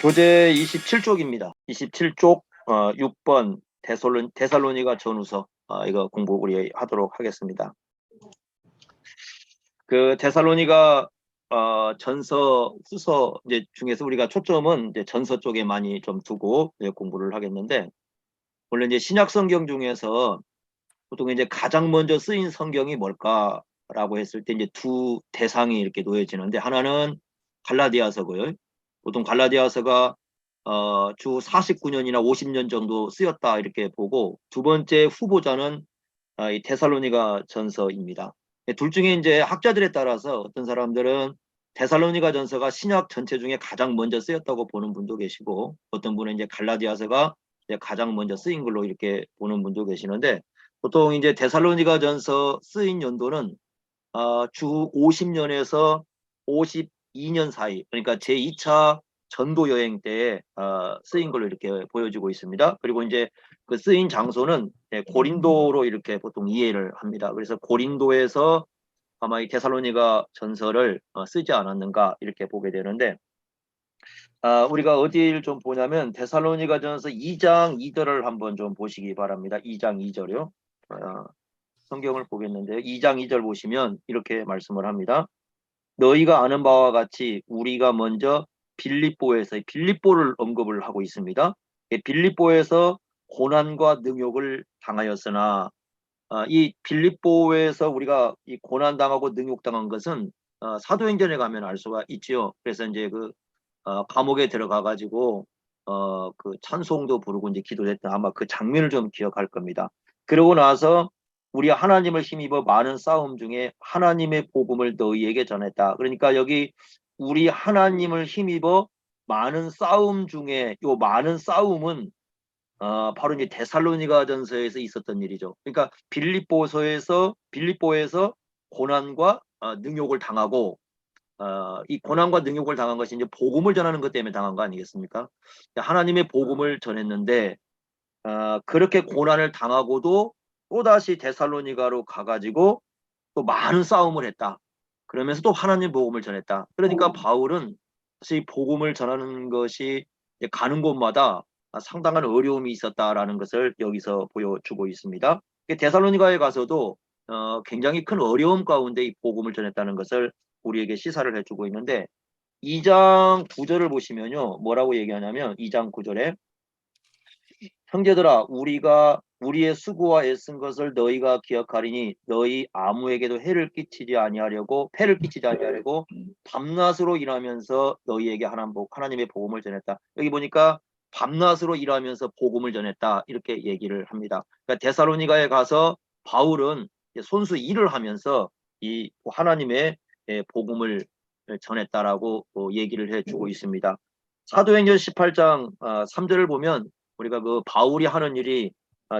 교재 27쪽입니다. 27쪽 6번 데살로니가 전후서 이거 공부 우리 하도록 하겠습니다. 그 데살로니가 전서 후서 이제 중에서 우리가 초점은 이제 전서 쪽에 많이 좀 두고 공부를 하겠는데, 원래 이제 신약 성경 중에서 보통 이제 가장 먼저 쓰인 성경이 뭘까라고 했을 때 이제 두 대상이 이렇게 놓여지는데, 하나는 갈라디아서고요. 보통 갈라디아서가 주 49년이나 50년 정도 쓰였다 이렇게 보고, 두 번째 후보자는 이 데살로니가 전서입니다. 둘 중에 이제 학자들에 따라서 어떤 사람들은 데살로니가 전서가 신약 전체 중에 가장 먼저 쓰였다고 보는 분도 계시고, 어떤 분은 이제 갈라디아서가 이제 가장 먼저 쓰인 걸로 이렇게 보는 분도 계시는데, 보통 이제 데살로니가 전서 쓰인 연도는 주 50년에서 52년 사이, 그러니까 제2차 전도 여행 때에 쓰인 걸로 이렇게 보여지고 있습니다. 그리고 이제 그 쓰인 장소는 고린도로 이렇게 보통 이해를 합니다. 그래서 고린도에서 아마 이 데살로니가 전서를 쓰지 않았는가 이렇게 보게 되는데, 우리가 어디를 좀 보냐면 데살로니가 전서 2장 2절을 한번 좀 보시기 바랍니다. 2장 2절이요. 성경을 보겠는데요. 2장 2절 보시면 이렇게 말씀을 합니다. 너희가 아는 바와 같이 우리가 먼저 빌립보를 언급을 하고 있습니다. 빌립보에서 고난과 능욕을 당하였으나, 이 빌립보에서 우리가 이 고난당하고 능욕당한 것은 사도행전에 가면 알 수가 있지요. 그래서 이제 그 감옥에 들어가 가지고 그 찬송도 부르고 이제 기도를 했던, 아마 그 장면을 좀 기억할 겁니다. 그러고 나서 우리 하나님을 힘입어 많은 싸움 중에 하나님의 복음을 너희에게 전했다. 그러니까 여기 우리 하나님을 힘입어 많은 싸움 중에 요 많은 싸움은 바로 이제 데살로니가전서에서 있었던 일이죠. 그러니까 빌립보에서 고난과 능욕을 당하고, 이 고난과 능욕을 당한 것이 이제 복음을 전하는 것 때문에 당한 거 아니겠습니까? 하나님의 복음을 전했는데, 그렇게 고난을 당하고도 또다시 데살로니가로 가가지고 또 많은 싸움을 했다. 그러면서 또 하나님 복음을 전했다. 그러니까 바울은 사실 복음을 전하는 것이 가는 곳마다 상당한 어려움이 있었다라는 것을 여기서 보여주고 있습니다. 데살로니가에 가서도 굉장히 큰 어려움 가운데 이 복음을 전했다는 것을 우리에게 시사를 해주고 있는데, 2장 9절을 보시면요, 뭐라고 얘기하냐면 2장 9절에 형제들아 우리가 우리의 수고와 애쓴 것을 너희가 기억하리니 너희 아무에게도 해를 끼치지 아니하려고 밤낮으로 일하면서 너희에게 하나님의 복음을 전했다. 여기 보니까 밤낮으로 일하면서 복음을 전했다 이렇게 얘기를 합니다. 그러니까 데살로니가에 가서 바울은 손수 일을 하면서 이 하나님의 복음을 전했다라고 얘기를 해주고 있습니다. 사도행전 18장 3절을 보면 우리가 그 바울이 하는 일이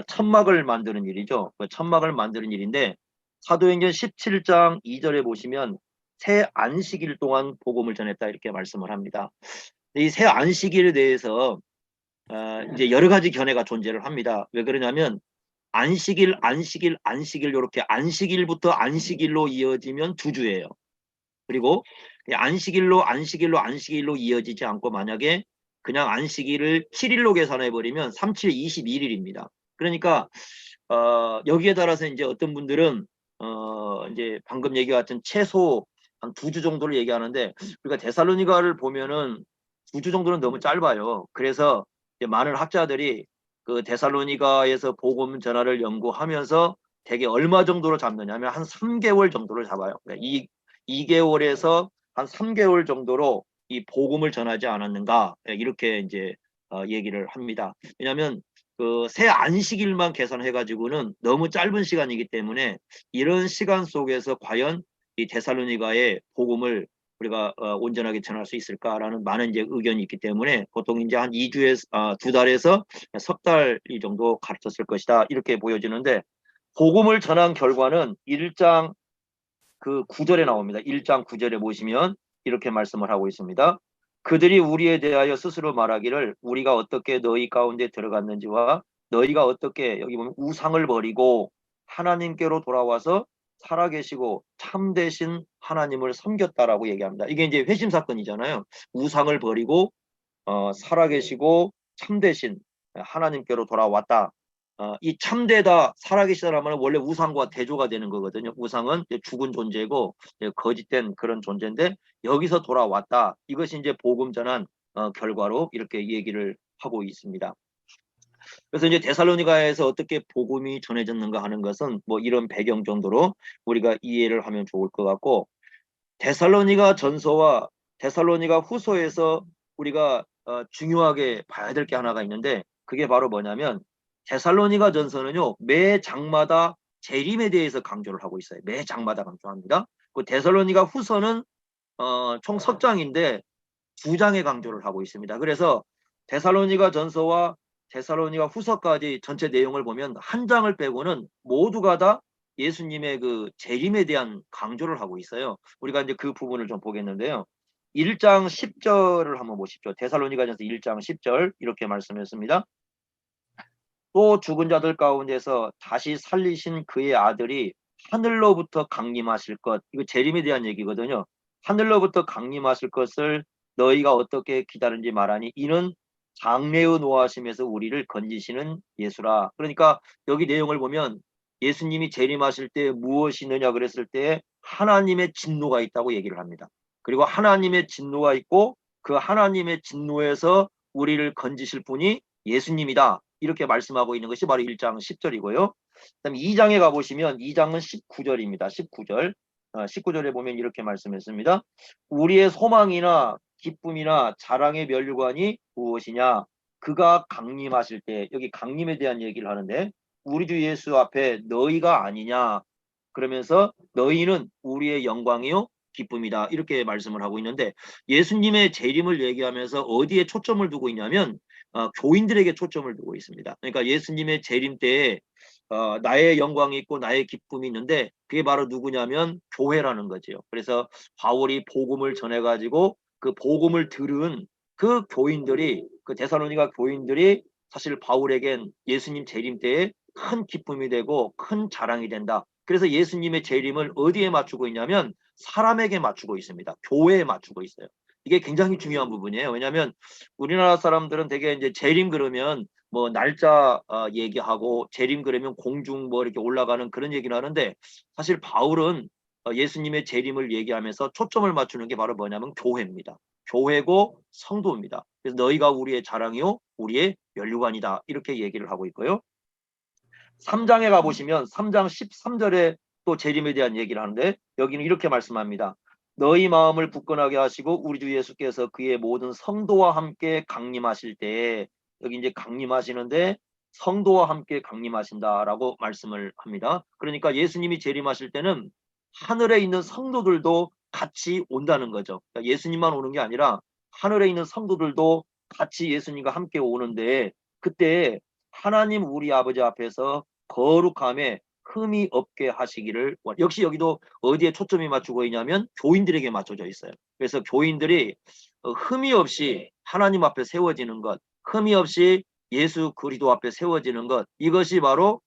천막을 만드는 일이죠. 그 천막을 만드는 일인데, 사도행전 17장 2절에 보시면 새 안식일 동안 복음을 전했다 이렇게 말씀을 합니다. 이 새 안식일에 대해서 이제 여러 가지 견해가 존재를 합니다. 왜 그러냐면 안식일 이렇게 안식일부터 안식일로 이어지면 두 주예요. 그리고 안식일로 이어지지 않고 만약에 그냥 안식일을 7일로 계산해 버리면 37, 21일입니다. 그러니까 여기에 따라서 이제 어떤 분들은 이제 방금 얘기 같은 최소 한 2주 정도를 얘기하는데, 우리가 데살로니가를 보면은 2주 정도는 너무 짧아요. 그래서 이제 많은 학자들이 그 데살로니가에서 복음 전화를 연구하면서 대개 얼마 정도로 잡느냐면 한 3개월 정도를 잡아요. 그러니까 2개월에서 한 3개월 정도로 이 복음을 전하지 않았는가 이렇게 이제 얘기를 합니다. 왜냐하면 그 새 안식일만 계산해 가지고는 너무 짧은 시간이기 때문에 이런 시간 속에서 과연 이 데살로니가의 복음을 우리가 온전하게 전할 수 있을까라는 많은 이제 의견이 있기 때문에 보통 이제 한 2주에서 2달에서 석 달 정도 가르쳤을 것이다 이렇게 보여지는데, 복음을 전한 결과는 1장 그 9절에 나옵니다. 1장 9절에 보시면 이렇게 말씀을 하고 있습니다. 그들이 우리에 대하여 스스로 말하기를 우리가 어떻게 너희 가운데 들어갔는지와 너희가 어떻게, 여기 보면 우상을 버리고 하나님께로 돌아와서 살아계시고 참되신 하나님을 섬겼다라고 얘기합니다. 이게 이제 회심 사건이잖아요. 우상을 버리고 살아계시고 참되신 하나님께로 돌아왔다. 이 참되다, 살아계시다라면 원래 우상과 대조가 되는 거거든요. 우상은 이제 죽은 존재고 거짓된 그런 존재인데 여기서 돌아왔다. 이것이 이제 복음 전한 결과로 이렇게 얘기를 하고 있습니다. 그래서 이제 데살로니가에서 어떻게 복음이 전해졌는가 하는 것은 뭐 이런 배경 정도로 우리가 이해를 하면 좋을 것 같고, 데살로니가 전서와 데살로니가 후서에서 우리가 중요하게 봐야 될 게 하나가 있는데, 그게 바로 뭐냐면 데살로니가 전서는요 매 장마다 재림에 대해서 강조를 하고 있어요. 매 장마다 강조합니다. 그 데살로니가 후서는 총 석 장인데 두 장에 강조를 하고 있습니다. 그래서 데살로니가 전서와 데살로니가 후서까지 전체 내용을 보면 한 장을 빼고는 모두가 다 예수님의 그 재림에 대한 강조를 하고 있어요. 우리가 이제 그 부분을 좀 보겠는데요. 1장 10절을 한번 보십시오. 데살로니가전서 1장 10절 이렇게 말씀했습니다. 또 죽은 자들 가운데서 다시 살리신 그의 아들이 하늘로부터 강림하실 것. 이거 재림에 대한 얘기거든요. 하늘로부터 강림하실 것을 너희가 어떻게 기다린지 말하니 이는 장래의 노하심에서 우리를 건지시는 예수라. 그러니까 여기 내용을 보면 예수님이 재림하실 때 무엇이 있느냐 그랬을 때 하나님의 진노가 있다고 얘기를 합니다. 그리고 하나님의 진노가 있고 그 하나님의 진노에서 우리를 건지실 분이 예수님이다. 이렇게 말씀하고 있는 것이 바로 1장 10절이고요. 그다음 2장에 가보시면 2장은 19절입니다. 19절. 19절에 보면 이렇게 말씀했습니다. 우리의 소망이나 기쁨이나 자랑의 면류관이 무엇이냐? 그가 강림하실 때, 여기 강림에 대한 얘기를 하는데 우리 주 예수 앞에 너희가 아니냐? 그러면서 너희는 우리의 영광이요 기쁨이다. 이렇게 말씀을 하고 있는데 예수님의 재림을 얘기하면서 어디에 초점을 두고 있냐면 교인들에게 초점을 두고 있습니다. 그러니까 예수님의 재림 때에 나의 영광이 있고 나의 기쁨이 있는데 그게 바로 누구냐면 교회라는 거죠. 그래서 바울이 복음을 전해가지고 그 복음을 들은 그 교인들이, 그 데살로니가 교인들이 사실 바울에겐 예수님 재림 때에 큰 기쁨이 되고 큰 자랑이 된다. 그래서 예수님의 재림을 어디에 맞추고 있냐면 사람에게 맞추고 있습니다. 교회에 맞추고 있어요. 이게 굉장히 중요한 부분이에요. 왜냐하면 우리나라 사람들은 되게 이제 재림 그러면 뭐 날짜 얘기하고 재림 그러면 공중 뭐 이렇게 올라가는 그런 얘기를 하는데 사실 바울은 예수님의 재림을 얘기하면서 초점을 맞추는 게 바로 뭐냐면 교회입니다. 교회고 성도입니다. 그래서 너희가 우리의 자랑이요 우리의 면류관이다 이렇게 얘기를 하고 있고요. 3장에 가보시면 3장 13절에 또 재림에 대한 얘기를 하는데 여기는 이렇게 말씀합니다. 너희 마음을 굳건하게 하시고 우리 주 예수께서 그의 모든 성도와 함께 강림하실 때에, 여기 이제 강림하시는데 성도와 함께 강림하신다라고 말씀을 합니다. 그러니까 예수님이 재림하실 때는 하늘에 있는 성도들도 같이 온다는 거죠. 그러니까 예수님만 오는 게 아니라 하늘에 있는 성도들도 같이 예수님과 함께 오는데 그때 하나님 우리 아버지 앞에서 거룩함에 흠이 없게 하시기를 역시 여기도 어디에 초점이 맞추고 있냐면 교인들에게 맞춰져 있어요. 그래서 교인들이 흠이 없이 하나님 앞에 세워지는 것, 흠이 없이 예수 그리스도 앞에 세워지는 것, 이것이 바로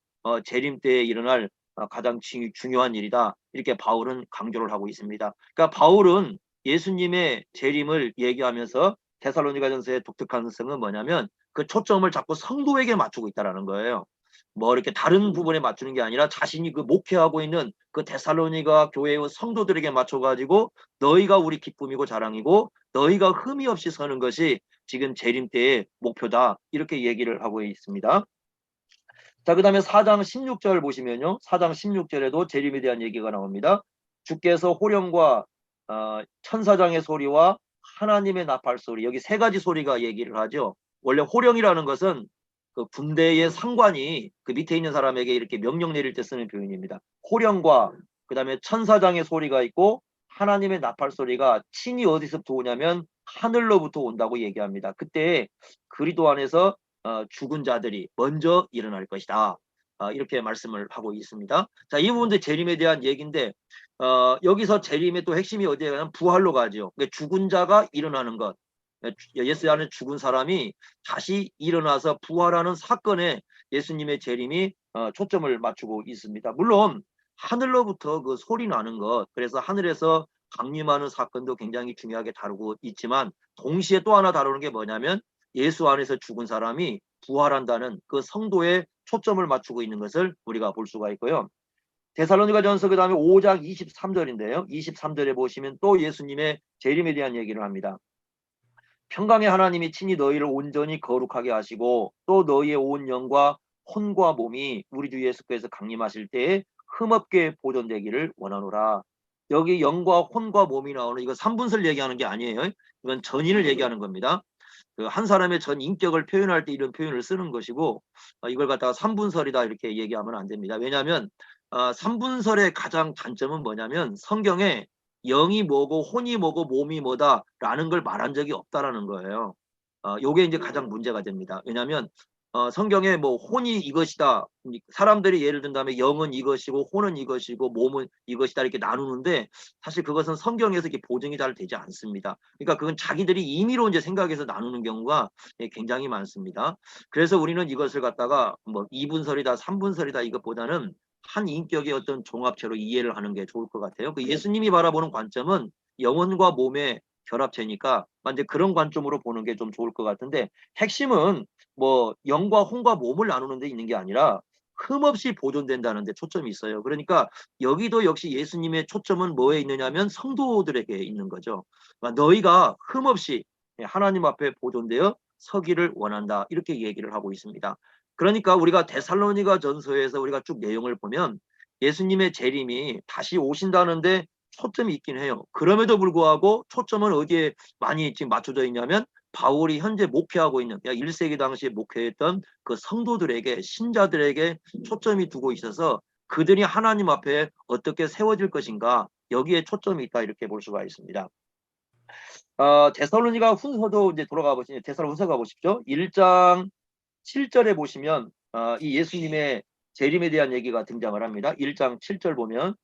재림 때에 일어날 가장 중요한 일이다. 이렇게 바울은 강조를 하고 있습니다. 그러니까 바울은 예수님의 재림을 얘기하면서 데살로니가전서의 독특한 성은 뭐냐면 그 초점을 자꾸 성도에게 맞추고 있다는 거예요. 뭐 이렇게 다른 부분에 맞추는 게 아니라 자신이 그 목회하고 있는 그 데살로니가 교회의 성도들에게 맞춰가지고 너희가 우리 기쁨이고 자랑이고 너희가 흠이 없이 서는 것이 지금 재림 때의 목표다. 이렇게 얘기를 하고 있습니다. 자, 그 다음에 4장 16절 보시면요. 4장 16절에도 재림에 대한 얘기가 나옵니다. 주께서 호령과 천사장의 소리와 하나님의 나팔 소리, 여기 세 가지 소리가 얘기를 하죠. 원래 호령이라는 것은 그 군대의 상관이 그 밑에 있는 사람에게 이렇게 명령 내릴 때 쓰는 표현입니다. 호령과 그 다음에 천사장의 소리가 있고 하나님의 나팔 소리가 친히 어디서부터 오냐면 하늘로부터 온다고 얘기합니다. 그때 그리스도 안에서 죽은 자들이 먼저 일어날 것이다. 이렇게 말씀을 하고 있습니다. 자, 이 부분도 재림에 대한 얘기인데 여기서 재림의 또 핵심이 어디에 가냐면 부활로 가죠. 그러니까 죽은 자가 일어나는 것. 예수 안에 죽은 사람이 다시 일어나서 부활하는 사건에 예수님의 재림이 초점을 맞추고 있습니다. 물론 하늘로부터 그 소리 나는 것, 그래서 하늘에서 강림하는 사건도 굉장히 중요하게 다루고 있지만 동시에 또 하나 다루는 게 뭐냐면 예수 안에서 죽은 사람이 부활한다는 그 성도에 초점을 맞추고 있는 것을 우리가 볼 수가 있고요. 데살로니가전서 그 다음에 5장 23절인데요. 23절에 보시면 또 예수님의 재림에 대한 얘기를 합니다. 평강의 하나님이 친히 너희를 온전히 거룩하게 하시고 또 너희의 온 영과 혼과 몸이 우리 주 예수께서 강림하실 때에 흠없게 보존되기를 원하노라. 여기 영과 혼과 몸이 나오는 이거 삼분설 얘기하는 게 아니에요. 이건 전인을 얘기하는 겁니다. 그 한 사람의 전 인격을 표현할 때 이런 표현을 쓰는 것이고 이걸 갖다가 삼분설이다 이렇게 얘기하면 안 됩니다. 왜냐하면 삼분설의 가장 단점은 뭐냐면 성경에 영이 뭐고 혼이 뭐고 몸이 뭐다라는 걸 말한 적이 없다라는 거예요. 요게 이제 가장 문제가 됩니다. 왜냐하면 성경에 뭐 혼이 이것이다. 사람들이 예를 든다면 영은 이것이고 혼은 이것이고 몸은 이것이다 이렇게 나누는데 사실 그것은 성경에서 이렇게 보증이 잘 되지 않습니다. 그러니까 그건 자기들이 임의로 이제 생각해서 나누는 경우가 굉장히 많습니다. 그래서 우리는 이것을 갖다가 뭐 이분설이다, 삼분설이다 이것보다는 한 인격의 어떤 종합체로 이해를 하는 게 좋을 것 같아요. 그 예수님이 바라보는 관점은 영혼과 몸의 결합체니까 이제 그런 관점으로 보는 게 좀 좋을 것 같은데 핵심은 뭐 영과 혼과 몸을 나누는 데 있는 게 아니라 흠없이 보존된다는 데 초점이 있어요. 그러니까 여기도 역시 예수님의 초점은 뭐에 있느냐면 성도들에게 있는 거죠. 너희가 흠없이 하나님 앞에 보존되어 서기를 원한다. 이렇게 얘기를 하고 있습니다. 그러니까 우리가 데살로니가 전서에서 우리가 쭉 내용을 보면 예수님의 재림이 다시 오신다는데 초점이 있긴 해요. 그럼에도 불구하고 초점은 어디에 많이 지금 맞춰져 있냐면 바울이 현재 목회하고 있는 1세기 당시에 목회했던 그 성도들에게 신자들에게 초점이 두고 있어서 그들이 하나님 앞에 어떻게 세워질 것인가 여기에 초점이 있다 이렇게 볼 수가 있습니다. 데살로니가 훈서도 이제 돌아가 보시면 데살로 훈서 가 보십시오. 1장 7절에 보시면 이 예수님의 재림에 대한 얘기가 등장을 합니다. 1장 7절 보면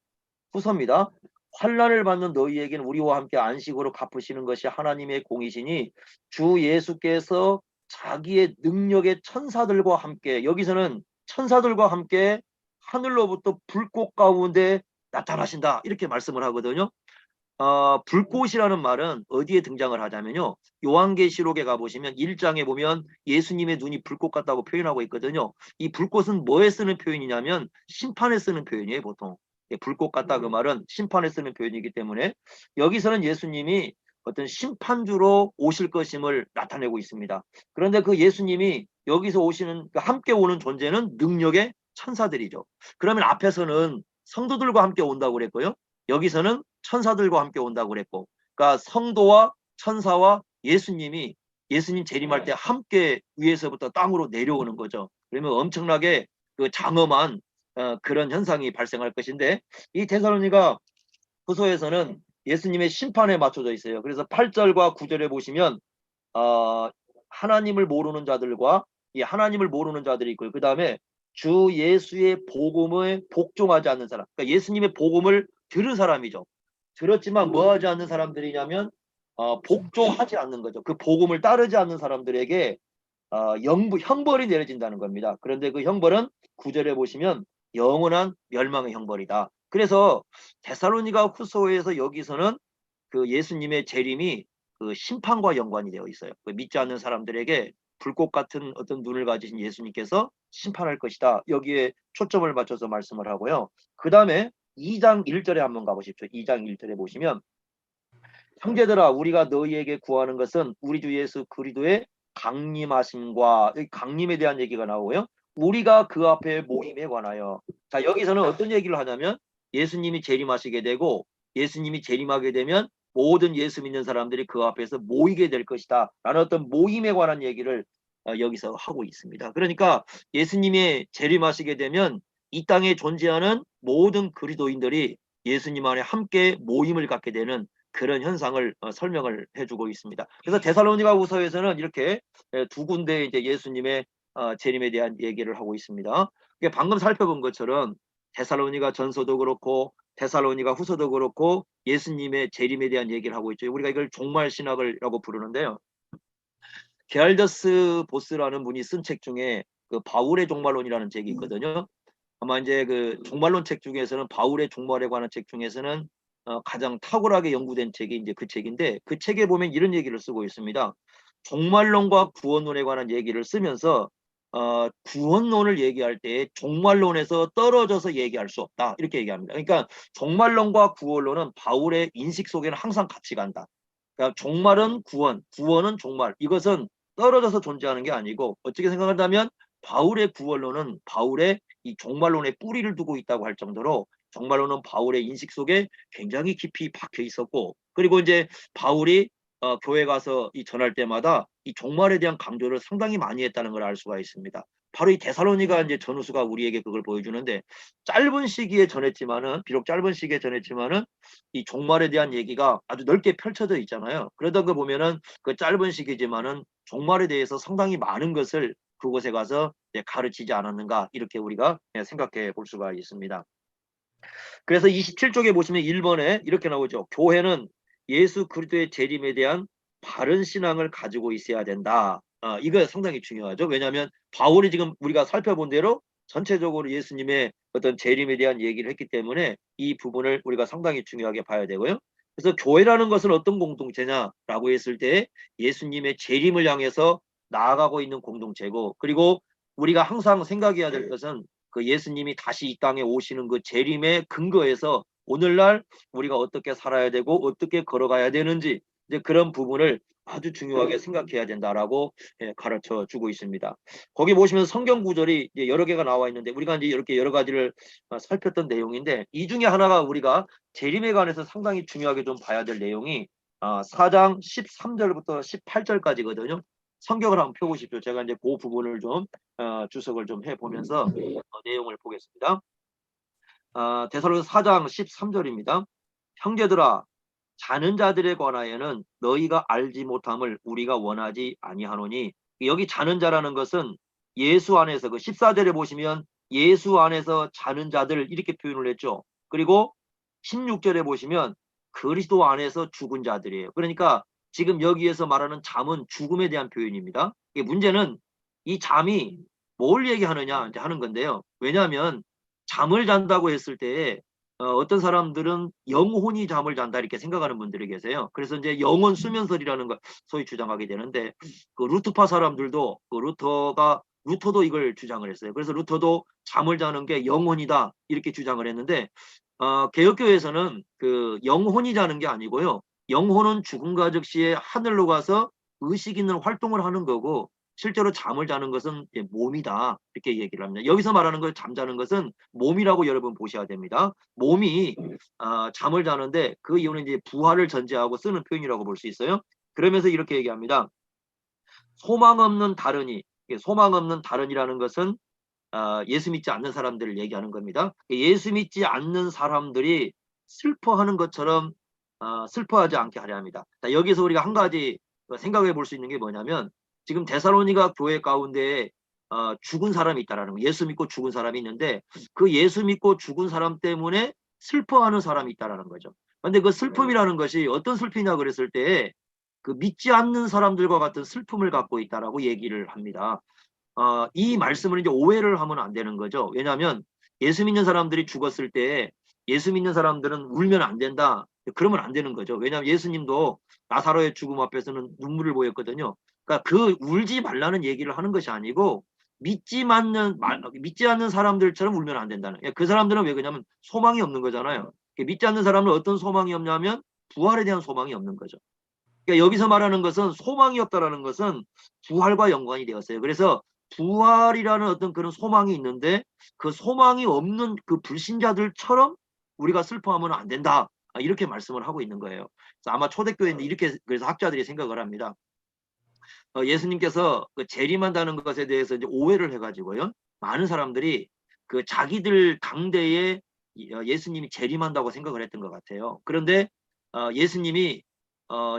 후서입니다. 환난을 받는 너희에게는 우리와 함께 안식으로 갚으시는 것이 하나님의 공이시니 주 예수께서 자기의 능력의 천사들과 함께 여기서는 천사들과 함께 하늘로부터 불꽃 가운데 나타나신다 이렇게 말씀을 하거든요. 불꽃이라는 말은 어디에 등장을 하자면요. 요한계시록에 가보시면 1장에 보면 예수님의 눈이 불꽃 같다고 표현하고 있거든요. 이 불꽃은 뭐에 쓰는 표현이냐면 심판에 쓰는 표현이에요, 보통. 불꽃 같다 그 말은 심판에 쓰는 표현이기 때문에 여기서는 예수님이 어떤 심판주로 오실 것임을 나타내고 있습니다. 그런데 그 예수님이 여기서 오시는 함께 오는 존재는 능력의 천사들이죠. 그러면 앞에서는 성도들과 함께 온다고 그랬고요. 여기서는 천사들과 함께 온다고 그랬고, 그러니까 성도와 천사와 예수님 재림할 때 함께 위에서부터 땅으로 내려오는 거죠. 그러면 엄청나게 그 장엄한 그런 현상이 발생할 것인데 이 데살로니가 후서에서는 예수님의 심판에 맞춰져 있어요. 그래서 8절과 9절에 보시면 하나님을 모르는 자들과 이 하나님을 모르는 자들이 있고요. 그 다음에 주 예수의 복음을 복종하지 않는 사람. 그러니까 예수님의 복음을 들은 사람이죠. 들었지만 뭐 하지 않는 사람들이냐면 복종하지 않는 거죠. 그 복음을 따르지 않는 사람들에게 형벌이 내려진다는 겁니다. 그런데 그 형벌은 9절에 보시면 영원한 멸망의 형벌이다. 그래서 데살로니가 후서에서 여기서는 그 예수님의 재림이 그 심판과 연관이 되어 있어요. 그 믿지 않는 사람들에게 불꽃 같은 어떤 눈을 가지신 예수님께서 심판할 것이다. 여기에 초점을 맞춰서 말씀을 하고요. 그 다음에 2장 1절에 한번 가보십시오. 2장 1절에 보시면 형제들아 우리가 너희에게 구하는 것은 우리 주 예수 그리스도의 강림하심과 강림에 대한 얘기가 나오고요. 우리가 그 앞에 모임에 관하여 자 여기서는 어떤 얘기를 하냐면 예수님이 재림하시게 되고 예수님이 재림하게 되면 모든 예수 믿는 사람들이 그 앞에서 모이게 될 것이다 라는 어떤 모임에 관한 얘기를 여기서 하고 있습니다. 그러니까 예수님이 재림하시게 되면 이 땅에 존재하는 모든 그리스도인들이 예수님 안에 함께 모임을 갖게 되는 그런 현상을 설명을 해주고 있습니다. 그래서 데살로니가 후서에서는 이렇게 두 군데 이제 예수님의 재림에 대한 얘기를 하고 있습니다. 방금 살펴본 것처럼 데살로니가 전서도 그렇고 데살로니가 후서도 그렇고 예수님의 재림에 대한 얘기를 하고 있죠. 우리가 이걸 종말 신학을라고 부르는데요. 게알더스 보스라는 분이 쓴 책 중에 그 바울의 종말론이라는 책이 있거든요. 아마 이제 그 종말론 책 중에서는 바울의 종말에 관한 책 중에서는 가장 탁월하게 연구된 책이 이제 그 책인데, 그 책에 보면 이런 얘기를 쓰고 있습니다. 종말론과 구원론에 관한 얘기를 쓰면서 구원론을 얘기할 때 종말론에서 떨어져서 얘기할 수 없다, 이렇게 얘기합니다. 그러니까 종말론과 구원론은 바울의 인식 속에는 항상 같이 간다. 그러니까 종말은 구원, 구원은 종말, 이것은 떨어져서 존재하는 게 아니고, 어떻게 생각한다면 바울의 구원론은 바울의 이 종말론에 뿌리를 두고 있다고 할 정도로 종말론은 바울의 인식 속에 굉장히 깊이 박혀 있었고, 그리고 이제 바울이 교회 가서 이 전할 때마다 이 종말에 대한 강조를 상당히 많이 했다는 걸 알 수가 있습니다. 바로 이 데살로니가 이제 전후수가 우리에게 그걸 보여주는데, 짧은 시기에 전했지만은, 비록 짧은 시기에 전했지만은 이 종말에 대한 얘기가 아주 넓게 펼쳐져 있잖아요. 그러다 그 보면은 그 짧은 시기지만은 종말에 대해서 상당히 많은 것을 그곳에 가서 가르치지 않았는가, 이렇게 우리가 생각해 볼 수가 있습니다. 그래서 27쪽에 보시면 1번에 이렇게 나오죠. 교회는 예수 그리스도의 재림에 대한 바른 신앙을 가지고 있어야 된다. 이거 상당히 중요하죠. 왜냐하면 바울이 지금 우리가 살펴본 대로 전체적으로 예수님의 어떤 재림에 대한 얘기를 했기 때문에 이 부분을 우리가 상당히 중요하게 봐야 되고요. 그래서 교회라는 것은 어떤 공동체냐라고 했을 때 예수님의 재림을 향해서 나아가고 있는 공동체고, 그리고 우리가 항상 생각해야 될 것은 그 예수님이 다시 이 땅에 오시는 그 재림의 근거에서 오늘날 우리가 어떻게 살아야 되고 어떻게 걸어가야 되는지, 이제 그런 부분을 아주 중요하게 생각해야 된다라고 가르쳐 주고 있습니다. 거기 보시면 성경 구절이 이제 여러 개가 나와 있는데, 우리가 이제 이렇게 여러 가지를 살폈던 내용인데, 이 중에 하나가 우리가 재림에 관해서 상당히 중요하게 좀 봐야 될 내용이 4장 13절부터 18절까지거든요. 성경을 한번 펴보십시오. 제가 이제 그 부분을 좀 주석을 좀 해보면서 내용을 보겠습니다. 데살로니가 4장 13절입니다. 형제들아, 자는 자들에 관하여는 너희가 알지 못함을 우리가 원하지 아니하노니. 여기 자는 자라는 것은 예수 안에서, 그 14절에 보시면 예수 안에서 자는 자들, 이렇게 표현을 했죠. 그리고 16절에 보시면 그리스도 안에서 죽은 자들이에요. 그러니까 지금 여기에서 말하는 잠은 죽음에 대한 표현입니다. 문제는 이 잠이 뭘 얘기하느냐 이제 하는 건데요. 왜냐하면 잠을 잔다고 했을 때 어떤 사람들은 영혼이 잠을 잔다, 이렇게 생각하는 분들이 계세요. 그래서 이제 영혼 수면설이라는 걸 소위 주장하게 되는데, 그 루터파 사람들도, 루터도 이걸 주장을 했어요. 그래서 루터도 잠을 자는 게 영혼이다, 이렇게 주장을 했는데, 개혁교회에서는 그 영혼이 자는 게 아니고요. 영혼은 죽음과 즉시에 하늘로 가서 의식 있는 활동을 하는 거고, 실제로 잠을 자는 것은 몸이다, 이렇게 얘기를 합니다. 여기서 말하는 걸 잠자는 것은 몸이라고 여러분 보셔야 됩니다. 몸이 잠을 자는데, 그 이유는 이제 부활을 전제하고 쓰는 표현이라고 볼 수 있어요. 그러면서 이렇게 얘기합니다. 소망 없는 다른이, 소망 없는 다른이라는 것은 예수 믿지 않는 사람들을 얘기하는 겁니다. 예수 믿지 않는 사람들이 슬퍼하는 것처럼 슬퍼하지 않게 하려 합니다. 자, 여기서 우리가 한 가지 생각해 볼 수 있는 게 뭐냐면, 지금 데살로니가 교회 가운데 죽은 사람이 있다라는 거, 예수 믿고 죽은 사람이 있는데, 그 예수 믿고 죽은 사람 때문에 슬퍼하는 사람이 있다라는 거죠. 근데 그 슬픔이라는 것이 어떤 슬픔이냐 그랬을 때, 그 믿지 않는 사람들과 같은 슬픔을 갖고 있다라고 얘기를 합니다. 이 말씀을 이제 오해를 하면 안 되는 거죠. 왜냐하면 예수 믿는 사람들이 죽었을 때 예수 믿는 사람들은 울면 안 된다, 그러면 안 되는 거죠. 왜냐하면 예수님도 나사로의 죽음 앞에서는 눈물을 보였거든요. 그러니까 그 울지 말라는 얘기를 하는 것이 아니고, 믿지 않는 사람들처럼 울면 안 된다는. 그 사람들은 왜 그러냐면 소망이 없는 거잖아요. 믿지 않는 사람은 어떤 소망이 없냐면 부활에 대한 소망이 없는 거죠. 그러니까 여기서 말하는 것은 소망이 없다라는 것은 부활과 연관이 되었어요. 그래서 부활이라는 어떤 그런 소망이 있는데, 그 소망이 없는 그 불신자들처럼 우리가 슬퍼하면 안 된다, 이렇게 말씀을 하고 있는 거예요. 그래서 아마 초대교회인데 이렇게, 그래서 학자들이 생각을 합니다. 예수님께서 그 재림한다는 것에 대해서 이제 오해를 해가지고요, 많은 사람들이 그 자기들 당대에 예수님이 재림한다고 생각을 했던 것 같아요. 그런데 예수님이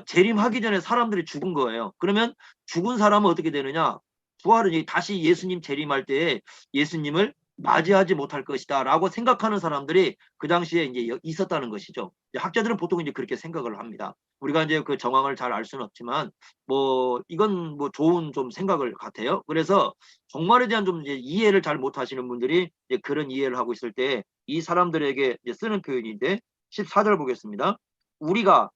재림하기 전에 사람들이 죽은 거예요. 그러면 죽은 사람은 어떻게 되느냐? 부활은 다시 예수님 재림할 때 예수님을 맞이하지 못할 것이다 라고 생각하는 사람들이 그 당시에 이제 있었다는 것이죠. 학자들은 보통 이제 그렇게 생각을 합니다. 우리가 이제 그 정황을 잘 알 수는 없지만, 뭐 이건 뭐 좋은 좀 생각을 같아요. 그래서 종말에 대한 좀 이제 이해를 잘 못하시는 분들이 이제 그런 이해를 하고 있을 때 이 사람들에게 이제 쓰는 표현인데, 14절 보겠습니다. 우리가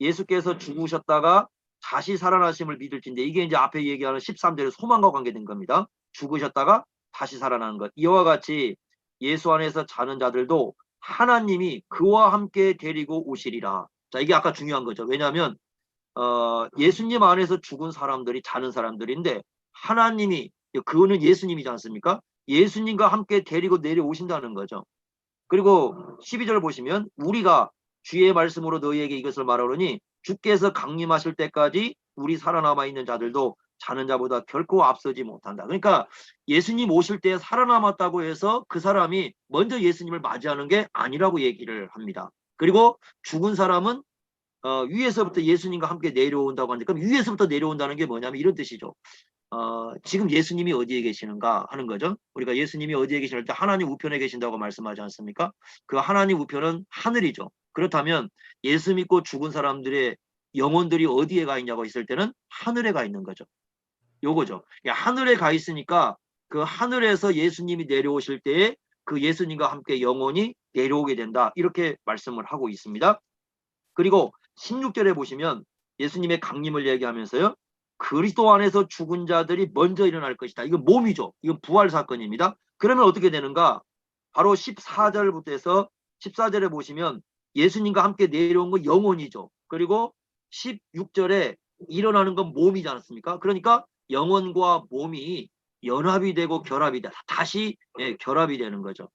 예수께서 죽으셨다가 다시 살아나심을 믿을진데, 이게 이제 앞에 얘기하는 13절의 소망과 관계된 겁니다. 죽으셨다가 다시 살아나는 것. 이와 같이 예수 안에서 자는 자들도 하나님이 그와 함께 데리고 오시리라. 자, 이게 아까 중요한 거죠. 왜냐하면 예수님 안에서 죽은 사람들이 자는 사람들인데, 하나님이, 그거는 예수님이지 않습니까? 예수님과 함께 데리고 내려오신다는 거죠. 그리고 12절 보시면 우리가 주의 말씀으로 너희에게 이것을 말하노니 주께서 강림하실 때까지 우리 살아남아 있는 자들도 자는 자보다 결코 앞서지 못한다. 그러니까 예수님 오실 때 살아남았다고 해서 그 사람이 먼저 예수님을 맞이하는 게 아니라고 얘기를 합니다. 그리고 죽은 사람은 위에서부터 예수님과 함께 내려온다고 하는데, 그럼 위에서부터 내려온다는 게 뭐냐면 이런 뜻이죠. 지금 예수님이 어디에 계시는가 하는 거죠. 우리가 예수님이 어디에 계시는 때 하나님 우편에 계신다고 말씀하지 않습니까? 그 하나님 우편은 하늘이죠. 그렇다면 예수 믿고 죽은 사람들의 영혼들이 어디에 가 있냐고 했을 때는 하늘에 가 있는 거죠. 요거죠. 하늘에 가 있으니까 그 하늘에서 예수님이 내려오실 때에 그 예수님과 함께 영혼이 내려오게 된다. 이렇게 말씀을 하고 있습니다. 그리고 16절에 보시면 예수님의 강림을 얘기하면서요. 그리스도 안에서 죽은 자들이 먼저 일어날 것이다. 이건 몸이죠. 이건 부활 사건입니다. 그러면 어떻게 되는가? 바로 14절부터 해서 14절에 보시면 예수님과 함께 내려온 건 영혼이죠. 그리고 16절에 일어나는 건 몸이지 않습니까? 그러니까 영혼과 몸이 연합이 되고 결합이 돼. 다시 결합이 되는 거죠.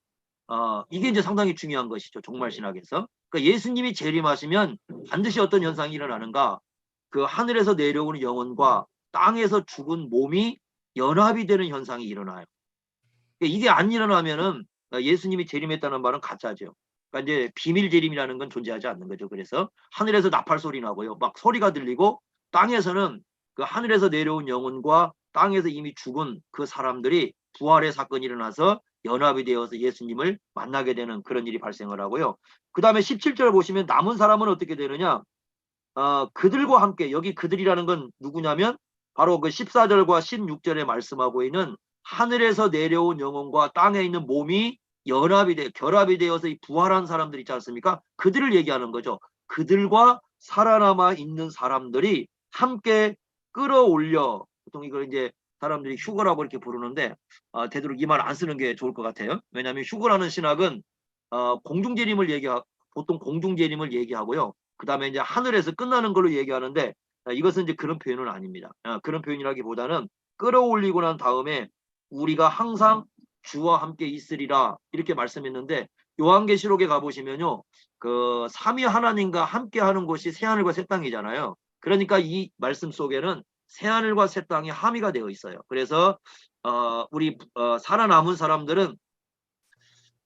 이게 이제 상당히 중요한 것이죠. 종말 신학에서. 그러니까 예수님이 재림하시면 반드시 어떤 현상이 일어나는가? 그 하늘에서 내려오는 영혼과 땅에서 죽은 몸이 연합이 되는 현상이 일어나요. 그러니까 이게 안 일어나면은 예수님이 재림했다는 말은 가짜죠. 그러니까 이제 비밀 재림이라는 건 존재하지 않는 거죠. 그래서 하늘에서 나팔 소리 나고요. 막 소리가 들리고 땅에서는 그 하늘에서 내려온 영혼과 땅에서 이미 죽은 그 사람들이 부활의 사건이 일어나서 연합이 되어서 예수님을 만나게 되는 그런 일이 발생을 하고요. 그 다음에 17절 보시면 남은 사람은 어떻게 되느냐? 그들과 함께, 여기 그들이라는 건 누구냐면 바로 그 14절과 16절에 말씀하고 있는 하늘에서 내려온 영혼과 땅에 있는 몸이 연합이 돼 결합이 되어서 이 부활한 사람들 있지 않습니까? 그들을 얘기하는 거죠. 그들과 살아남아 있는 사람들이 함께 끌어올려, 보통 이걸 이제 사람들이 휴거라고 이렇게 부르는데 되도록 이 말 안 쓰는 게 좋을 것 같아요. 왜냐하면 휴거라는 신학은 공중재림을 보통 공중재림을 얘기하고요. 그 다음에 이제 하늘에서 끝나는 걸로 얘기하는데, 이것은 이제 그런 표현은 아닙니다. 그런 표현이라기보다는 끌어올리고 난 다음에 우리가 항상 주와 함께 있으리라 이렇게 말씀했는데, 요한계시록에 가보시면요, 그 삼위 하나님과 함께 하는 곳이 새하늘과 새 땅이잖아요. 그러니까 이 말씀 속에는 새하늘과 새 땅이 함의가 되어 있어요. 그래서 우리 살아남은 사람들은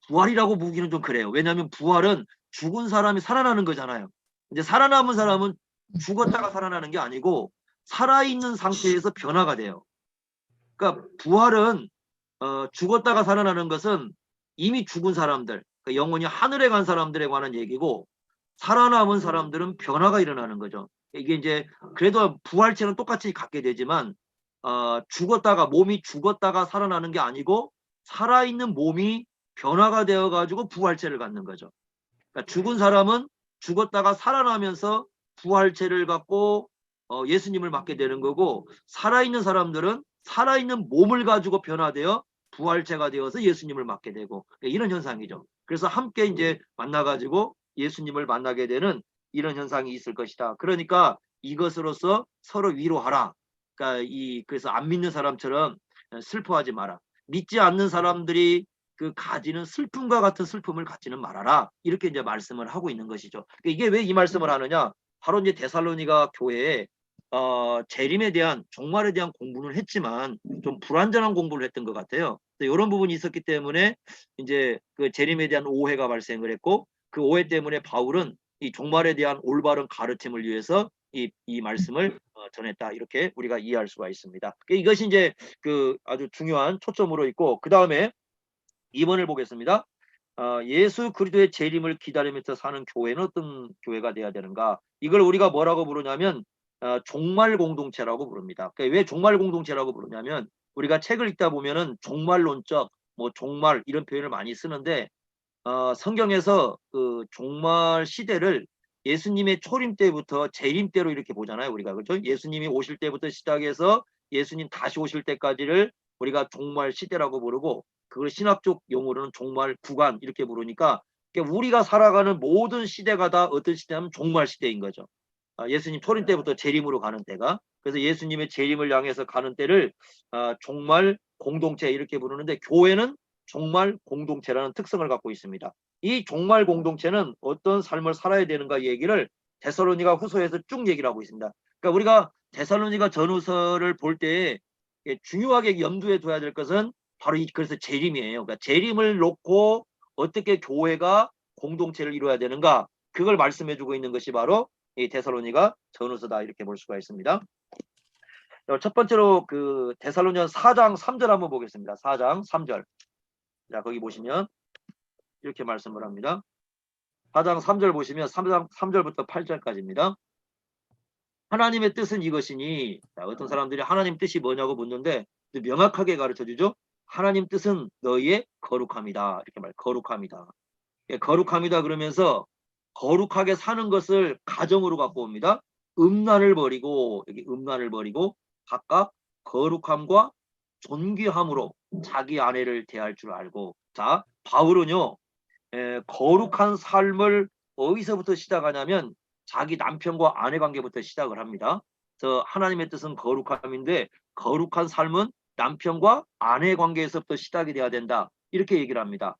부활이라고 보기는 좀 그래요. 왜냐하면 부활은 죽은 사람이 살아나는 거잖아요. 이제 살아남은 사람은 죽었다가 살아나는 게 아니고 살아있는 상태에서 변화가 돼요. 그러니까 부활은 죽었다가 살아나는 것은 이미 죽은 사람들, 그러니까 영혼이 하늘에 간 사람들에 관한 얘기고, 살아남은 사람들은 변화가 일어나는 거죠. 이게 이제 그래도 부활체는 똑같이 갖게 되지만 죽었다가, 몸이 죽었다가 살아나는 게 아니고 살아있는 몸이 변화가 되어가지고 부활체를 갖는 거죠. 그러니까 죽은 사람은 죽었다가 살아나면서 부활체를 갖고 예수님을 맞게 되는 거고, 살아있는 사람들은 살아있는 몸을 가지고 변화되어 부활체가 되어서 예수님을 맞게 되고, 이런 현상이죠. 그래서 함께 이제 만나가지고 예수님을 만나게 되는 이런 현상이 있을 것이다. 그러니까 이것으로서 서로 위로하라. 그러니까 그래서 안 믿는 사람처럼 슬퍼하지 마라. 믿지 않는 사람들이 그 가지는 슬픔과 같은 슬픔을 갖지는 말아라. 이렇게 이제 말씀을 하고 있는 것이죠. 이게 왜 이 말씀을 하느냐? 바로 이제 데살로니가 교회에 재림에 대한, 종말에 대한 공부는 했지만 좀 불완전한 공부를 했던 것 같아요. 이런 부분이 있었기 때문에 이제 그 재림에 대한 오해가 발생을 했고, 그 오해 때문에 바울은 이 종말에 대한 올바른 가르침을 위해서 이 말씀을 전했다. 이렇게 우리가 이해할 수가 있습니다. 이것이 이제 그 아주 중요한 초점으로 있고, 그 다음에 2번을 보겠습니다. 예수 그리스도의 재림을 기다리면서 사는 교회는 어떤 교회가 돼야 되는가? 이걸 우리가 뭐라고 부르냐면 종말 공동체라고 부릅니다. 그러니까 왜 종말 공동체라고 부르냐면, 우리가 책을 읽다 보면은 종말론적, 뭐 종말 이런 표현을 많이 쓰는데 성경에서 그 종말 시대를 예수님의 초림 때부터 재림 때로 이렇게 보잖아요, 우리가. 그렇죠? 예수님이 오실 때부터 시작해서 예수님 다시 오실 때까지를 우리가 종말 시대라고 부르고, 그걸 신학적 용어로는 종말 구간 이렇게 부르니까, 그러니까 우리가 살아가는 모든 시대가 다 어떤 시대냐면 종말 시대인 거죠. 예수님 초림 때부터 재림으로 가는 때가. 그래서 예수님의 재림을 향해서 가는 때를 종말 공동체 이렇게 부르는데, 교회는 종말 공동체라는 특성을 갖고 있습니다. 이 종말 공동체는 어떤 삶을 살아야 되는가 얘기를 데살로니가 후서에서 쭉 얘기를 하고 있습니다. 그러니까 우리가 데살로니가 전후서를 볼 때 중요하게 염두에 둬야 될 것은 바로 그래서 재림이에요. 그러니까 재림을 놓고 어떻게 교회가 공동체를 이루어야 되는가, 그걸 말씀해주고 있는 것이 바로 이 데살로니가 전후서다 이렇게 볼 수가 있습니다. 첫 번째로 그 데살로니가 4장 3절 한번 보겠습니다. 4장 3절. 자, 거기 보시면 이렇게 말씀을 합니다. 4장 3절 보시면 3절부터 8절까지입니다. 하나님의 뜻은 이것이니, 자, 어떤 사람들이 하나님 뜻이 뭐냐고 묻는데 명확하게 가르쳐주죠. 하나님 뜻은 너희의 거룩함이다. 이렇게 거룩함이다. 거룩함이다 그러면서 거룩하게 사는 것을 가정으로 갖고 옵니다. 음란을 버리고, 여기 음란을 버리고 각각 거룩함과 존귀함으로 자기 아내를 대할 줄 알고. 자, 바울은요, 거룩한 삶을 어디서부터 시작하냐면 자기 남편과 아내 관계부터 시작을 합니다. 그래서 하나님의 뜻은 거룩함인데, 거룩한 삶은 남편과 아내 관계에서부터 시작이 돼야 된다. 이렇게 얘기를 합니다.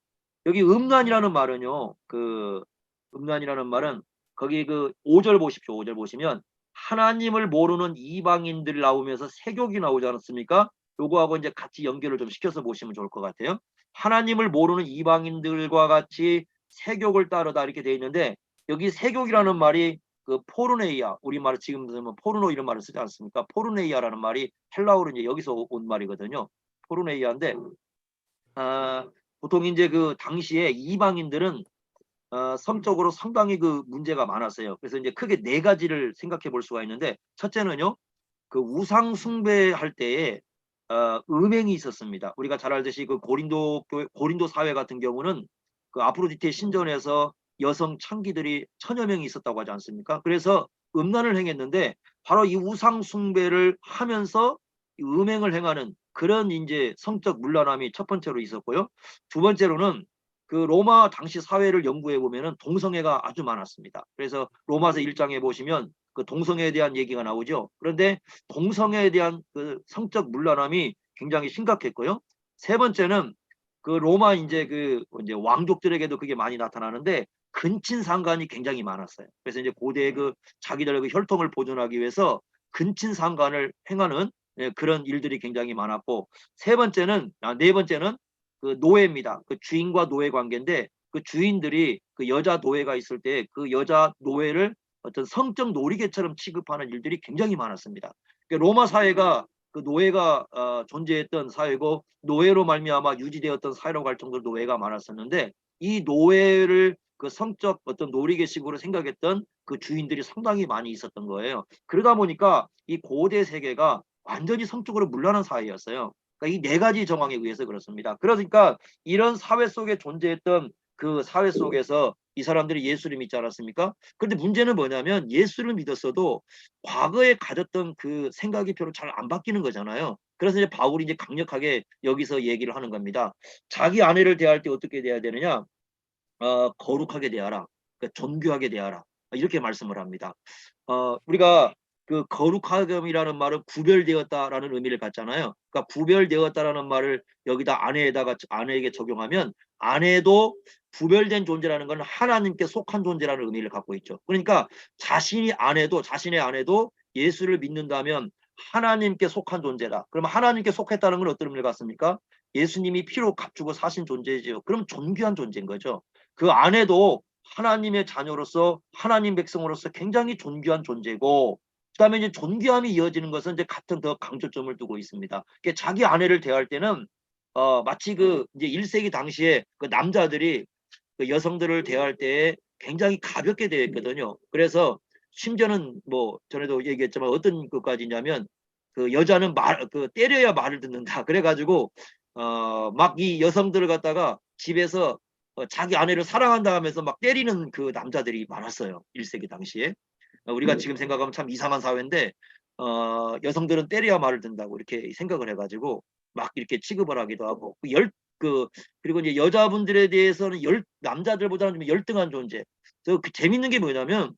여기 음란이라는 말은요, 그 음란이라는 말은 거기 그 5절 보십시오. 5절 보시면 하나님을 모르는 이방인들 나오면서 세욕이 나오지 않았습니까? 요거하고 이제 같이 연결을 좀 시켜서 보시면 좋을 것 같아요. 하나님을 모르는 이방인들과 같이 세욕을 따르다 이렇게 돼 있는데, 여기 세욕이라는 말이 그 포르네이아, 우리말로 지금 들으면 포르노 이런 말을 쓰지 않습니까? 포르네이아라는 말이 헬라어로 이제 여기서 온 말이거든요. 포르네이아인데, 보통 이제 그 당시에 이방인들은 성적으로 상당히 그 문제가 많았어요. 그래서 이제 크게 네 가지를 생각해 볼 수가 있는데, 첫째는요, 그 우상 숭배할 때에 음행이 있었습니다. 우리가 잘 알듯이 그 고린도 사회 같은 경우는 그 아프로디테 신전에서 여성 창기들이 1000여 명이 있었다고 하지 않습니까? 그래서 음란을 행했는데, 바로 이 우상 숭배를 하면서 음행을 행하는 그런 이제 성적 문란함이 첫 번째로 있었고요. 두 번째로는 그 로마 당시 사회를 연구해 보면은 동성애가 아주 많았습니다. 그래서 로마서 1장에 보시면 그 동성애에 대한 얘기가 나오죠. 그런데 동성애에 대한 그 성적 문란함이 굉장히 심각했고요. 세 번째는 그 로마 이제 왕족들에게도 그게 많이 나타나는데, 근친 상간이 굉장히 많았어요. 그래서 이제 고대의 그 자기들의 그 혈통을 보존하기 위해서 근친 상간을 행하는 그런 일들이 굉장히 많았고, 네 번째는 그 노예입니다. 그 주인과 노예 관계인데, 그 주인들이 그 여자 노예가 있을 때 그 여자 노예를 어떤 성적 놀이개처럼 취급하는 일들이 굉장히 많았습니다. 그러니까 로마 사회가 그 노예가 존재했던 사회고, 노예로 말미암아 유지되었던 사회로 갈 정도로 노예가 많았었는데, 이 노예를 그 성적 어떤 놀이개식으로 생각했던 그 주인들이 상당히 많이 있었던 거예요. 그러다 보니까 이 고대 세계가 완전히 성적으로 문란한 사회였어요. 그러니까 이 네 가지 정황에 의해서 그렇습니다. 그러니까 이런 사회 속에 존재했던 그 사회 속에서 이 사람들이 예수를 믿지 않았습니까? 그런데 문제는 뭐냐면 예수를 믿었어도 과거에 가졌던 그 생각이 별로 잘 안 바뀌는 거잖아요. 그래서 이제 바울이 이제 강력하게 여기서 얘기를 하는 겁니다. 자기 아내를 대할 때 어떻게 대해야 되느냐? 거룩하게 대하라. 그러니까 존귀하게 대하라. 이렇게 말씀을 합니다. 우리가 그 거룩함이라는 말은 구별되었다라는 의미를 갖잖아요. 그러니까 구별되었다라는 말을 여기다 아내에게 적용하면, 아내도 구별된 존재라는 건 하나님께 속한 존재라는 의미를 갖고 있죠. 그러니까 자신의 아내도 예수를 믿는다면 하나님께 속한 존재다. 그러면 하나님께 속했다는 건 어떤 의미를 갖습니까? 예수님이 피로 값주고 사신 존재죠. 그럼 존귀한 존재인 거죠. 그 아내도 하나님의 자녀로서 하나님 백성으로서 굉장히 존귀한 존재고, 그다음에 이제 존귀함이 이어지는 것은 이제 같은 더 강조점을 두고 있습니다. 그러니까 자기 아내를 대할 때는 마치 그 이제 1세기 당시에 그 남자들이 그 여성들을 대할 때 굉장히 가볍게 대했거든요. 그래서 심지어는 뭐 전에도 얘기했지만 어떤 것까지냐면, 그 여자는 그 때려야 말을 듣는다. 그래가지고 막 이 여성들을 갖다가 집에서 자기 아내를 사랑한다 하면서 막 때리는 그 남자들이 많았어요. 1세기 당시에. 우리가 지금 생각하면 참 이상한 사회인데 여성들은 때려야 말을 듣는다고 이렇게 생각을 해가지고 막 이렇게 취급을 하기도 하고 그리고 이제 여자분들에 대해서는 남자들보다는 좀 열등한 존재. 그 재밌는 게 뭐냐면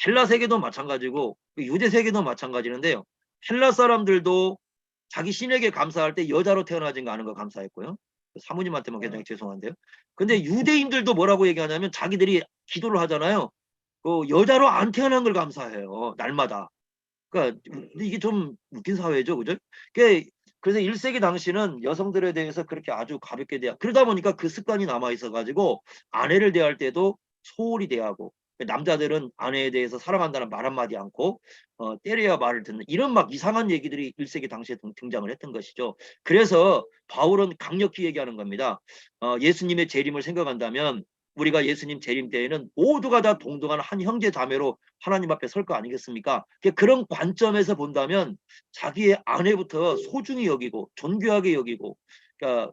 헬라 세계도 마찬가지고 유대 세계도 마찬가지인데요. 헬라 사람들도 자기 신에게 감사할 때 여자로 태어나진 않은 거 감사했고요. 사모님한테만 굉장히 죄송한데요. 근데 유대인들도 뭐라고 얘기하냐면 자기들이 기도를 하잖아요. 여자로 안 태어난 걸 감사해요. 날마다. 그러니까 이게 좀 웃긴 사회죠, 그죠? 그래서 1세기 당시는 여성들에 대해서 그렇게 아주 가볍게 그러다 보니까 그 습관이 남아 있어가지고 아내를 대할 때도 소홀히 대하고 남자들은 아내에 대해서 사랑한다는 말 한마디 않고 때려야 말을 듣는 이런 막 이상한 얘기들이 1세기 당시에 등장을 했던 것이죠. 그래서 바울은 강력히 얘기하는 겁니다. 예수님의 재림을 생각한다면 우리가 예수님 재림 때에는 모두가 다 동등한 한 형제 자매로 하나님 앞에 설 거 아니겠습니까? 그런 관점에서 본다면 자기의 아내부터 소중히 여기고 존귀하게 여기고 그러니까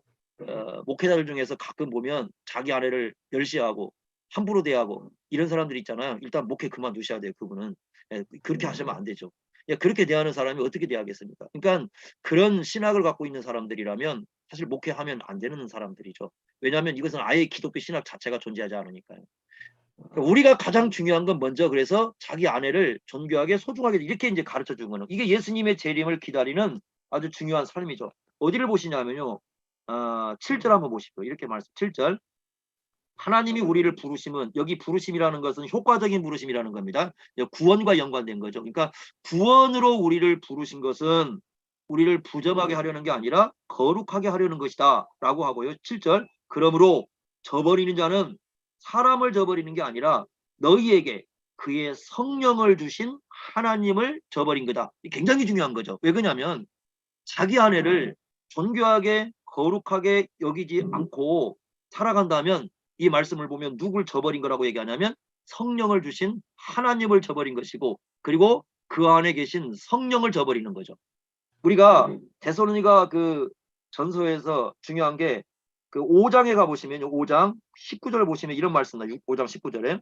목회자들 중에서 가끔 보면 자기 아내를 멸시하고 함부로 대하고 이런 사람들이 있잖아요. 일단 목회 그만두셔야 돼요. 그분은. 그렇게 하시면 안 되죠. 그렇게 대하는 사람이 어떻게 대하겠습니까? 그러니까 그런 신학을 갖고 있는 사람들이라면 사실 목회하면 안 되는 사람들이죠. 왜냐하면 이것은 아예 기독교 신학 자체가 존재하지 않으니까요. 그러니까 우리가 가장 중요한 건 먼저 그래서 자기 아내를 존귀하게 소중하게 이렇게 이제 가르쳐 준 거는 이게 예수님의 재림을 기다리는 아주 중요한 삶이죠. 어디를 보시냐면요. 7절 한번 보십시오. 이렇게 말씀 7절. 하나님이 우리를 부르심은 여기 부르심이라는 것은 효과적인 부르심이라는 겁니다. 구원과 연관된 거죠. 그러니까 구원으로 우리를 부르신 것은 우리를 부정하게 하려는 게 아니라 거룩하게 하려는 것이다 라고 하고요. 7절 그러므로 저버리는 자는 사람을 저버리는 게 아니라 너희에게 그의 성령을 주신 하나님을 저버린 거다. 굉장히 중요한 거죠. 왜 그러냐면 자기 아내를 존귀하게 거룩하게 여기지 않고 살아간다면 이 말씀을 보면 누굴 저버린 거라고 얘기하냐면 성령을 주신 하나님을 저버린 것이고 그리고 그 안에 계신 성령을 저버리는 거죠. 우리가 데살로니가 그 전서에서 중요한 게 그 5장에 가보시면 5장 19절 보시면 이런 말씀 나와요. 5장 19절에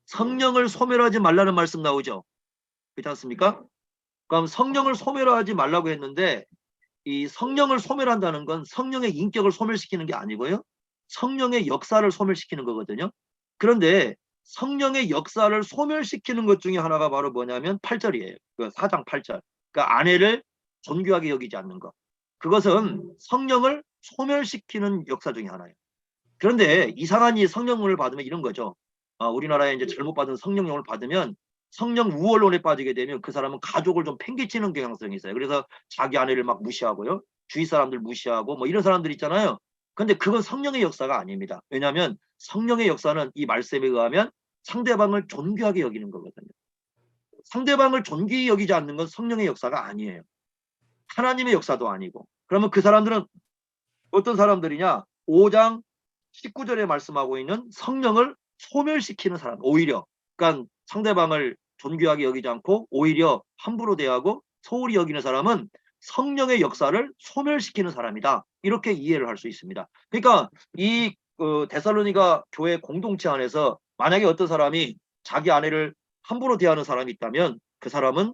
성령을 소멸하지 말라는 말씀 나오죠. 그렇지 않습니까? 그럼 성령을 소멸하지 말라고 했는데 이 성령을 소멸한다는 건 성령의 인격을 소멸시키는 게 아니고요. 성령의 역사를 소멸시키는 거거든요. 그런데 성령의 역사를 소멸시키는 것 중에 하나가 바로 뭐냐면 8절이에요. 그 4장 8절. 그러니까 아내를 존귀하게 여기지 않는 것. 그것은 성령을 소멸시키는 역사 중에 하나예요. 그런데 이상한 이 성령을 받으면 이런 거죠. 우리나라에 이제 잘못 받은 성령령을 받으면 성령 우월론에 빠지게 되면 그 사람은 가족을 좀 팽개치는 경향성이 있어요. 그래서 자기 아내를 막 무시하고요. 주위 사람들 무시하고 뭐 이런 사람들 있잖아요. 근데 그건 성령의 역사가 아닙니다. 왜냐하면 성령의 역사는 이 말씀에 의하면 상대방을 존귀하게 여기는 거거든요. 상대방을 존귀히 여기지 않는 건 성령의 역사가 아니에요. 하나님의 역사도 아니고. 그러면 그 사람들은 어떤 사람들이냐? 5장 19절에 말씀하고 있는 성령을 소멸시키는 사람. 오히려 그러니까 상대방을 존귀하게 여기지 않고 오히려 함부로 대하고 소홀히 여기는 사람은 성령의 역사를 소멸시키는 사람이다. 이렇게 이해를 할 수 있습니다. 그러니까 이 데살로니가 교회 공동체 안에서 만약에 어떤 사람이 자기 아내를 함부로 대하는 사람이 있다면 그 사람은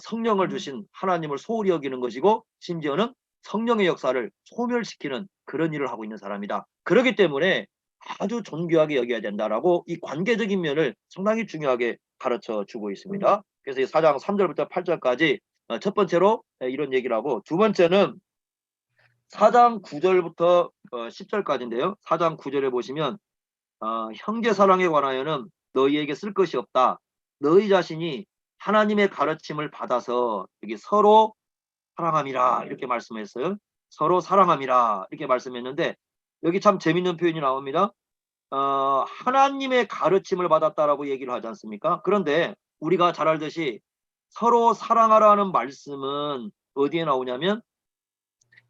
성령을 주신 하나님을 소홀히 여기는 것이고 심지어는 성령의 역사를 소멸시키는 그런 일을 하고 있는 사람이다. 그렇기 때문에 아주 존귀하게 여겨야 된다라고 이 관계적인 면을 상당히 중요하게 가르쳐 주고 있습니다. 그래서 이 4장 3절부터 8절까지 첫 번째로 이런 얘기를 하고 두 번째는 4장 9절부터 10절까지인데요. 4장 9절에 보시면 형제 사랑에 관하여는 너희에게 쓸 것이 없다. 너희 자신이 하나님의 가르침을 받아서 여기 서로 사랑함이라 이렇게 말씀했어요. 서로 사랑함이라 이렇게 말씀했는데 여기 참 재밌는 표현이 나옵니다. 하나님의 가르침을 받았다라고 얘기를 하지 않습니까? 그런데 우리가 잘 알듯이 서로 사랑하라는 말씀은 어디에 나오냐면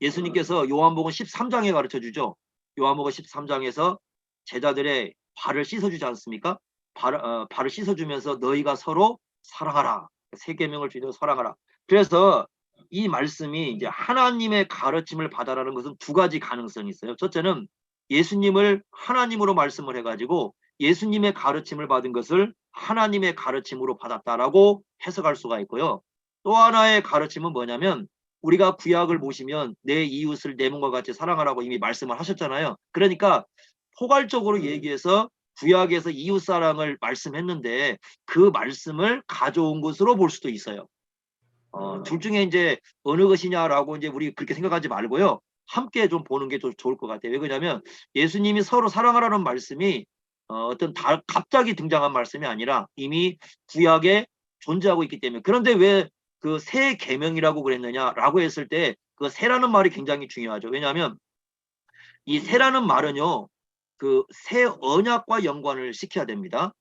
예수님께서 요한복음 13장에 가르쳐 주죠. 요한복음 13장에서 제자들의 발을 씻어주지 않습니까? 발을 씻어주면서 너희가 서로 사랑하라. 세 계명을 주셔서 사랑하라. 그래서 이 말씀이 이제 하나님의 가르침을 받아라는 것은 두 가지 가능성이 있어요. 첫째는 예수님을 하나님으로 말씀을 해가지고 예수님의 가르침을 받은 것을 하나님의 가르침으로 받았다라고 해석할 수가 있고요. 또 하나의 가르침은 뭐냐면 우리가 구약을 보시면 내 이웃을 내 몸과 같이 사랑하라고 이미 말씀을 하셨잖아요. 그러니까 포괄적으로 얘기해서 구약에서 이웃 사랑을 말씀했는데 그 말씀을 가져온 것으로 볼 수도 있어요. 둘 중에 이제 어느 것이냐라고 이제 우리 그렇게 생각하지 말고요. 함께 좀 보는 게 좀 좋을 것 같아요. 왜 그러냐면 예수님이 서로 사랑하라는 말씀이 어떤 갑자기 등장한 말씀이 아니라 이미 구약에 존재하고 있기 때문에. 그런데 왜 그 새 계명이라고 그랬느냐라고 했을 때 그 새라는 말이 굉장히 중요하죠. 왜냐하면 이 새라는 말은요. 그 새 언약과 연관을 시켜야 됩니다.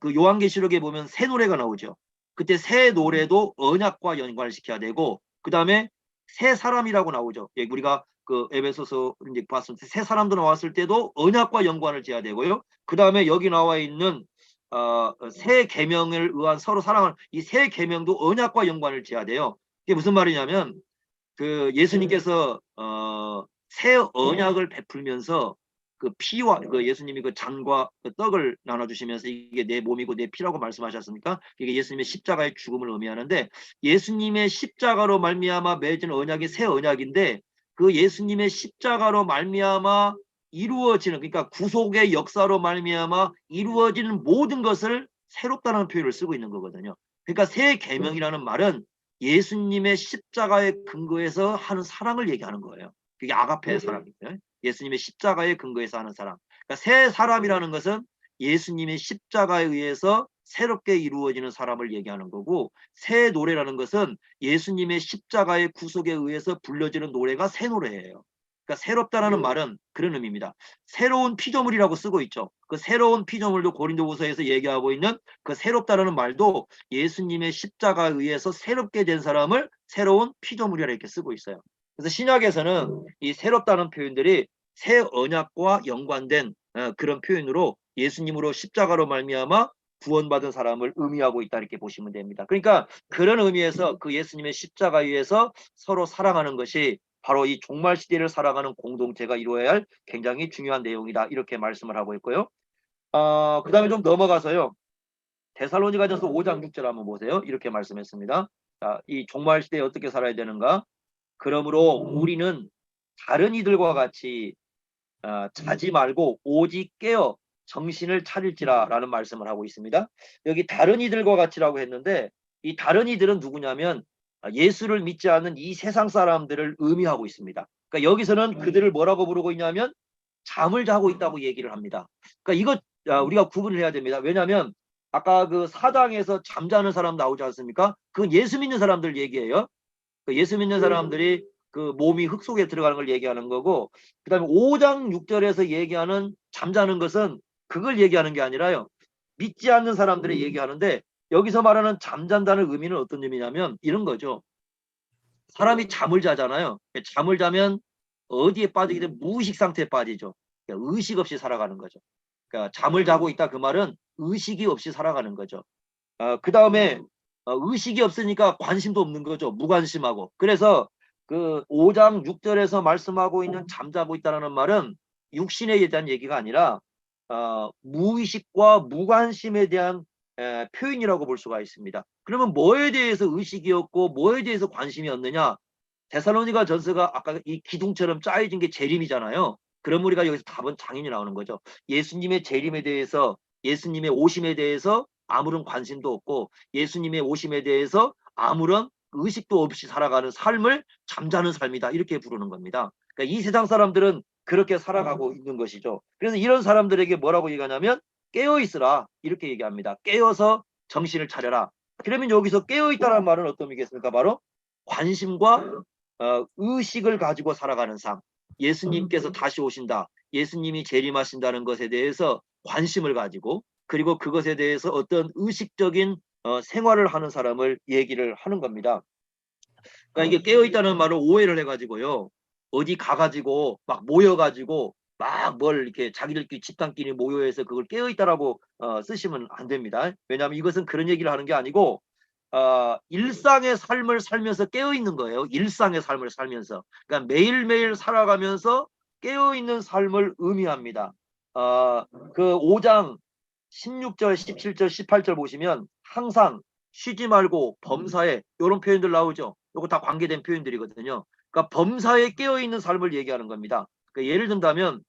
그 요한계시록에 보면 새 노래가 나오죠. 그때 새 노래도 언약과 연관을 시켜야 되고 그 다음에 새 사람이라고 나오죠. 예, 우리가 그 에베소서 이제 봤을 때 새 사람도 나왔을 때도 언약과 연관을 지어야 되고요. 그 다음에 여기 나와 있는 새 계명을 의한 서로 사랑하는 이 새 계명도 언약과 연관을 지어야 돼요. 이게 무슨 말이냐면 그 예수님께서 새 언약을 베풀면서 그 피와 그 예수님이 그 잔과 그 떡을 나눠주시면서 이게 내 몸이고 내 피라고 말씀하셨습니까? 이게 예수님의 십자가의 죽음을 의미하는데 예수님의 십자가로 말미암아 맺은 언약이 새 언약인데 그 예수님의 십자가로 말미암아 이루어지는 그러니까 구속의 역사로 말미암아 이루어지는 모든 것을 새롭다는 표현을 쓰고 있는 거거든요. 그러니까 새 계명이라는 말은 예수님의 십자가의 근거에서 하는 사랑을 얘기하는 거예요. 그게 아가페의 사랑이에요. 예수님의 십자가의 근거에서 하는 사랑. 그러니까 새 사람이라는 것은 예수님의 십자가에 의해서 새롭게 이루어지는 사람을 얘기하는 거고 새 노래라는 것은 예수님의 십자가의 구속에 의해서 불려지는 노래가 새 노래예요. 그러니까 새롭다라는 말은 그런 의미입니다. 새로운 피조물이라고 쓰고 있죠. 그 새로운 피조물도 고린도후서에서 얘기하고 있는 그 새롭다라는 말도 예수님의 십자가에 의해서 새롭게 된 사람을 새로운 피조물이라 이렇게 쓰고 있어요. 그래서 신약에서는 이 새롭다는 표현들이 새 언약과 연관된 그런 표현으로 예수님으로 십자가로 말미암아 구원받은 사람을 의미하고 있다 이렇게 보시면 됩니다. 그러니까 그런 의미에서 그 예수님의 십자가에 의해서 서로 사랑하는 것이 바로 이 종말 시대를 살아가는 공동체가 이루어야 할 굉장히 중요한 내용이다 이렇게 말씀을 하고 있고요. 그 다음에 좀 넘어가서요. 데살로니가전서 5장 6절 한번 보세요. 이렇게 말씀했습니다. 자, 이 종말 시대에 어떻게 살아야 되는가? 그러므로 우리는 다른 이들과 같이 자지 말고 오직 깨어 정신을 차릴지라 라는 말씀을 하고 있습니다. 여기 다른 이들과 같이라고 했는데 이 다른 이들은 누구냐면 예수를 믿지 않는 이 세상 사람들을 의미하고 있습니다. 그러니까 여기서는 그들을 뭐라고 부르고 있냐면 잠을 자고 있다고 얘기를 합니다. 그러니까 이거 우리가 구분을 해야 됩니다. 왜냐하면 아까 그 사장에서 잠자는 사람 나오지 않습니까? 그건 예수 믿는 사람들 얘기예요. 그 예수 믿는 사람들이 그 몸이 흙 속에 들어가는 걸 얘기하는 거고 그 다음에 5장 6절에서 얘기하는 잠자는 것은 그걸 얘기하는 게 아니라요. 믿지 않는 사람들이 얘기하는데 여기서 말하는 잠잔다는 의미는 어떤 의미냐면 이런 거죠. 사람이 잠을 자잖아요. 잠을 자면 어디에 빠지게 되면 무의식 상태에 빠지죠. 그러니까 의식 없이 살아가는 거죠. 그러니까 잠을 자고 있다 그 말은 의식이 없이 살아가는 거죠. 그 다음에 의식이 없으니까 관심도 없는 거죠. 무관심하고. 그래서 그 5장 6절에서 말씀하고 있는 잠자고 있다는 말은 육신에 대한 얘기가 아니라 무의식과 무관심에 대한 표현이라고 볼 수가 있습니다. 그러면 뭐에 대해서 의식이 없고 뭐에 대해서 관심이 없느냐? 데살로니가 전서가 아까 이 기둥처럼 짜여진 게 재림이잖아요. 그럼 우리가 여기서 답은 당연히 나오는 거죠. 예수님의 재림에 대해서 예수님의 오심에 대해서 아무런 관심도 없고 예수님의 오심에 대해서 아무런 의식도 없이 살아가는 삶을 잠자는 삶이다 이렇게 부르는 겁니다. 그러니까 이 세상 사람들은 그렇게 살아가고 있는 것이죠. 그래서 이런 사람들에게 뭐라고 얘기하냐면 깨어있으라 이렇게 얘기합니다. 깨어서 정신을 차려라. 그러면 여기서 깨어있다는 말은 어떤 의미겠습니까? 바로 관심과 의식을 가지고 살아가는 삶. 예수님께서 다시 오신다. 예수님이 재림하신다는 것에 대해서 관심을 가지고 그리고 그것에 대해서 어떤 의식적인 생활을 하는 사람을 얘기를 하는 겁니다. 그러니까 이게 깨어있다는 말을 오해를 해가지고요. 어디 가가지고 막 모여가지고 막 뭘 이렇게 자기들끼리 집단끼리 모여해서 그걸 깨어있다라고 쓰시면 안 됩니다. 왜냐하면 이것은 그런 얘기를 하는 게 아니고 일상의 삶을 살면서 깨어있는 거예요. 일상의 삶을 살면서. 그러니까 매일매일 살아가면서 깨어있는 삶을 의미합니다. 그 5장 16절, 17절, 18절 보시면 항상 쉬지 말고 범사에 이런 표현들 나오죠. 이거 다 관계된 표현들이거든요. 그러니까 범사에 깨어있는 삶을 얘기하는 겁니다. 그러니까 예를 든다면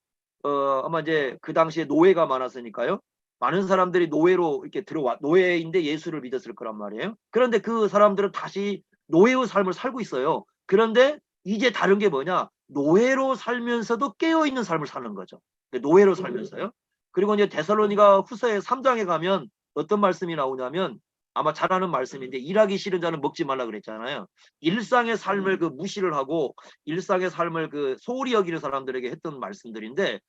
아마 이제 그 당시에 노예가 많았으니까요. 많은 사람들이 노예로 이렇게 들어와 노예인데 예수를 믿었을 거란 말이에요. 그런데 그 사람들은 다시 노예의 삶을 살고 있어요. 그런데 이제 다른 게 뭐냐? 노예로 살면서도 깨어있는 삶을 사는 거죠. 노예로 살면서요. 그리고 이제 데살로니가 후서의 3장에 가면 어떤 말씀이 나오냐면 아마 잘 아는 말씀인데 일하기 싫은 자는 먹지 말라 그랬잖아요. 일상의 삶을 그 무시를 하고 일상의 삶을 그 소홀히 여기는 사람들에게 했던 말씀들인데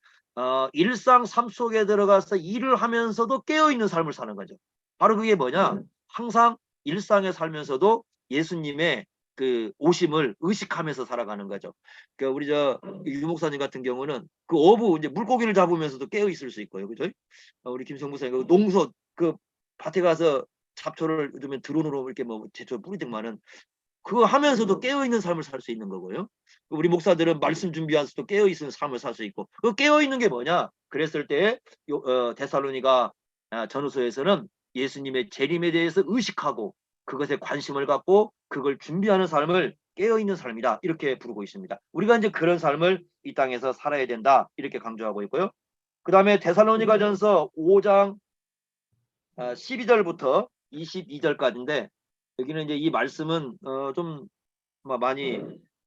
일상 삶 속에 들어가서 일을 하면서도 깨어있는 삶을 사는 거죠. 바로 그게 뭐냐? 항상 일상에 살면서도 예수님의 그 오심을 의식하면서 살아가는 거죠. 그 우리 저 유 목사님 같은 경우는 그 어부 이제 물고기를 잡으면서도 깨어 있을 수 있고요, 그죠? 우리 김성 목사님 그 농소 그 밭에 가서 잡초를 요즘에 드론으로 이렇게 뭐 제초 뿌리듯만은 그거 하면서도 깨어 있는 삶을 살 수 있는 거고요. 우리 목사들은 말씀 준비하면서도 깨어 있는 삶을 살 수 있고 그 깨어 있는 게 뭐냐? 그랬을 때 데살로니가 전후서에서는 예수님의 재림에 대해서 의식하고 그것에 관심을 갖고 그걸 준비하는 삶을 깨어있는 삶이다 이렇게 부르고 있습니다. 우리가 이제 그런 삶을 이 땅에서 살아야 된다 이렇게 강조하고 있고요. 그 다음에 데살로니가전서 5장 12절부터 22절까지인데 여기는 이제 이 말씀은 좀 많이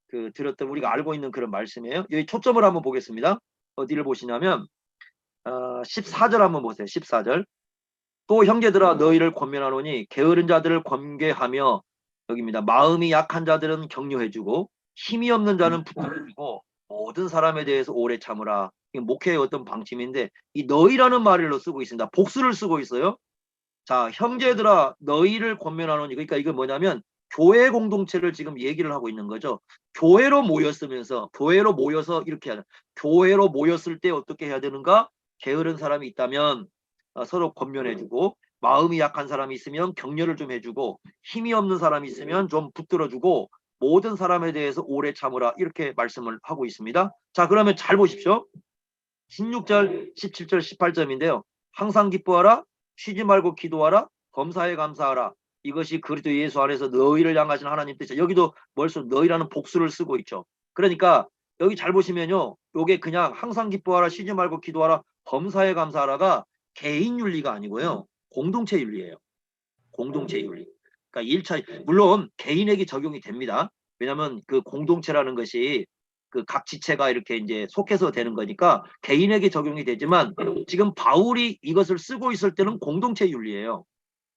그 들었던 우리가 알고 있는 그런 말씀이에요. 여기 초점을 한번 보겠습니다. 어디를 보시냐면 14절 한번 보세요. 14절. 또 형제들아 너희를 권면하노니 게으른 자들을 권계하며 여기입니다. 마음이 약한 자들은 격려해주고 힘이 없는 자는 붙들어주고 모든 사람에 대해서 오래 참으라. 이게 목회의 어떤 방침인데 이 너희라는 말로 쓰고 있습니다. 복수를 쓰고 있어요. 자 형제들아 너희를 권면하노니 그러니까 이거 뭐냐면 교회 공동체를 지금 얘기를 하고 있는 거죠. 교회로 모여서 이렇게 하는 교회로 모였을 때 어떻게 해야 되는가? 게으른 사람이 있다면 서로 권면해주고 마음이 약한 사람이 있으면 격려를 좀 해주고 힘이 없는 사람이 있으면 좀 붙들어주고 모든 사람에 대해서 오래 참으라 이렇게 말씀을 하고 있습니다. 자 그러면 잘 보십시오. 16절 17절 18점인데요. 항상 기뻐하라 쉬지 말고 기도하라 범사에 감사하라 이것이 그리스도 예수 안에서 너희를 향하신 하나님 뜻이야. 여기도 벌써 너희라는 복수를 쓰고 있죠. 그러니까 여기 잘 보시면요. 요게 그냥 항상 기뻐하라 쉬지 말고 기도하라 범사에 감사하라가 개인 윤리가 아니고요. 공동체 윤리예요. 공동체 윤리. 그러니까 1차 물론 개인에게 적용이 됩니다. 왜냐하면 그 공동체라는 것이 그 각 지체가 이렇게 이제 속해서 되는 거니까 개인에게 적용이 되지만 지금 바울이 이것을 쓰고 있을 때는 공동체 윤리예요.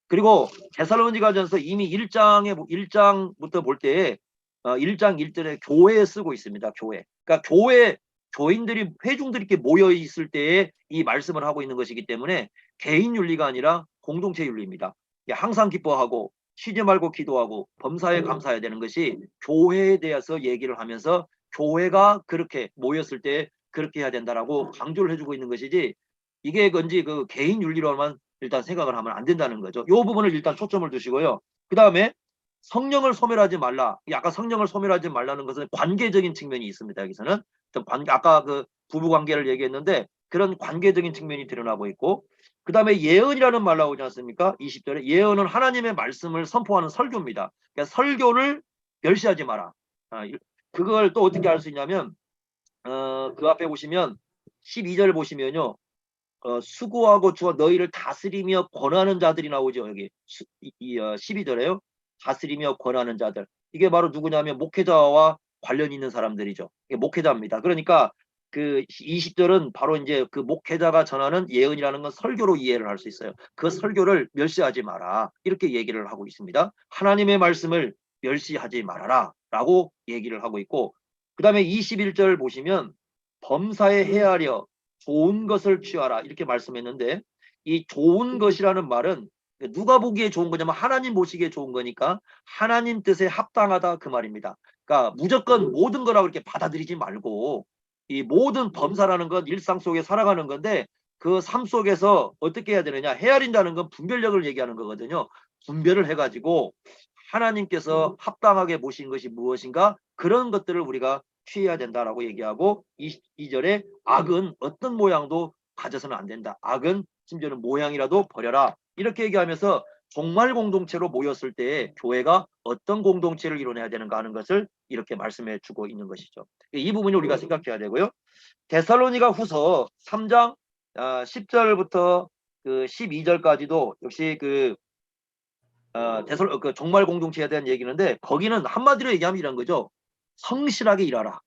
그리고 데살로니가전서 이미 1장부터 볼 때 1장 1절에 교회에 쓰고 있습니다. 교회. 그러니까 교인들이 회중들이 이렇게 모여 있을 때에 이 말씀을 하고 있는 것이기 때문에 개인 윤리가 아니라 공동체 윤리입니다. 항상 기뻐하고 쉬지 말고 기도하고 범사에 감사해야 되는 것이 교회에 대해서 얘기를 하면서 교회가 그렇게 모였을 때 그렇게 해야 된다라고 강조를 해주고 있는 것이지 이게 건지 그 개인 윤리로만 일단 생각을 하면 안 된다는 거죠. 이 부분을 일단 초점을 두시고요. 그 다음에 성령을 소멸하지 말라. 아까 성령을 소멸하지 말라는 것은 관계적인 측면이 있습니다. 여기서는 아까 그 부부 관계를 얘기했는데 그런 관계적인 측면이 드러나고 있고 그 다음에 예언이라는 말 나오지 않습니까? 20절에 예언은 하나님의 말씀을 선포하는 설교입니다. 그러니까 설교를 멸시하지 마라. 그걸 또 어떻게 알 수 있냐면 그 앞에 보시면 12절 보시면요. 수고하고 주어 너희를 다스리며 권하는 자들이 나오죠. 여기 12절에요. 다스리며 권하는 자들. 이게 바로 누구냐면 목회자와 관련 있는 사람들이죠. 이게 목회자입니다. 그러니까 그 20절은 바로 이제 그 목회자가 전하는 예언이라는 건 설교로 이해를 할 수 있어요. 그 설교를 멸시하지 마라. 이렇게 얘기를 하고 있습니다. 하나님의 말씀을 멸시하지 말아라. 라고 얘기를 하고 있고 그 다음에 21절 보시면 범사에 헤아려 좋은 것을 취하라 이렇게 말씀했는데 이 좋은 것이라는 말은 누가 보기에 좋은 거냐면 하나님 보시기에 좋은 거니까 하나님 뜻에 합당하다 그 말입니다. 그러니까 무조건 모든 거라고 이렇게 받아들이지 말고 이 모든 범사라는 건 일상 속에 살아가는 건데 그 삶 속에서 어떻게 해야 되느냐 헤아린다는 건 분별력을 얘기하는 거거든요. 분별을 해가지고 하나님께서 합당하게 보신 것이 무엇인가 그런 것들을 우리가 취해야 된다라고 얘기하고 22절에 악은 어떤 모양도 가져서는 안 된다. 악은 심지어는 모양이라도 버려라. 이렇게 얘기하면서 종말 공동체로 모였을 때 교회가 어떤 공동체를 이뤄내야 되는가 하는 것을 이렇게 말씀해 주고 있는 것이죠. 이 부분이 우리가 생각해야 되고요. 데살로니가 후서 3장 10절부터 그 12절까지도 역시 그 종말 공동체에 대한 얘기인데 거기는 한마디로 얘기하면 이런 거죠. 성실하게 일하라.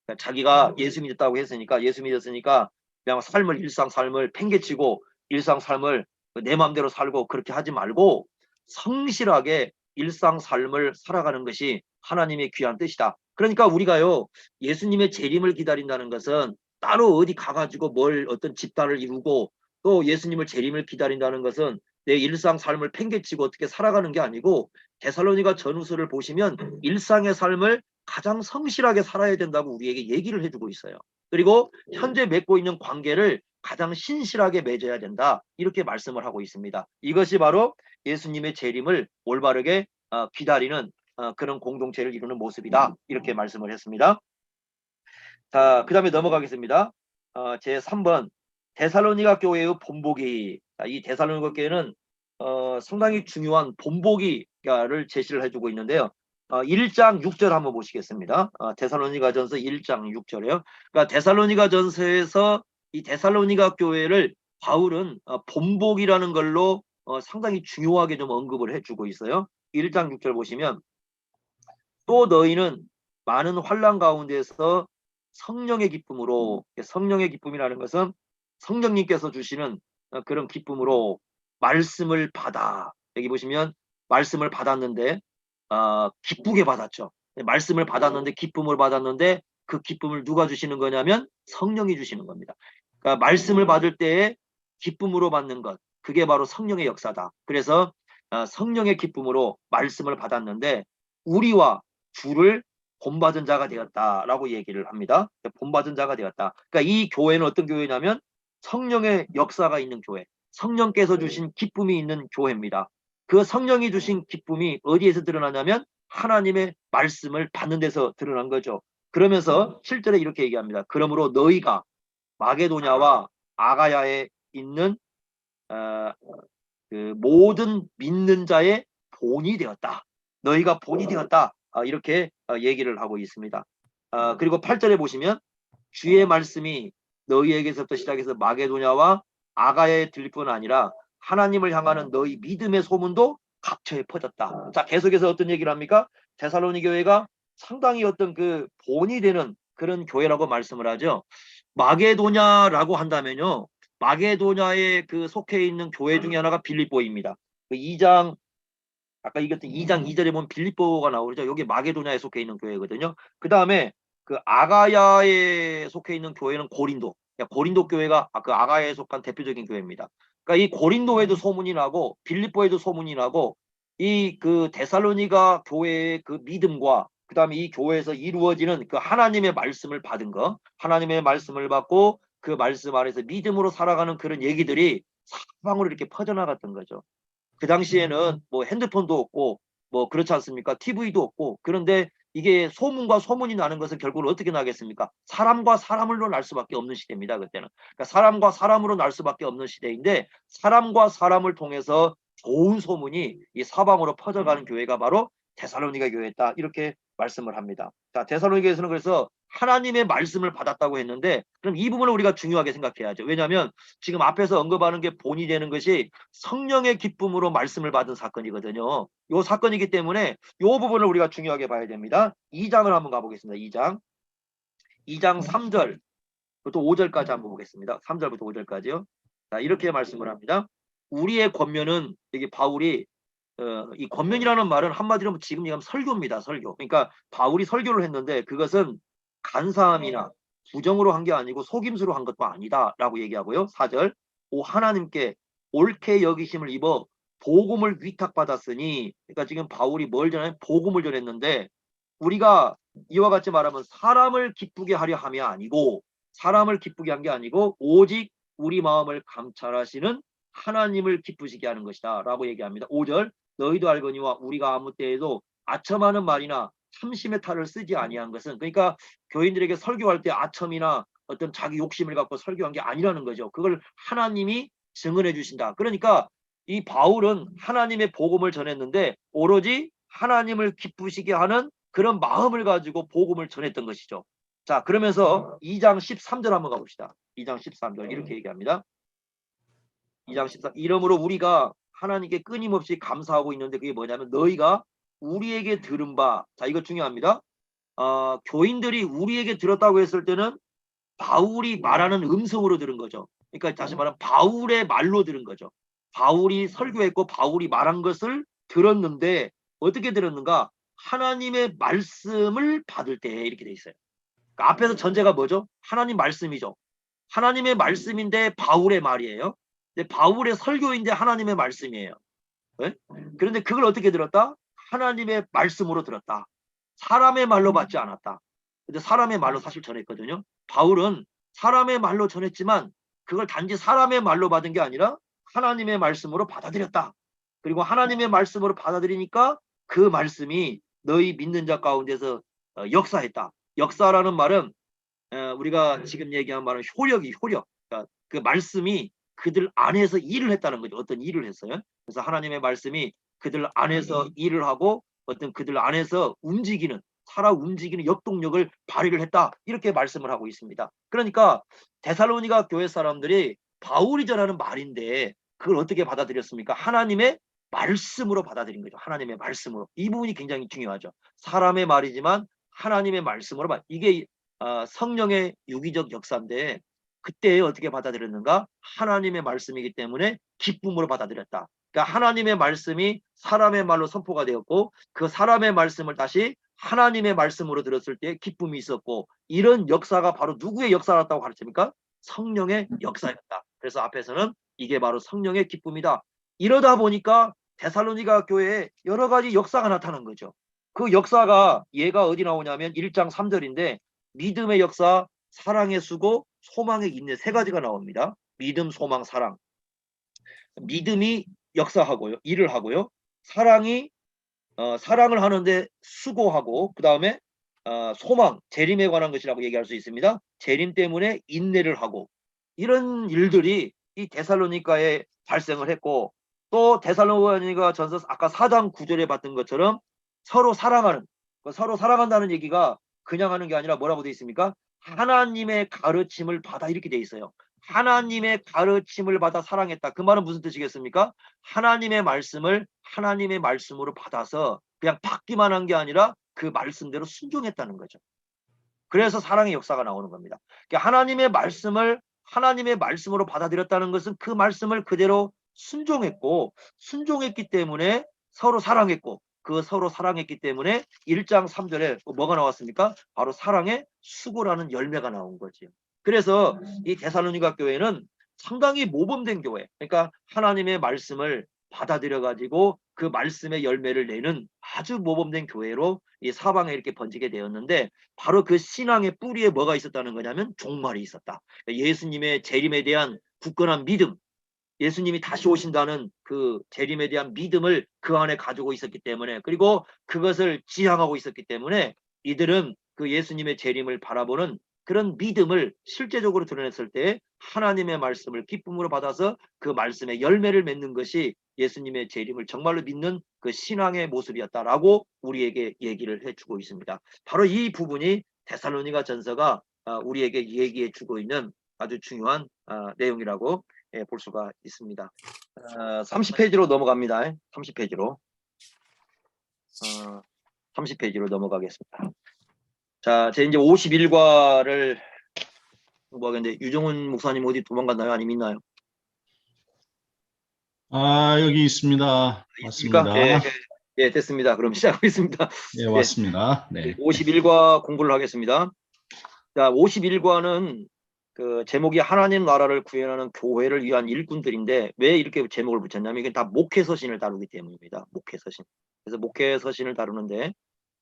그러니까 자기가 예수 믿었다고 했으니까 예수 믿었으니까 그냥 일상 삶을 팽개치고 일상 삶을 내 마음대로 살고 그렇게 하지 말고 성실하게 일상 삶을 살아가는 것이 하나님의 귀한 뜻이다. 그러니까 우리가요 예수님의 재림을 기다린다는 것은 따로 어디 가가지고 어떤 집단을 이루고 또 예수님을 재림을 기다린다는 것은 내 일상 삶을 팽개치고 어떻게 살아가는 게 아니고 데살로니가 전후서를 보시면 일상의 삶을 가장 성실하게 살아야 된다고 우리에게 얘기를 해주고 있어요. 그리고 현재 맺고 있는 관계를 가장 신실하게 맺어야 된다. 이렇게 말씀을 하고 있습니다. 이것이 바로 예수님의 재림을 올바르게 기다리는 그런 공동체를 이루는 모습이다. 이렇게 말씀을 했습니다. 자, 그 다음에 넘어가겠습니다. 제 3번 데살로니가 교회의 본보기. 이 데살로니가 교회는 상당히 중요한 본보기를 제시를 해주고 있는데요. 1장 6절 한번 보시겠습니다. 데살로니가전서 1장 6절이요. 그러니까 데살로니가전서에서 이 데살로니가 교회를 바울은 본보기라는 걸로 상당히 중요하게 좀 언급을 해주고 있어요. 1장 6절 보시면 또 너희는 많은 환난 가운데서 성령의 기쁨으로, 성령의 기쁨이라는 것은 성령님께서 주시는 그런 기쁨으로 말씀을 받아. 여기 보시면 말씀을 받았는데 기쁘게 받았죠. 말씀을 받았는데 기쁨을 받았는데 그 기쁨을 누가 주시는 거냐면 성령이 주시는 겁니다. 그러니까 말씀을 받을 때에 기쁨으로 받는 것, 그게 바로 성령의 역사다. 그래서 성령의 기쁨으로 말씀을 받았는데 우리와 주를 본받은 자가 되었다라고 얘기를 합니다. 본받은 자가 되었다. 그러니까 이 교회는 어떤 교회냐면 성령의 역사가 있는 교회, 성령께서 주신 기쁨이 있는 교회입니다. 그 성령이 주신 기쁨이 어디에서 드러나냐면 하나님의 말씀을 받는 데서 드러난 거죠. 그러면서 7절에 이렇게 얘기합니다. 그러므로 너희가 마게도냐와 아가야에 있는 그 모든 믿는 자의 본이 되었다. 너희가 본이 되었다. 이렇게 얘기를 하고 있습니다. 그리고 8절에 보시면 주의 말씀이 너희에게서부터 시작해서 마게도냐와 아가야에 들릴 뿐 아니라 하나님을 향하는 너희 믿음의 소문도 각처에 퍼졌다. 자, 계속해서 어떤 얘기를 합니까? 데살로니 교회가 상당히 어떤 그 본이 되는 그런 교회라고 말씀을 하죠. 마게도냐라고 한다면요. 마게도냐에 그 속해 있는 교회 중에 하나가 빌립보입니다. 그 2장 아까 얘기했던 2장 2절에 보면 빌립보가 나오죠. 여기 마게도냐에 속해 있는 교회거든요. 그 다음에 그 아가야에 속해 있는 교회는 고린도. 고린도 교회가 그 아가야에 속한 대표적인 교회입니다. 그러니까 이 고린도에도 소문이 나고 빌립보에도 소문이 나고 이 그 데살로니가 교회의 그 믿음과 그 다음에 이 교회에서 이루어지는 그 하나님의 말씀을 받은 거, 하나님의 말씀을 받고 그 말씀 안에서 믿음으로 살아가는 그런 얘기들이 사방으로 이렇게 퍼져나갔던 거죠. 그 당시에는 뭐 핸드폰도 없고 뭐 그렇지 않습니까? TV도 없고. 그런데 이게 소문과 소문이 나는 것은 결국은 어떻게 나겠습니까? 사람과 사람으로 날 수밖에 없는 시대입니다. 그때는. 그러니까 사람과 사람으로 날 수밖에 없는 시대인데 사람과 사람을 통해서 좋은 소문이 이 사방으로 퍼져가는 교회가 바로 데살로니가 교회였다. 이렇게 말씀을 합니다. 자, 데살로니가에서는 그래서 하나님의 말씀을 받았다고 했는데 그럼 이 부분을 우리가 중요하게 생각해야죠. 왜냐하면 지금 앞에서 언급하는 게 본이 되는 것이 성령의 기쁨으로 말씀을 받은 사건이거든요. 이 사건이기 때문에 이 부분을 우리가 중요하게 봐야 됩니다. 2장을 한번 가보겠습니다. 2장 3절부터 5절까지 한번 보겠습니다. 3절부터 5절까지요. 자, 이렇게 말씀을 합니다. 우리의 권면은 여기 바울이 이 권면이라는 말은 한마디로 지금 얘기하면 설교입니다. 설교. 그러니까 바울이 설교를 했는데 그것은 간사함이나 부정으로 한 게 아니고 속임수로 한 것도 아니다라고 얘기하고요. 4절 오 하나님께 옳게 여기심을 입어 복음을 위탁받았으니 그러니까 지금 바울이 뭘 전해? 복음을 전했는데 우리가 이와 같이 말하면 사람을 기쁘게 하려 함이 아니고 사람을 기쁘게 한 게 아니고 오직 우리 마음을 감찰하시는 하나님을 기쁘시게 하는 것이다 라고 얘기합니다. 5절 너희도 알거니와 우리가 아무 때에도 아첨하는 말이나 삼심의 탈을 쓰지 아니한 것은, 그러니까 교인들에게 설교할 때 아첨이나 어떤 자기 욕심을 갖고 설교한 게 아니라는 거죠. 그걸 하나님이 증언해 주신다. 그러니까 이 바울은 하나님의 복음을 전했는데 오로지 하나님을 기쁘시게 하는 그런 마음을 가지고 복음을 전했던 것이죠. 자, 그러면서 2장 13절 한번 가봅시다. 2장 13절 이렇게 얘기합니다. 2장 14, 이러므로 우리가 하나님께 끊임없이 감사하고 있는데 그게 뭐냐면 너희가 우리에게 들은 바, 자 이거 중요합니다. 교인들이 우리에게 들었다고 했을 때는 바울이 말하는 음성으로 들은 거죠. 그러니까 다시 말하면 바울의 말로 들은 거죠. 바울이 설교했고 바울이 말한 것을 들었는데 어떻게 들었는가? 하나님의 말씀을 받을 때 이렇게 돼 있어요. 그러니까 앞에서 전제가 뭐죠? 하나님 말씀이죠. 하나님의 말씀인데 바울의 말이에요. 근데 바울의 설교인데 하나님의 말씀이에요. 네? 그런데 그걸 어떻게 들었다? 하나님의 말씀으로 들었다. 사람의 말로 받지 않았다. 근데 사람의 말로 사실 전했거든요. 바울은 사람의 말로 전했지만 그걸 단지 사람의 말로 받은 게 아니라 하나님의 말씀으로 받아들였다. 그리고 하나님의 말씀으로 받아들이니까 그 말씀이 너희 믿는 자 가운데서 역사했다. 역사라는 말은 우리가 지금 얘기한 말은 효력이 효력. 그러니까 그 말씀이 그들 안에서 일을 했다는 거죠. 어떤 일을 했어요. 그래서 하나님의 말씀이 그들 안에서 일을 하고 어떤 그들 안에서 움직이는 살아 움직이는 역동력을 발휘를 했다. 이렇게 말씀을 하고 있습니다. 그러니까 데살로니가 교회 사람들이 바울이 전하는 말인데 그걸 어떻게 받아들였습니까? 하나님의 말씀으로 받아들인 거죠. 하나님의 말씀으로. 이 부분이 굉장히 중요하죠. 사람의 말이지만 하나님의 말씀으로 이게 성령의 유기적 역사인데 그때 어떻게 받아들였는가? 하나님의 말씀이기 때문에 기쁨으로 받아들였다. 그러니까 하나님의 말씀이 사람의 말로 선포가 되었고 그 사람의 말씀을 다시 하나님의 말씀으로 들었을 때 기쁨이 있었고 이런 역사가 바로 누구의 역사였다고 가르칩니까? 성령의 역사였다. 그래서 앞에서는 이게 바로 성령의 기쁨이다. 이러다 보니까 데살로니가 교회에 여러 가지 역사가 나타난 거죠. 그 역사가 얘가 어디 나오냐면 1장 3절인데 믿음의 역사, 사랑의 수고, 소망의 인내 세 가지가 나옵니다. 믿음, 소망, 사랑. 믿음이 역사하고요. 일을 하고요. 사랑이 사랑을 하는데 수고하고 그 다음에 소망, 재림에 관한 것이라고 얘기할 수 있습니다. 재림 때문에 인내를 하고 이런 일들이 이 데살로니가에 발생을 했고 또 데살로니가 전서 아까 4장 9절에 봤던 것처럼 서로 사랑하는 서로 사랑한다는 얘기가 그냥 하는 게 아니라 뭐라고 돼 있습니까? 하나님의 가르침을 받아 이렇게 돼 있어요. 하나님의 가르침을 받아 사랑했다. 그 말은 무슨 뜻이겠습니까? 하나님의 말씀을 하나님의 말씀으로 받아서 그냥 받기만 한 게 아니라 그 말씀대로 순종했다는 거죠. 그래서 사랑의 역사가 나오는 겁니다. 그러니까 하나님의 말씀을 하나님의 말씀으로 받아들였다는 것은 그 말씀을 그대로 순종했고 순종했기 때문에 서로 사랑했고 그 서로 사랑했기 때문에 1장 3절에 뭐가 나왔습니까? 바로 사랑의 수고라는 열매가 나온 거죠. 그래서 이 데살로니가 교회는 상당히 모범된 교회, 그러니까 하나님의 말씀을 받아들여 가지고 그 말씀의 열매를 내는 아주 모범된 교회로 이 사방에 이렇게 번지게 되었는데 바로 그 신앙의 뿌리에 뭐가 있었다는 거냐면 종말이 있었다. 예수님의 재림에 대한 굳건한 믿음, 예수님이 다시 오신다는 그 재림에 대한 믿음을 그 안에 가지고 있었기 때문에 그리고 그것을 지향하고 있었기 때문에 이들은 그 예수님의 재림을 바라보는 그런 믿음을 실제적으로 드러냈을 때 하나님의 말씀을 기쁨으로 받아서 그 말씀의 열매를 맺는 것이 예수님의 재림을 정말로 믿는 그 신앙의 모습이었다라고 우리에게 얘기를 해주고 있습니다. 바로 이 부분이 데살로니가 전서가 우리에게 얘기해 주고 있는 아주 중요한 내용이라고 볼 수가 있습니다. 30페이지로 넘어갑니다. 30페이지로. 30페이지로 넘어가겠습니다. 자, 제 이제 51과를 공부하겠는데 유정훈 목사님 어디 도망갔나요? 아니면 있나요? 여기 있습니다. 있습니까? 왔습니다. 예, 됐습니다. 그럼 시작하겠습니다. 예, 왔습니다. 네. 51과 공부를 하겠습니다. 자, 51과는 그 제목이 하나님 나라를 구현하는 교회를 위한 일꾼들인데 왜 이렇게 제목을 붙였냐면 이게 다 목회서신을 다루기 때문입니다. 목회서신. 그래서 목회서신을 다루는데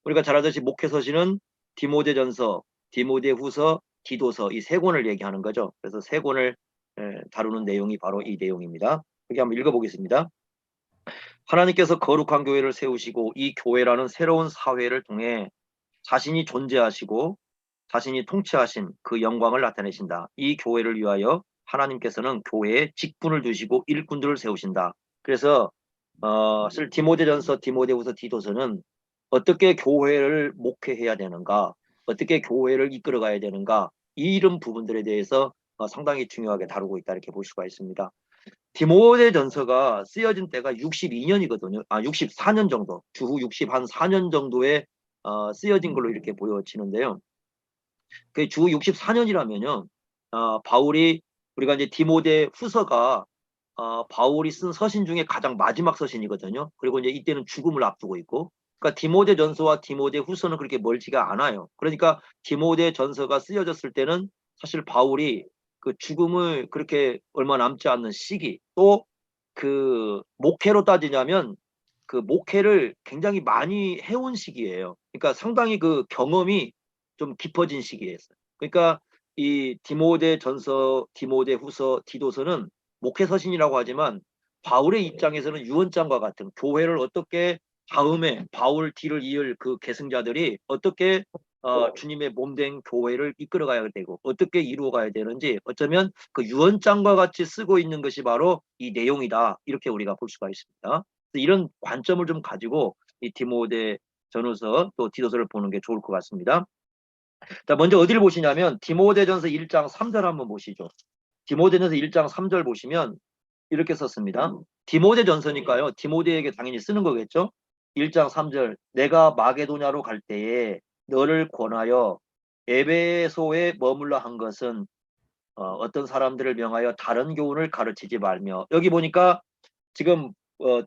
우리가 잘 알듯이 목회서신은 디모데전서, 디모데후서, 디도서 이 세 권을 얘기하는 거죠. 그래서 세 권을 다루는 내용이 바로 이 내용입니다. 여기 한번 읽어보겠습니다. 하나님께서 거룩한 교회를 세우시고 이 교회라는 새로운 사회를 통해 자신이 존재하시고 자신이 통치하신 그 영광을 나타내신다. 이 교회를 위하여 하나님께서는 교회에 직분을 주시고 일꾼들을 세우신다. 그래서 사실 디모데전서, 디모데후서, 디도서는 어떻게 교회를 목회해야 되는가, 어떻게 교회를 이끌어가야 되는가, 이런 부분들에 대해서 상당히 중요하게 다루고 있다 이렇게 볼 수가 있습니다. 디모데전서가 쓰여진 때가 62년이거든요. 64년 정도, 주후 64년 정도에 쓰여진 걸로 이렇게 보여지는데요. 그 주 64년이라면요, 바울이 우리가 이제 디모데 후서가 바울이 쓴 서신 중에 가장 마지막 서신이거든요. 그리고 이제 이때는 죽음을 앞두고 있고, 그러니까 디모데 전서와 디모데 후서는 그렇게 멀지가 않아요. 그러니까 디모데 전서가 쓰여졌을 때는 사실 바울이 그 죽음을 그렇게 얼마 남지 않는 시기, 또 그 목회로 따지냐면 그 목회를 굉장히 많이 해온 시기예요. 그러니까 상당히 그 경험이 좀 깊어진 시기였어요. 그러니까 이 디모데 전서, 디모데 후서, 디도서는 목회 서신이라고 하지만 바울의 입장에서는 유언장과 같은 교회를 어떻게 다음에 바울 뒤를 이을 그 계승자들이 어떻게 주님의 몸된 교회를 이끌어가야 되고 어떻게 이루어가야 되는지 어쩌면 그 유언장과 같이 쓰고 있는 것이 바로 이 내용이다 이렇게 우리가 볼 수가 있습니다. 이런 관점을 좀 가지고 이 디모데 전후서 또 디도서를 보는 게 좋을 것 같습니다. 자, 먼저 어디를 보시냐면 디모데전서 1장 3절 한번 보시죠. 디모데전서 1장 3절 보시면 이렇게 썼습니다. 디모데전서니까요. 디모데에게 당연히 쓰는 거겠죠. 1장 3절 내가 마게도냐로 갈 때에 너를 권하여 에베소에 머물러 한 것은 어떤 사람들을 명하여 다른 교훈을 가르치지 말며, 여기 보니까 지금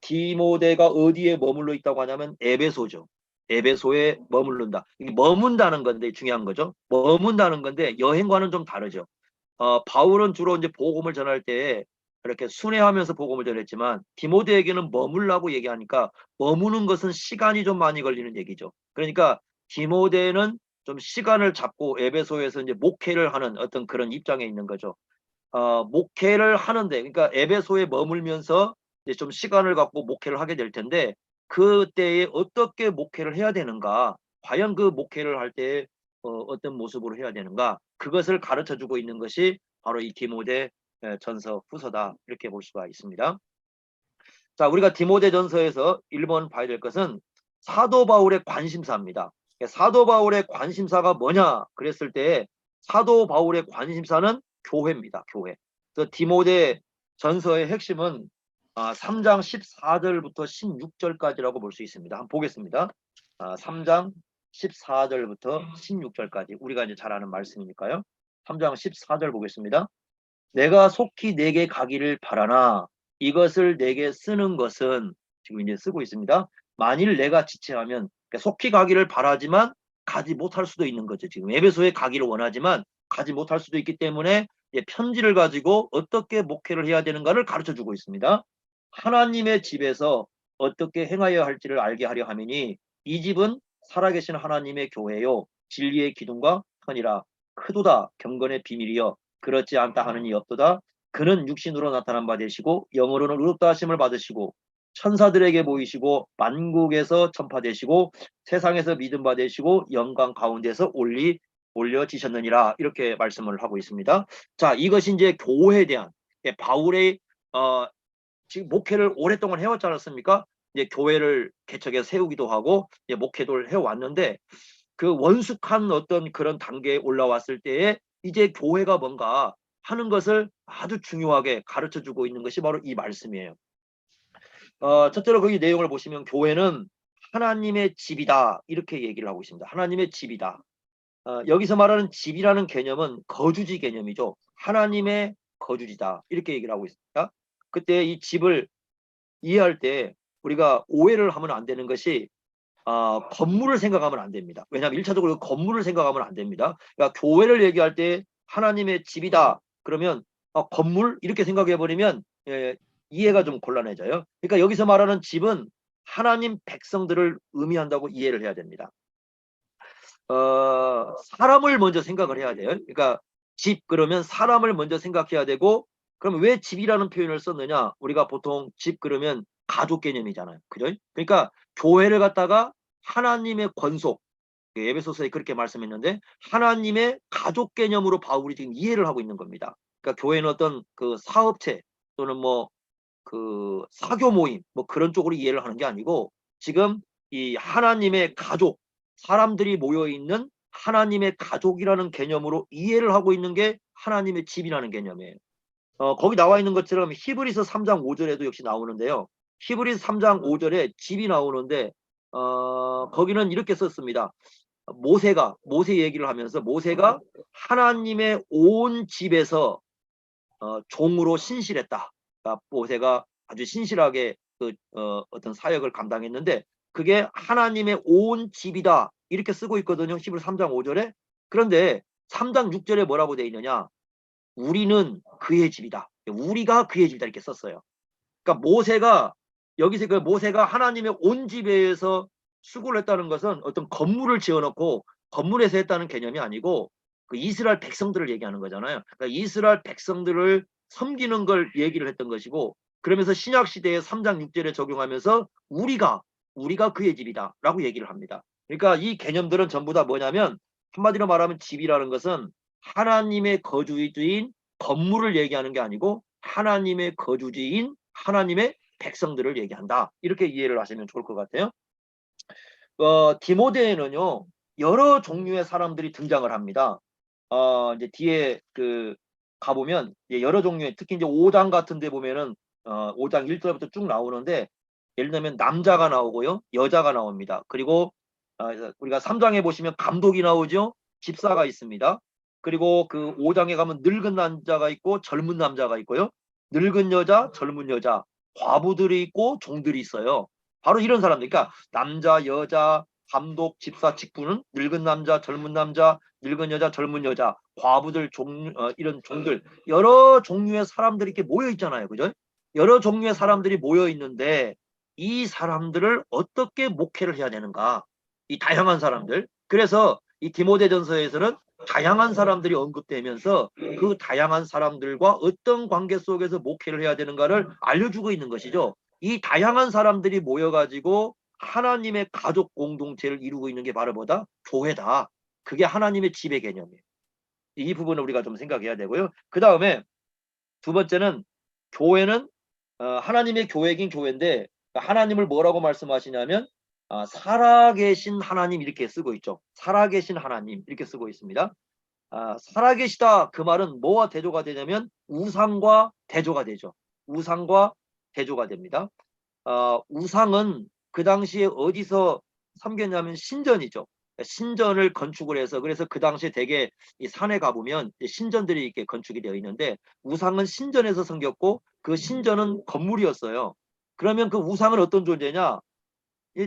디모데가 어디에 머물러 있다고 하냐면 에베소죠. 에베소에 머무른다. 이게 머문다는 건데 중요한 거죠. 머문다는 건데 여행과는 좀 다르죠. 바울은 주로 이제 복음을 전할 때 이렇게 순회하면서 복음을 전했지만 디모데에게는 머물라고 얘기하니까 머무는 것은 시간이 좀 많이 걸리는 얘기죠. 그러니까 디모데는 좀 시간을 잡고 에베소에서 이제 목회를 하는 어떤 그런 입장에 있는 거죠. 목회를 하는데, 그러니까 에베소에 머물면서 이제 좀 시간을 갖고 목회를 하게 될 텐데, 그때에 어떻게 목회를 해야 되는가, 과연 그 목회를 할 때 어떤 모습으로 해야 되는가, 그것을 가르쳐 주고 있는 것이 바로 이 디모데 전서 후서다 이렇게 볼 수가 있습니다. 자, 우리가 디모데 전서에서 1번 봐야 될 것은 사도 바울의 관심사입니다. 사도 바울의 관심사가 뭐냐 그랬을 때 사도 바울의 관심사는 교회입니다. 교회. 그래서 디모데 전서의 핵심은 3장 14절부터 16절까지라고 볼 수 있습니다. 한번 보겠습니다. 3장 14절부터 16절까지 우리가 이제 잘 아는 말씀이니까요. 3장 14절 보겠습니다. 내가 속히 내게 가기를 바라나 이것을 내게 쓰는 것은, 지금 이제 쓰고 있습니다. 만일 내가 지체하면, 그러니까 속히 가기를 바라지만 가지 못할 수도 있는 거죠. 지금 에베소에 가기를 원하지만 가지 못할 수도 있기 때문에 편지를 가지고 어떻게 목회를 해야 되는가를 가르쳐 주고 있습니다. 하나님의 집에서 어떻게 행하여야 할지를 알게 하려 함이니 이 집은 살아계신 하나님의 교회요 진리의 기둥과 터니라. 크도다 경건의 비밀이여 그렇지 않다 하느니 없도다. 그는 육신으로 나타난 바 되시고 영으로는 의롭다 하심을 받으시고 천사들에게 보이시고 만국에서 전파되시고 세상에서 믿음 받으시고 영광 가운데서 올려지셨느니라. 이렇게 말씀을 하고 있습니다. 자, 이것이 이제 교회에 대한 바울의 지금 목회를 오랫동안 해왔지 않았습니까? 이제 교회를 개척해서 세우기도 하고 이제 목회도 해왔는데 그 원숙한 어떤 그런 단계에 올라왔을 때에 이제 교회가 뭔가 하는 것을 아주 중요하게 가르쳐 주고 있는 것이 바로 이 말씀이에요. 첫째로 거기 내용을 보시면 교회는 하나님의 집이다 이렇게 얘기를 하고 있습니다. 하나님의 집이다. 여기서 말하는 집이라는 개념은 거주지 개념이죠. 하나님의 거주지다 이렇게 얘기를 하고 있습니다. 그때 이 집을 이해할 때 우리가 오해를 하면 안 되는 것이 건물을 생각하면 안 됩니다. 왜냐하면 1차적으로 건물을 생각하면 안 됩니다. 그러니까 교회를 얘기할 때 하나님의 집이다 그러면 건물 이렇게 생각해 버리면 이해가 좀 곤란해져요. 그러니까 여기서 말하는 집은 하나님 백성들을 의미한다고 이해를 해야 됩니다. 사람을 먼저 생각을 해야 돼요. 그러니까 집 그러면 사람을 먼저 생각해야 되고, 그럼 왜 집이라는 표현을 썼느냐? 우리가 보통 집 그러면 가족 개념이잖아요. 그죠? 그러니까 교회를 갖다가 하나님의 권속, 에베소서에 그렇게 말씀했는데 하나님의 가족 개념으로 바울이 지금 이해를 하고 있는 겁니다. 그러니까 교회는 어떤 그 사업체 또는 뭐 그 사교 모임 뭐 그런 쪽으로 이해를 하는 게 아니고 지금 이 하나님의 가족, 사람들이 모여 있는 하나님의 가족이라는 개념으로 이해를 하고 있는 게 하나님의 집이라는 개념이에요. 거기 나와 있는 것처럼 히브리서 3장 5절에도 역시 나오는데요. 히브리서 3장 5절에 집이 나오는데 거기는 이렇게 썼습니다. 모세 얘기를 하면서 모세가 하나님의 온 집에서 종으로 신실했다. 그러니까 모세가 아주 신실하게 그 어떤 사역을 감당했는데 그게 하나님의 온 집이다. 이렇게 쓰고 있거든요. 히브리 3장 5절에. 그런데 3장 6절에 뭐라고 돼 있느냐? 우리는 그의 집이다. 우리가 그의 집이다 이렇게 썼어요. 그러니까 모세가 여기서 그 모세가 하나님의 온 집에서 수고를 했다는 것은 어떤 건물을 지어놓고 건물에서 했다는 개념이 아니고 그 이스라엘 백성들을 얘기하는 거잖아요. 그러니까 이스라엘 백성들을 섬기는 걸 얘기를 했던 것이고 그러면서 신약 시대의 3장 6절에 적용하면서 우리가 그의 집이다라고 얘기를 합니다. 그러니까 이 개념들은 전부 다 뭐냐면 한마디로 말하면 집이라는 것은 하나님의 거주지인 건물을 얘기하는 게 아니고 하나님의 거주지인 하나님의 백성들을 얘기한다. 이렇게 이해를 하시면 좋을 것 같아요. 디모데에는요, 여러 종류의 사람들이 등장을 합니다. 이제 뒤에 그 가보면 여러 종류의 특히 이제 5장 같은 데 보면은 5장 1절부터 쭉 나오는데 예를 들면 남자가 나오고요, 여자가 나옵니다. 그리고 우리가 3장에 보시면 감독이 나오죠, 집사가 있습니다. 그리고 그 5장에 가면 늙은 남자가 있고 젊은 남자가 있고요. 늙은 여자, 젊은 여자, 과부들이 있고 종들이 있어요. 바로 이런 사람들. 그러니까 남자, 여자, 감독, 집사, 직분은 늙은 남자, 젊은 남자, 늙은 여자, 젊은 여자, 과부들, 이런 종들, 여러 종류의 사람들이 이렇게 모여 있잖아요. 그죠? 여러 종류의 사람들이 모여 있는데 이 사람들을 어떻게 목회를 해야 되는가? 이 다양한 사람들. 그래서 이 디모데전서에서는 다양한 사람들이 언급되면서 그 다양한 사람들과 어떤 관계 속에서 목회를 해야 되는가를 알려주고 있는 것이죠. 이 다양한 사람들이 모여가지고 하나님의 가족 공동체를 이루고 있는 게 바로 뭐다? 교회다. 그게 하나님의 집의 개념이에요. 이 부분을 우리가 좀 생각해야 되고요. 그 다음에 두 번째는 교회는 하나님의 교회긴 교회인데 하나님을 뭐라고 말씀하시냐면 살아계신 하나님 이렇게 쓰고 있죠. 살아계신 하나님 이렇게 쓰고 있습니다. 살아계시다 그 말은 뭐와 대조가 되냐면 우상과 대조가 되죠. 우상과 대조가 됩니다. 우상은 그 당시에 어디서 섬겼냐면 신전이죠. 신전을 건축을 해서 그래서 그 당시에 되게 이 산에 가보면 신전들이 이렇게 건축이 되어 있는데 우상은 신전에서 섬겼고 그 신전은 건물이었어요. 그러면 그 우상은 어떤 존재냐?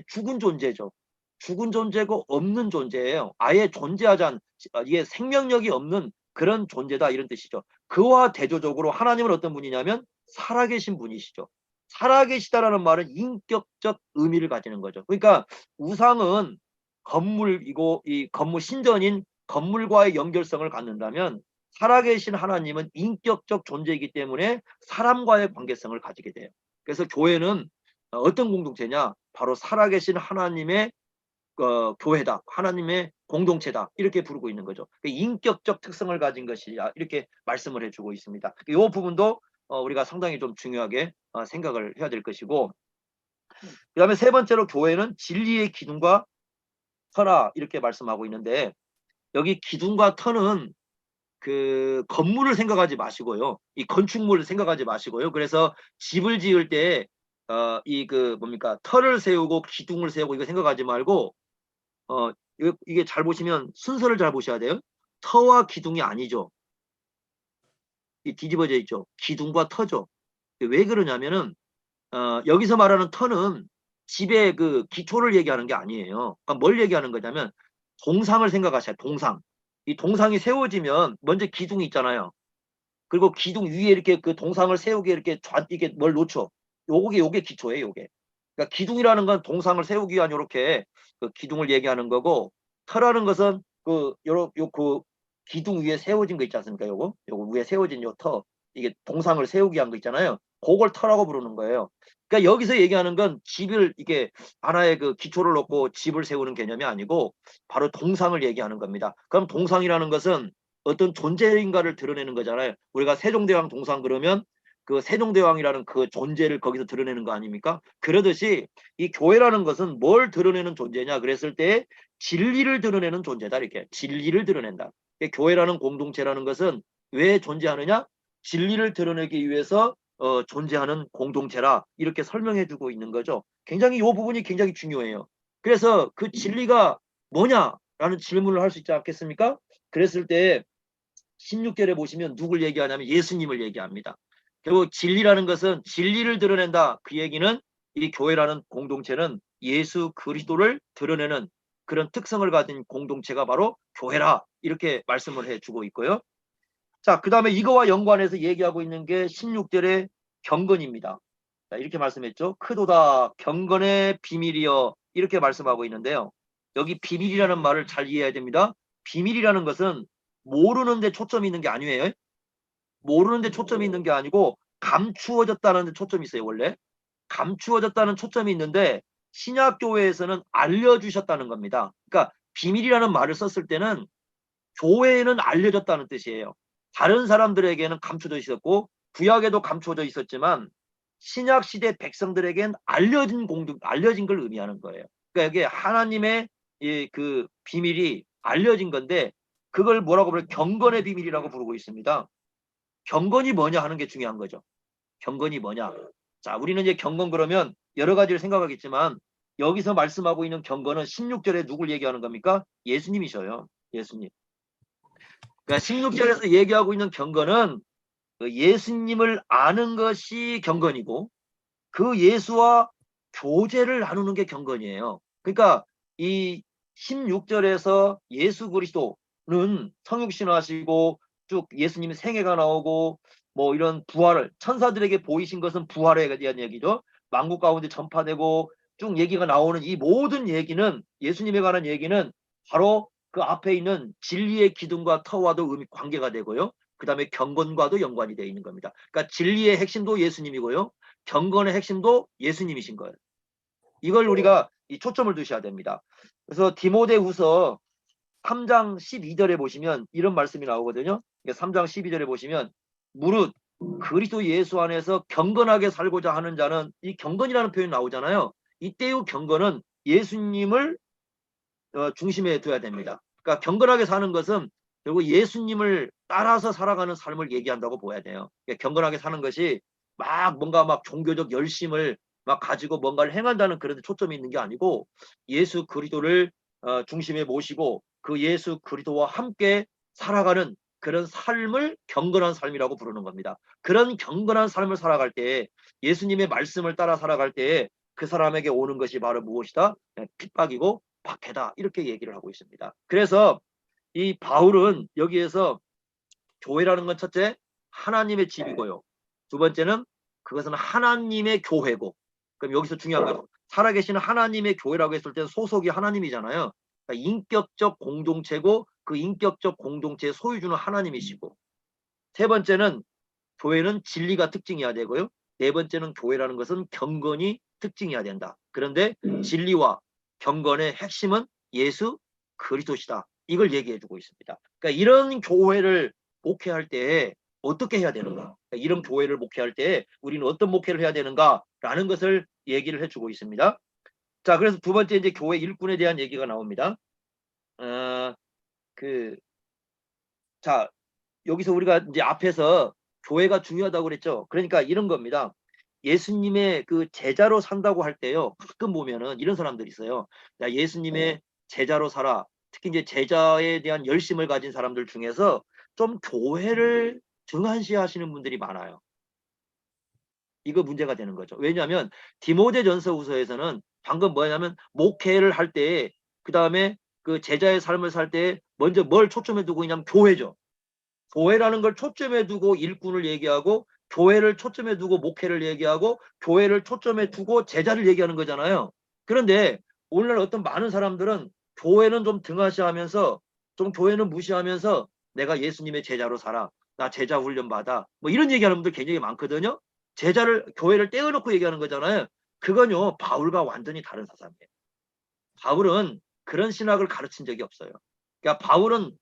죽은 존재죠. 죽은 존재고 없는 존재예요. 아예 존재하지 않, 이게 생명력이 없는 그런 존재다 이런 뜻이죠. 그와 대조적으로 하나님은 어떤 분이냐면 살아계신 분이시죠. 살아계시다라는 말은 인격적 의미를 가지는 거죠. 그러니까 우상은 건물이고 이 건물 신전인 건물과의 연결성을 갖는다면 살아계신 하나님은 인격적 존재이기 때문에 사람과의 관계성을 가지게 돼요. 그래서 교회는 어떤 공동체냐? 바로 살아계신 하나님의 교회다. 하나님의 공동체다. 이렇게 부르고 있는 거죠. 인격적 특성을 가진 것이야. 이렇게 말씀을 해주고 있습니다. 이 부분도 우리가 상당히 좀 중요하게 생각을 해야 될 것이고 그 다음에 세 번째로 교회는 진리의 기둥과 터라 이렇게 말씀하고 있는데 여기 기둥과 터는 그 건물을 생각하지 마시고요. 이 건축물을 생각하지 마시고요. 그래서 집을 지을 때 이 그 뭡니까 터를 세우고 기둥을 세우고 이거 생각하지 말고 이게 잘 보시면 순서를 잘 보셔야 돼요. 터와 기둥이 아니죠. 이 뒤집어져 있죠. 기둥과 터죠. 왜 그러냐면은 여기서 말하는 터는 집의 그 기초를 얘기하는 게 아니에요. 그러니까 뭘 얘기하는 거냐면 동상을 생각하셔야 돼요. 동상. 이 동상이 세워지면 먼저 기둥이 있잖아요. 그리고 기둥 위에 이렇게 그 동상을 세우게 이렇게 이게 뭘 놓죠. 요게 기초예요, 요게. 그러니까 기둥이라는 건 동상을 세우기 위한 요렇게 그 기둥을 얘기하는 거고 터라는 것은 그 기둥 위에 세워진 거 있지 않습니까? 요거 위에 세워진 요 터. 이게 동상을 세우기 위한 거 있잖아요. 그걸 터라고 부르는 거예요. 그러니까 여기서 얘기하는 건 집을 이게 하나의 그 기초를 놓고 집을 세우는 개념이 아니고 바로 동상을 얘기하는 겁니다. 그럼 동상이라는 것은 어떤 존재인가를 드러내는 거잖아요. 우리가 세종대왕 동상 그러면 그 세종대왕이라는 그 존재를 거기서 드러내는 거 아닙니까? 그러듯이 이 교회라는 것은 뭘 드러내는 존재냐 그랬을 때 진리를 드러내는 존재다. 이렇게 진리를 드러낸다. 교회라는 공동체라는 것은 왜 존재하느냐? 진리를 드러내기 위해서 존재하는 공동체라 이렇게 설명해 주고 있는 거죠. 굉장히 이 부분이 굉장히 중요해요. 그래서 그 진리가 뭐냐라는 질문을 할 수 있지 않겠습니까? 그랬을 때 16절에 보시면 누굴 얘기하냐면 예수님을 얘기합니다. 결국 진리라는 것은 진리를 드러낸다. 그 얘기는 이 교회라는 공동체는 예수 그리스도를 드러내는 그런 특성을 가진 공동체가 바로 교회라 이렇게 말씀을 해주고 있고요. 자, 그 다음에 이거와 연관해서 얘기하고 있는 게 16절의 경건입니다. 자, 이렇게 말씀했죠. 크도다 경건의 비밀이여 이렇게 말씀하고 있는데요. 여기 비밀이라는 말을 잘 이해해야 됩니다. 비밀이라는 것은 모르는데 초점이 있는 게 아니에요. 모르는데 초점이 있는 게 아니고 감추어졌다는 데 초점이 있어요. 원래 감추어졌다는 초점이 있는데 신약교회에서는 알려주셨다는 겁니다. 그러니까 비밀이라는 말을 썼을 때는 교회에는 알려졌다는 뜻이에요. 다른 사람들에게는 감춰져 있었고 구약에도 감춰져 있었지만 신약 시대 백성들에겐 알려진 걸 의미하는 거예요. 그러니까 이게 하나님의 그 비밀이 알려진 건데 그걸 뭐라고 부르요? 경건의 비밀이라고 부르고 있습니다. 경건이 뭐냐 하는 게 중요한 거죠. 경건이 뭐냐? 자, 우리는 이제 경건 그러면 여러 가지를 생각하겠지만 여기서 말씀하고 있는 경건은 16절에 누굴 얘기하는 겁니까? 예수님이셔요. 예수님. 그러니까 16절에서 얘기하고 있는 경건은 그 예수님을 아는 것이 경건이고 그 예수와 교제를 나누는 게 경건이에요. 그러니까 이 16절에서 예수 그리스도는 성육신하시고 쭉 예수님의 생애가 나오고 뭐 이런 부활을 천사들에게 보이신 것은 부활에 대한 얘기죠. 만국 가운데 전파되고 쭉 얘기가 나오는 이 모든 얘기는 예수님에 관한 얘기는 바로 그 앞에 있는 진리의 기둥과 터와도 관계가 되고요. 그 다음에 경건과도 연관이 되어 있는 겁니다. 그러니까 진리의 핵심도 예수님이고요. 경건의 핵심도 예수님이신 거예요. 이걸 우리가 이 초점을 두셔야 됩니다. 그래서 디모데후서 3장 12절에 보시면 이런 말씀이 나오거든요. 3장 12절에 보시면 무릇 그리스도 예수 안에서 경건하게 살고자 하는 자는 이 경건이라는 표현이 나오잖아요. 이때의 경건은 예수님을 중심에 둬야 됩니다. 그러니까 경건하게 사는 것은 결국 예수님을 따라서 살아가는 삶을 얘기한다고 보아야 돼요. 그러니까 경건하게 사는 것이 막 뭔가 막 종교적 열심을 막 가지고 뭔가를 행한다는 그런 데 초점이 있는 게 아니고 예수 그리스도를 중심에 모시고 그 예수 그리스도와 함께 살아가는 그런 삶을 경건한 삶이라고 부르는 겁니다. 그런 경건한 삶을 살아갈 때 예수님의 말씀을 따라 살아갈 때 그 사람에게 오는 것이 바로 무엇이다? 핍박이고 박해다 이렇게 얘기를 하고 있습니다. 그래서 이 바울은 여기에서 교회라는 건 첫째 하나님의 집이고요. 두 번째는 그것은 하나님의 교회고 그럼 여기서 중요한 건 살아계시는 하나님의 교회라고 했을 때는 소속이 하나님이잖아요. 그러니까 인격적 공동체고 그 인격적 공동체의 소유주는 하나님이시고 세 번째는 교회는 진리가 특징이어야 되고요. 네 번째는 교회라는 것은 경건이 특징이어야 된다. 그런데 진리와 경건의 핵심은 예수 그리스도시다. 이걸 얘기해 주고 있습니다. 그러니까 이런 교회를 목회할 때 어떻게 해야 되는가? 그러니까 이런 교회를 목회할 때 우리는 어떤 목회를 해야 되는가라는 것을 얘기를 해주고 있습니다. 자, 그래서 두 번째 이제 교회 일꾼에 대한 얘기가 나옵니다. 자, 여기서 우리가 이제 앞에서 교회가 중요하다고 그랬죠. 그러니까 이런 겁니다. 예수님의 그 제자로 산다고 할 때요. 가끔 보면은 이런 사람들이 있어요. 야, 예수님의 제자로 살아. 특히 이제 제자에 대한 열심을 가진 사람들 중에서 좀 교회를 등한시하시는 분들이 많아요. 이거 문제가 되는 거죠. 왜냐하면 디모데전서 후서에서는 방금 뭐냐면 목회를 할 때 그다음에 그 제자의 삶을 살 때 먼저 뭘 초점에 두고 있냐면 교회죠. 교회라는 걸 초점에 두고 일꾼을 얘기하고 교회를 초점에 두고 목회를 얘기하고 교회를 초점에 두고 제자를 얘기하는 거잖아요. 그런데 오늘날 어떤 많은 사람들은 교회는 좀 등하시하면서 좀 교회는 무시하면서 내가 예수님의 제자로 살아. 나 제자 훈련 받아. 뭐 이런 얘기하는 분들 굉장히 많거든요. 교회를 떼어놓고 얘기하는 거잖아요. 그건요, 바울과 완전히 다른 사상이에요. 바울은 그런 신학을 가르친 적이 없어요. 그러니까 바울은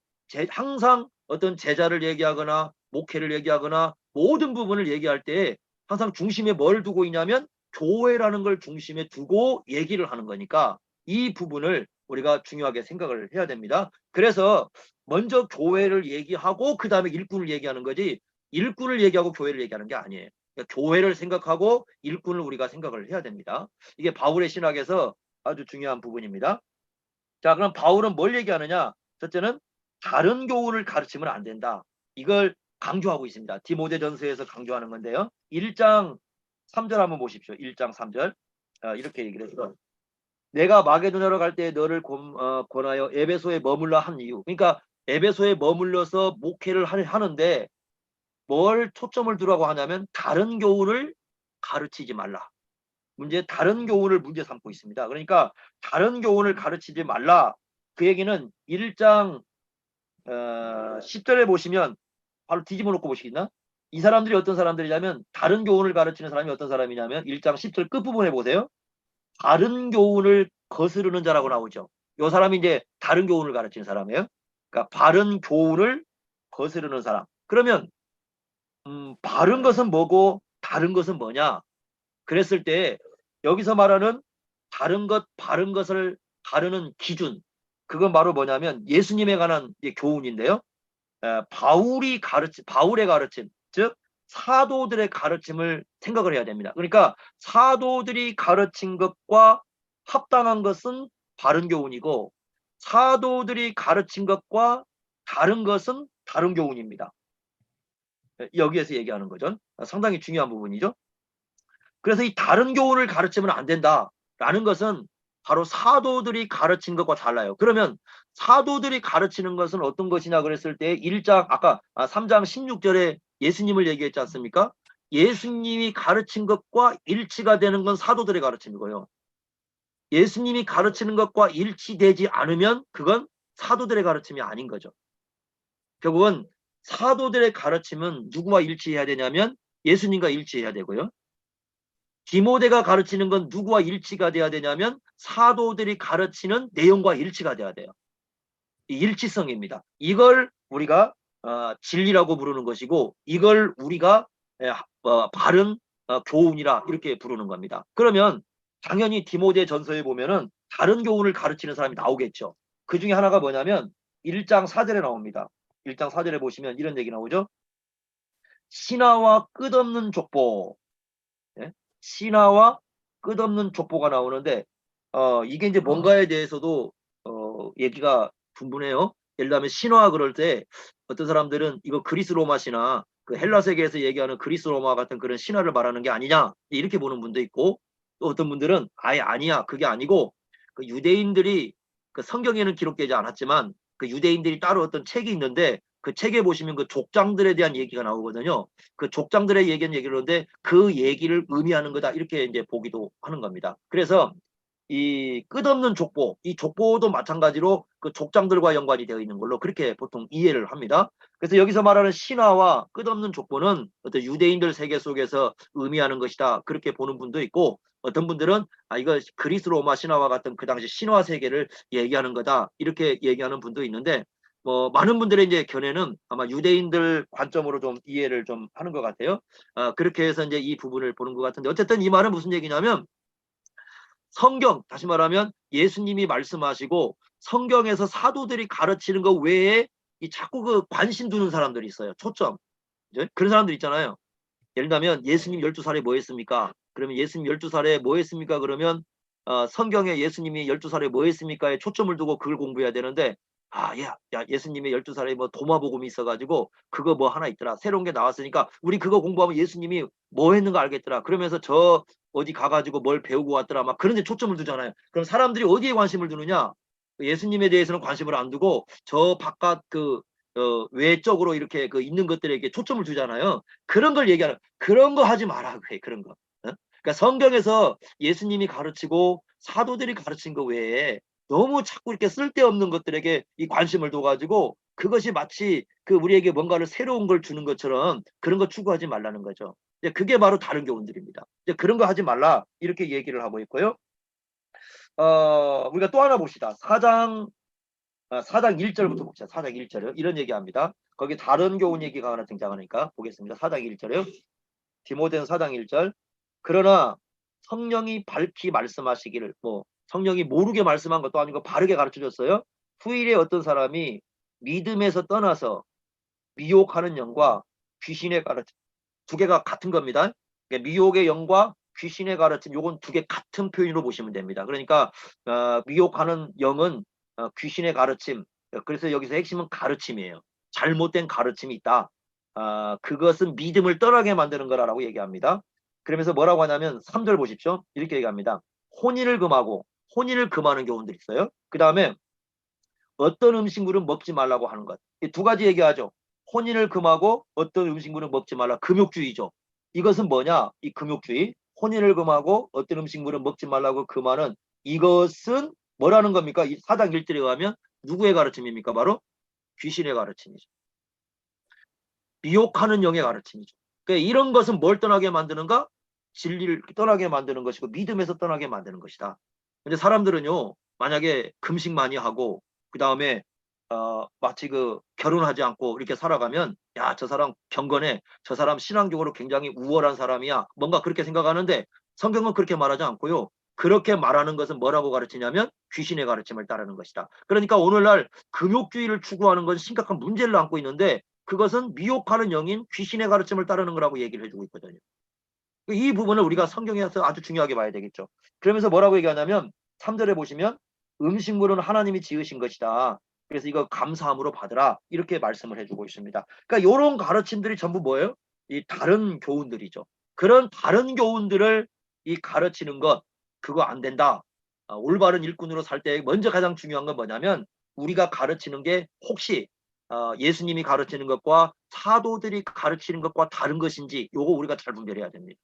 항상 어떤 제자를 얘기하거나 목회를 얘기하거나 모든 부분을 얘기할 때 항상 중심에 뭘 두고 있냐면 교회라는 걸 중심에 두고 얘기를 하는 거니까 이 부분을 우리가 중요하게 생각을 해야 됩니다. 그래서 먼저 교회를 얘기하고 그 다음에 일꾼을 얘기하는 거지, 일꾼을 얘기하고 교회를 얘기하는 게 아니에요. 그러니까 교회를 생각하고 일꾼을 우리가 생각을 해야 됩니다. 이게 바울의 신학에서 아주 중요한 부분입니다. 자, 그럼 바울은 뭘 얘기하느냐? 첫째는 다른 교훈을 가르치면 안 된다. 이걸 강조하고 있습니다. 디모데전서에서 강조하는 건데요. 1장 3절 한번 보십시오. 1장 3절. 이렇게 얘기를 했어. 내가 마게도냐로 갈 때 너를 권하여 에베소에 머물러 한 이유. 그러니까 에베소에 머물러서 목회를 하는데 뭘 초점을 두라고 하냐면 다른 교훈을 가르치지 말라. 다른 교훈을 문제 삼고 있습니다. 그러니까 다른 교훈을 가르치지 말라. 그 얘기는 1장 10절에 보시면 바로 뒤집어 놓고 보시겠나? 이 사람들이 어떤 사람들이냐면, 다른 교훈을 가르치는 사람이 어떤 사람이냐면 1장 10절 끝부분에 보세요. 다른 교훈을 거스르는 자라고 나오죠. 이 사람이 이제 다른 교훈을 가르치는 사람이에요. 그러니까 바른 교훈을 거스르는 사람. 그러면 바른 것은 뭐고 다른 것은 뭐냐? 그랬을 때 여기서 말하는 다른 것, 바른 것을 가르는 기준, 그건 바로 뭐냐면 예수님에 관한 교훈인데요. 바울의 가르침, 즉 사도들의 가르침을 생각을 해야 됩니다. 그러니까 사도들이 가르친 것과 합당한 것은 바른 교훈이고 사도들이 가르친 것과 다른 것은 다른 교훈입니다. 여기에서 얘기하는 거죠. 상당히 중요한 부분이죠. 그래서 이 다른 교훈을 가르치면 안 된다라는 것은 바로 사도들이 가르친 것과 달라요. 그러면 사도들이 가르치는 것은 어떤 것이냐 그랬을 때 3장 16절에 예수님을 얘기했지 않습니까? 예수님이 가르친 것과 일치가 되는 건 사도들의 가르침이고요. 예수님이 가르치는 것과 일치되지 않으면 그건 사도들의 가르침이 아닌 거죠. 결국은 사도들의 가르침은 누구와 일치해야 되냐면 예수님과 일치해야 되고요. 디모데가 가르치는 건 누구와 일치가 돼야 되냐면 사도들이 가르치는 내용과 일치가 돼야 돼요. 이 일치성입니다. 이걸 우리가 진리라고 부르는 것이고 이걸 우리가 바른 교훈이라 이렇게 부르는 겁니다. 그러면 당연히 디모데 전서에 보면은 다른 교훈을 가르치는 사람이 나오겠죠. 그 중에 하나가 뭐냐면 1장 4절에 나옵니다. 1장 4절에 보시면 이런 얘기 나오죠. 신하와 끝없는 족보. 예? 신하와 끝없는 족보가 나오는데 이게 이제 뭔가에 대해서도 얘기가 분분해요. 예를 들면 신화 그럴 때 어떤 사람들은 이거 그리스 로마 신화, 그 헬라 세계에서 얘기하는 그리스 로마 같은 그런 신화를 말하는 게 아니냐 이렇게 보는 분도 있고, 또 어떤 분들은 아예 아니야, 그게 아니고 그 유대인들이 그 성경에는 기록되지 않았지만 그 유대인들이 따로 어떤 책이 있는데 그 책에 보시면 그 족장들에 대한 얘기가 나오거든요. 그 족장들의 얘기를 하는데 그 얘기를 의미하는 거다 이렇게 이제 보기도 하는 겁니다. 그래서 이 끝없는 족보, 이 족보도 마찬가지로 그 족장들과 연관이 되어 있는 걸로 그렇게 보통 이해를 합니다. 그래서 여기서 말하는 신화와 끝없는 족보는 어떤 유대인들 세계 속에서 의미하는 것이다 그렇게 보는 분도 있고, 어떤 분들은 이거 그리스 로마 신화와 같은 그 당시 신화 세계를 얘기하는 거다 이렇게 얘기하는 분도 있는데, 많은 분들의 이제 견해는 아마 유대인들 관점으로 좀 이해를 좀 하는 것 같아요. 그렇게 해서 이제 이 부분을 보는 것 같은데, 어쨌든 이 말은 무슨 얘기냐면 성경, 다시 말하면 예수님이 말씀하시고 성경에서 사도들이 가르치는 것 외에 자꾸 그 관심 두는 사람들이 있어요. 초점. 그런 사람들 있잖아요. 예를 들면 예수님 12살에 뭐 했습니까? 그러면 예수님 12살에 뭐 했습니까? 그러면 성경에 예수님이 12살에 뭐 했습니까에 초점을 두고 그걸 공부해야 되는데, 예수님의 12살에 뭐 도마복음이 있어가지고 그거 뭐 하나 있더라. 새로운 게 나왔으니까 우리 그거 공부하면 예수님이 뭐 했는가 알겠더라. 그러면서 저 어디 가가지고 뭘 배우고 왔더라. 막 그런 데 초점을 두잖아요. 그럼 사람들이 어디에 관심을 두느냐? 예수님에 대해서는 관심을 안 두고 저 바깥 외적으로 이렇게 있는 것들에게 초점을 두잖아요. 그런 걸 얘기하는, 그런 거 하지 마라. 왜 그런 거. 그러니까 성경에서 예수님이 가르치고 사도들이 가르친 거 외에 너무 자꾸 이렇게 쓸데없는 것들에게 이 관심을 둬가지고 그것이 마치 우리에게 뭔가를 새로운 걸 주는 것처럼 그런 거 추구하지 말라는 거죠. 이제 그게 바로 다른 교훈들입니다. 이제 그런 거 하지 말라 이렇게 얘기를 하고 있고요. 우리가 또 하나 봅시다. 4장 1절부터 봅시다. 4장 1절요. 이런 얘기합니다. 거기 다른 교훈 얘기가 하나 등장하니까 보겠습니다. 4장 1절요. 디모데는 4장 1절. 그러나 성령이 밝히 말씀하시기를, 뭐 성령이 모르게 말씀한 것도 아니고 바르게 가르쳐줬어요. 후일에 어떤 사람이 믿음에서 떠나서 미혹하는 영과 귀신의 가르침, 두 개가 같은 겁니다. 그러니까 미혹의 영과 귀신의 가르침, 요건 두 개 같은 표현으로 보시면 됩니다. 그러니까 미혹하는 영은 귀신의 가르침, 그래서 여기서 핵심은 가르침이에요. 잘못된 가르침이 있다. 그것은 믿음을 떠나게 만드는 거라고 얘기합니다. 그러면서 뭐라고 하냐면 3절 보십시오. 이렇게 얘기합니다. 혼인을 금하는 교훈들이 있어요. 그 다음에 어떤 음식물은 먹지 말라고 하는 것. 이 두 가지 얘기하죠. 혼인을 금하고 어떤 음식물은 먹지 말라. 금욕주의죠. 이것은 뭐냐? 이 금욕주의. 혼인을 금하고 어떤 음식물은 먹지 말라고 금하는 이것은 뭐라는 겁니까? 이 4장 1절에 의하면 누구의 가르침입니까? 바로 귀신의 가르침이죠. 미혹하는 영의 가르침이죠. 그러니까 이런 것은 뭘 떠나게 만드는가? 진리를 떠나게 만드는 것이고 믿음에서 떠나게 만드는 것이다. 근데 사람들은요, 만약에 금식 많이 하고 그 다음에 마치 결혼하지 않고 이렇게 살아가면, 야, 저 사람 경건해, 저 사람 신앙적으로 굉장히 우월한 사람이야, 뭔가 그렇게 생각하는데 성경은 그렇게 말하지 않고요. 그렇게 말하는 것은 뭐라고 가르치냐면 귀신의 가르침을 따르는 것이다. 그러니까 오늘날 금욕주의를 추구하는 건 심각한 문제를 안고 있는데 그것은 미혹하는 영인 귀신의 가르침을 따르는 거라고 얘기를 해주고 있거든요. 이 부분을 우리가 성경에서 아주 중요하게 봐야 되겠죠. 그러면서 뭐라고 얘기하냐면 3절에 보시면 음식물은 하나님이 지으신 것이다. 그래서 이거 감사함으로 받으라. 이렇게 말씀을 해주고 있습니다. 그러니까 이런 가르침들이 전부 뭐예요? 이 다른 교훈들이죠. 그런 다른 교훈들을 이 가르치는 것, 그거 안 된다. 올바른 일꾼으로 살 때 먼저 가장 중요한 건 뭐냐면 우리가 가르치는 게 혹시 예수님이 가르치는 것과 사도들이 가르치는 것과 다른 것인지 요거 우리가 잘 분별해야 됩니다.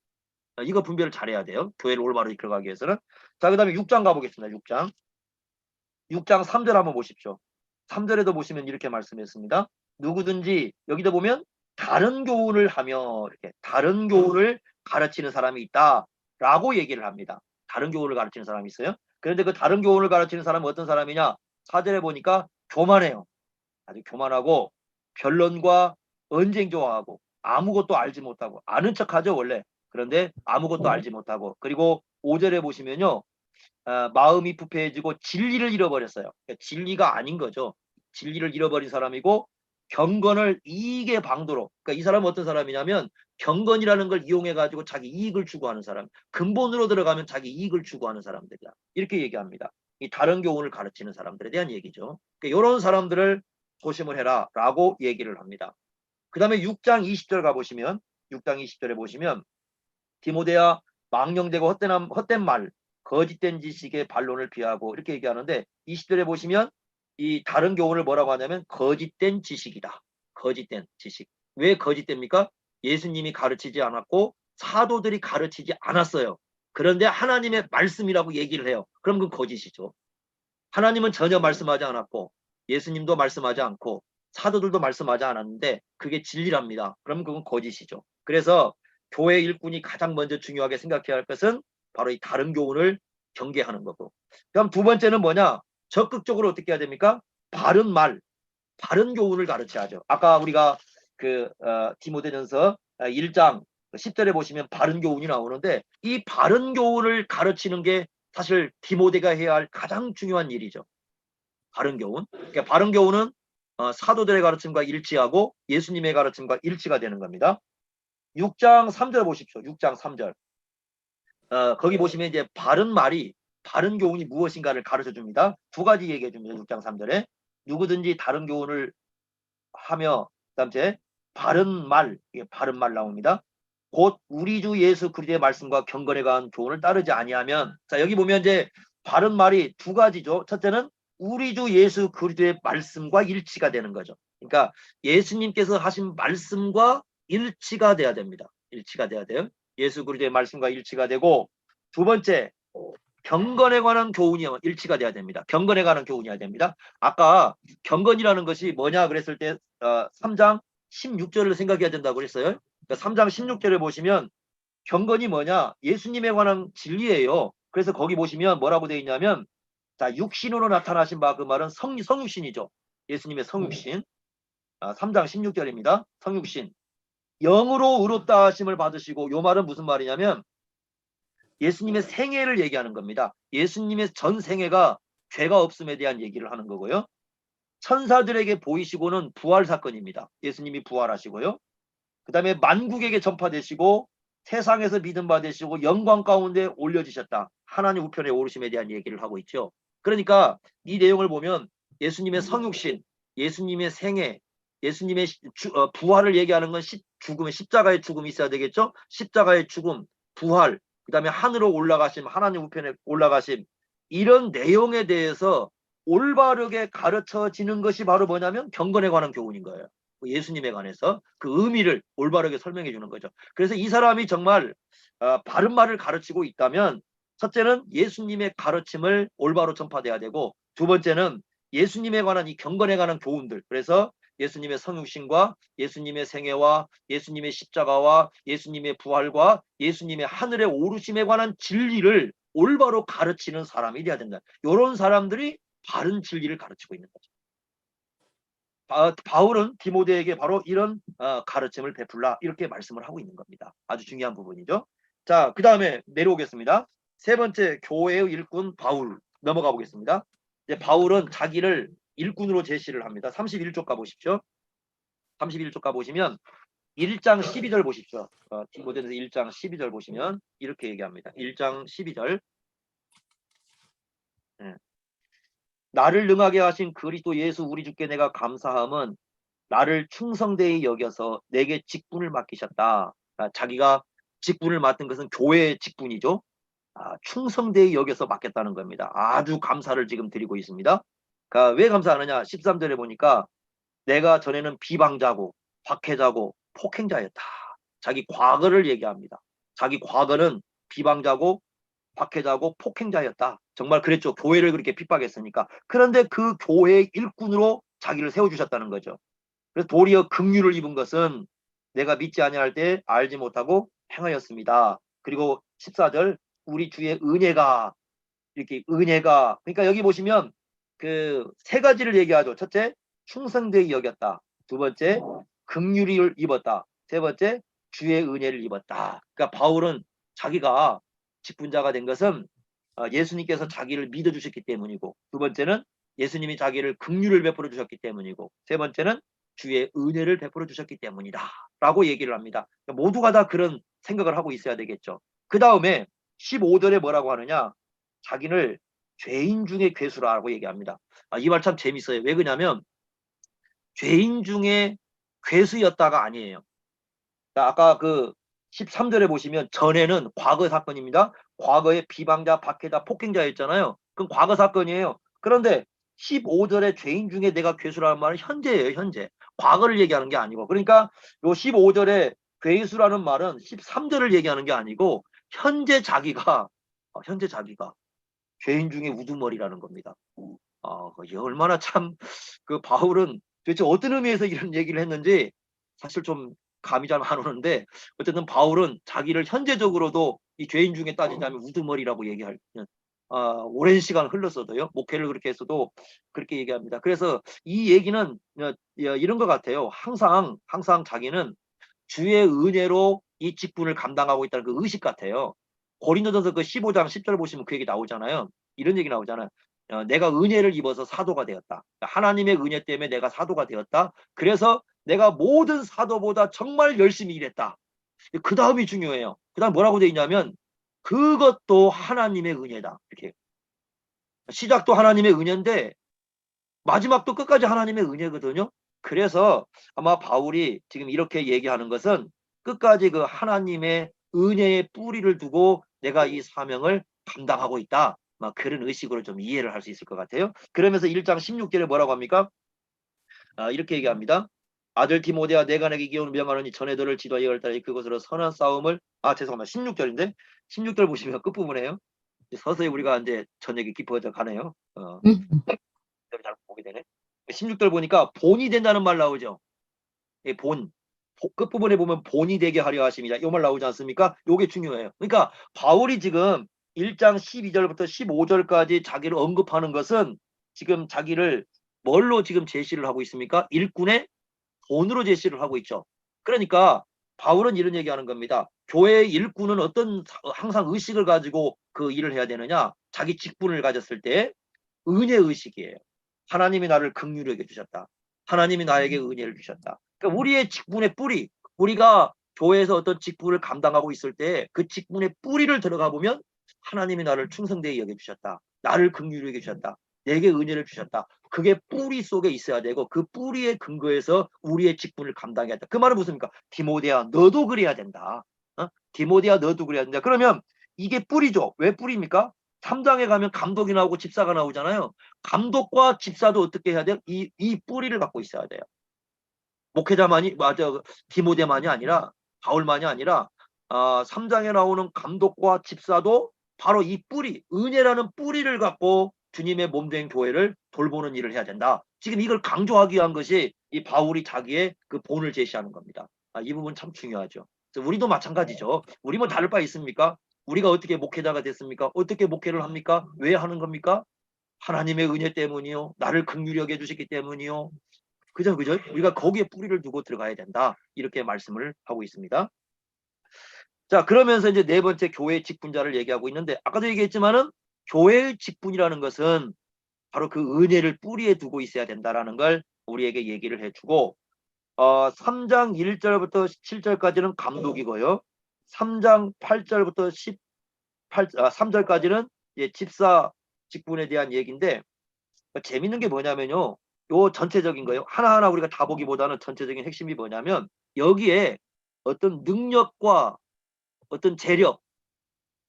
이거 분별을 잘해야 돼요. 교회를 올바로 이끌어가기 위해서는. 자, 그 다음에 6장 가보겠습니다. 6장 3절 한번 보십시오. 3절에도 보시면 이렇게 말씀했습니다. 누구든지 여기다 보면 다른 교훈을 하며 이렇게 다른 교훈을 가르치는 사람이 있다라고 얘기를 합니다. 다른 교훈을 가르치는 사람이 있어요. 그런데 그 다른 교훈을 가르치는 사람은 어떤 사람이냐? 4절에 보니까 교만해요. 아주 교만하고 변론과 언쟁 좋아하고 아무것도 알지 못하고 아는 척하죠 원래. 그런데 아무것도 알지 못하고, 그리고 5절에 보시면요, 마음이 부패해지고 진리를 잃어버렸어요. 그러니까 진리가 아닌 거죠. 진리를 잃어버린 사람이고 경건을 이익의 방도로, 그러니까 이 사람은 어떤 사람이냐면 경건이라는 걸 이용해 가지고 자기 이익을 추구하는 사람, 근본으로 들어가면 자기 이익을 추구하는 사람들이다. 이렇게 얘기합니다. 이 다른 교훈을 가르치는 사람들에 대한 얘기죠. 그러니까 이런 사람들을 조심을 해라 라고 얘기를 합니다. 그 다음에 6장 20절 가보시면 6장 20절에 보시면 디모데야, 망령되고 헛된 말, 거짓된 지식의 반론을 피하고 이렇게 얘기하는데 20절에 보시면 이 다른 교훈을 뭐라고 하냐면 거짓된 지식이다. 거짓된 지식. 왜 거짓됩니까? 예수님이 가르치지 않았고 사도들이 가르치지 않았어요. 그런데 하나님의 말씀이라고 얘기를 해요. 그럼 그건 거짓이죠. 하나님은 전혀 말씀하지 않았고 예수님도 말씀하지 않고 사도들도 말씀하지 않았는데 그게 진리랍니다. 그럼 그건 거짓이죠. 그래서 교회 일꾼이 가장 먼저 중요하게 생각해야 할 것은 바로 이 다른 교훈을 경계하는 거고. 그럼 두 번째는 뭐냐? 적극적으로 어떻게 해야 됩니까? 바른 말, 바른 교훈을 가르쳐야죠. 아까 우리가 디모데전서 1장 10절에 보시면 바른 교훈이 나오는데 이 바른 교훈을 가르치는 게 사실 디모데가 해야 할 가장 중요한 일이죠. 바른 교훈. 그러니까 바른 교훈은 사도들의 가르침과 일치하고 예수님의 가르침과 일치가 되는 겁니다. 6장 3절 보십시오. 6장 3절. 거기 보시면 이제 바른 말이, 바른 교훈이 무엇인가를 가르쳐 줍니다. 두 가지 얘기해 줍니다. 6장 3절에. 누구든지 다른 교훈을 하며, 그다음에 바른 말, 이게 바른 말 나옵니다. 곧 우리 주 예수 그리스도의 말씀과 경건에 관한 교훈을 따르지 아니하면, 자, 여기 보면 이제 바른 말이 두 가지죠. 첫째는 우리 주 예수 그리스도의 말씀과 일치가 되는 거죠. 그러니까 예수님께서 하신 말씀과 일치가 돼야 됩니다. 일치가 돼야 돼요. 예수 그리스도의 말씀과 일치가 되고, 두 번째 경건에 관한 교훈이 일치가 돼야 됩니다. 경건에 관한 교훈이어야 됩니다. 아까 경건이라는 것이 뭐냐 그랬을 때 3장 16절을 생각해야 된다고 그랬어요. 그러니까 3장 16절에 보시면 경건이 뭐냐? 예수님에 관한 진리예요. 그래서 거기 보시면 뭐라고 되어 있냐면, 자, 육신으로 나타나신 바, 그 말은 성육신이죠. 예수님의 성육신. 3장 16절입니다. 성육신. 영으로 의롭다 하심을 받으시고, 요 말은 무슨 말이냐면 예수님의 생애를 얘기하는 겁니다. 예수님의 전 생애가 죄가 없음에 대한 얘기를 하는 거고요. 천사들에게 보이시고는 부활 사건입니다. 예수님이 부활하시고요. 그 다음에 만국에게 전파되시고 세상에서 믿음 받으시고 영광 가운데 올려지셨다. 하나님 우편에 오르심에 대한 얘기를 하고 있죠. 그러니까 이 내용을 보면 예수님의 성육신, 예수님의 생애, 예수님의 부활을 얘기하는 건 죽음의 십자가의 죽음이 있어야 되겠죠. 십자가의 죽음, 부활, 그 다음에 하늘로 올라가심, 하나님 우편에 올라가심, 이런 내용에 대해서 올바르게 가르쳐지는 것이 바로 뭐냐면 경건에 관한 교훈인 거예요. 예수님에 관해서 그 의미를 올바르게 설명해 주는 거죠. 그래서 이 사람이 정말 바른 말을 가르치고 있다면, 첫째는 예수님의 가르침을 올바로 전파돼야 되고, 두 번째는 예수님에 관한 이 경건에 관한 교훈들, 그래서 예수님의 성육신과 예수님의 생애와 예수님의 십자가와 예수님의 부활과 예수님의 하늘에 오르심에 관한 진리를 올바로 가르치는 사람이 돼야 된다. 이런 사람들이 바른 진리를 가르치고 있는 거죠. 바울은 디모데에게 바로 이런 가르침을 베풀라, 이렇게 말씀을 하고 있는 겁니다. 아주 중요한 부분이죠. 자, 그 다음에 내려오겠습니다. 세 번째, 교회의 일꾼 바울 넘어가 보겠습니다. 이제 바울은 자기를 일꾼으로 제시를 합니다. 31쪽 가보십시오. 31쪽 가보시면 1장 12절 보십시오. 디모데전서 1장 12절 보시면 이렇게 얘기합니다. 1장 12절. 네. 나를 능하게 하신 그리스도 예수 우리 주께 내가 감사함은 나를 충성되이 여겨서 내게 직분을 맡기셨다. 자기가 직분을 맡은 것은 교회의 직분이죠. 충성되이 여겨서 맡겼다는 겁니다. 아주 감사를 지금 드리고 있습니다. 그러니까 왜 감사하느냐? 13절에 보니까 내가 전에는 비방자고 박해자고 폭행자였다. 자기 과거를 얘기합니다. 자기 과거는 비방자고 박해자고 폭행자였다. 정말 그랬죠. 교회를 그렇게 핍박했으니까. 그런데 그 교회의 일꾼으로 자기를 세워주셨다는 거죠. 그래서 도리어 긍휼을 입은 것은 내가 믿지 아니할 때 알지 못하고 행하였습니다. 그리고 14절, 우리 주의 은혜가, 이렇게 은혜가, 그러니까 여기 보시면 그 세 가지를 얘기하죠. 첫째, 충성되이 여겼다. 두 번째, 긍휼을 입었다. 세 번째, 주의 은혜를 입었다. 그러니까 바울은 자기가 직분자가 된 것은 예수님께서 자기를 믿어주셨기 때문이고, 두 번째는 예수님이 자기를 긍휼을 베풀어 주셨기 때문이고, 세 번째는 주의 은혜를 베풀어 주셨기 때문이다 라고 얘기를 합니다. 그러니까 모두가 다 그런 생각을 하고 있어야 되겠죠. 그 다음에 15절에 뭐라고 하느냐, 자기를 죄인 중에 괴수라고 얘기합니다. 이 말 참 재밌어요. 왜 그러냐면 죄인 중에 괴수였다가 아니에요. 아까 그 13절에 보시면 전에는 과거 사건입니다. 과거에 비방자, 박해자, 폭행자였잖아요. 그건 과거 사건이에요. 그런데 15절에 죄인 중에 내가 괴수라는 말은 현재예요. 현재. 과거를 얘기하는 게 아니고. 그러니까 요 15절에 괴수라는 말은 13절을 얘기하는 게 아니고 현재 자기가 죄인 중에 우두머리라는 겁니다. 이게 얼마나 참 그 바울은 도대체 어떤 의미에서 이런 얘기를 했는지 사실 좀 감이 잘 안 오는데, 어쨌든 바울은 자기를 현재적으로도 이 죄인 중에 따지자면 우두머리라고 얘기할, 오랜 시간 흘렀어도요, 목회를 그렇게 했어도 그렇게 얘기합니다. 그래서 이 얘기는 이런 것 같아요. 항상 자기는 주의 은혜로 이 직분을 감당하고 있다는 그 의식 같아요. 고린도전서 그 15장 10절 보시면 그 얘기 나오잖아요. 이런 얘기 나오잖아요. 내가 은혜를 입어서 사도가 되었다. 하나님의 은혜 때문에 내가 사도가 되었다. 그래서 내가 모든 사도보다 정말 열심히 일했다. 그 다음이 중요해요. 그 다음 뭐라고 되어 있냐면 그것도 하나님의 은혜다. 이렇게. 시작도 하나님의 은혜인데 마지막도 끝까지 하나님의 은혜거든요. 그래서 아마 바울이 지금 이렇게 얘기하는 것은 끝까지 그 하나님의 은혜의 뿌리를 두고 내가 이 사명을 감당하고 있다. 막 그런 의식으로 좀 이해를 할 수 있을 것 같아요. 그러면서 1장 16절에 뭐라고 합니까? 이렇게 얘기합니다. 아들 디모데야, 내가 내게 기운 명하노니 전에들을 지도하여 열달이 그것으로 선한 싸움을, 죄송합니다. 16절인데 16절 보시면 끝부분에요. 서서히 우리가 이제 저녁이 깊어져 가네요. 잘 보게 되네. 16절 보니까 본이 된다는 말 나오죠. 본. 끝부분에 보면 본이 되게 하려 하십니다. 이 말 나오지 않습니까? 요게 중요해요. 그러니까 바울이 지금 1장 12절부터 15절까지 자기를 언급하는 것은 지금 자기를 뭘로 지금 제시를 하고 있습니까? 일꾼의 본으로 제시를 하고 있죠. 그러니까 바울은 이런 얘기하는 겁니다. 교회의 일꾼은 어떤 항상 의식을 가지고 그 일을 해야 되느냐? 자기 직분을 가졌을 때 은혜 의식이에요. 하나님이 나를 긍휼히 여겨 주셨다. 하나님이 나에게 은혜를 주셨다. 그러니까 우리의 직분의 뿌리, 우리가 교회에서 어떤 직분을 감당하고 있을 때 그 직분의 뿌리를 들어가 보면 하나님이 나를 충성되게 여겨 주셨다. 나를 긍휼히 여겨 주셨다. 내게 은혜를 주셨다. 그게 뿌리 속에 있어야 되고 그 뿌리의 근거에서 우리의 직분을 감당해야 한다. 그 말은 무슨입니까? 디모데야, 너도 그래야 된다. 디모데야, 너도 그래야 된다. 그러면 이게 뿌리죠. 왜 뿌리입니까? 3장에 가면 감독이 나오고 집사가 나오잖아요. 감독과 집사도 어떻게 해야 돼요? 이 뿌리를 갖고 있어야 돼요. 목회자만이, 맞아, 디모데만이 아니라, 바울만이 아니라, 3장에 나오는 감독과 집사도 바로 이 뿌리, 은혜라는 뿌리를 갖고 주님의 몸된 교회를 돌보는 일을 해야 된다. 지금 이걸 강조하기 위한 것이 이 바울이 자기의 그 본을 제시하는 겁니다. 이 부분 참 중요하죠. 우리도 마찬가지죠. 우리 뭐 다를 바 있습니까? 우리가 어떻게 목회자가 됐습니까? 어떻게 목회를 합니까? 왜 하는 겁니까? 하나님의 은혜 때문이요. 나를 긍휼히 여겨 주셨기 때문이요. 그죠? 우리가 거기에 뿌리를 두고 들어가야 된다. 이렇게 말씀을 하고 있습니다. 자, 그러면서 이제 네 번째 교회의 직분자를 얘기하고 있는데, 아까도 얘기했지만은 교회의 직분이라는 것은 바로 그 은혜를 뿌리에 두고 있어야 된다라는 걸 우리에게 얘기를 해주고, 3장 1절부터 7절까지는 감독이고요. 3장 8절부터 3절까지는 집사 직분에 대한 얘기인데, 재밌는 게 뭐냐면요. 요 전체적인 거예요. 하나하나 우리가 다 보기보다는 전체적인 핵심이 뭐냐면 여기에 어떤 능력과 어떤 재력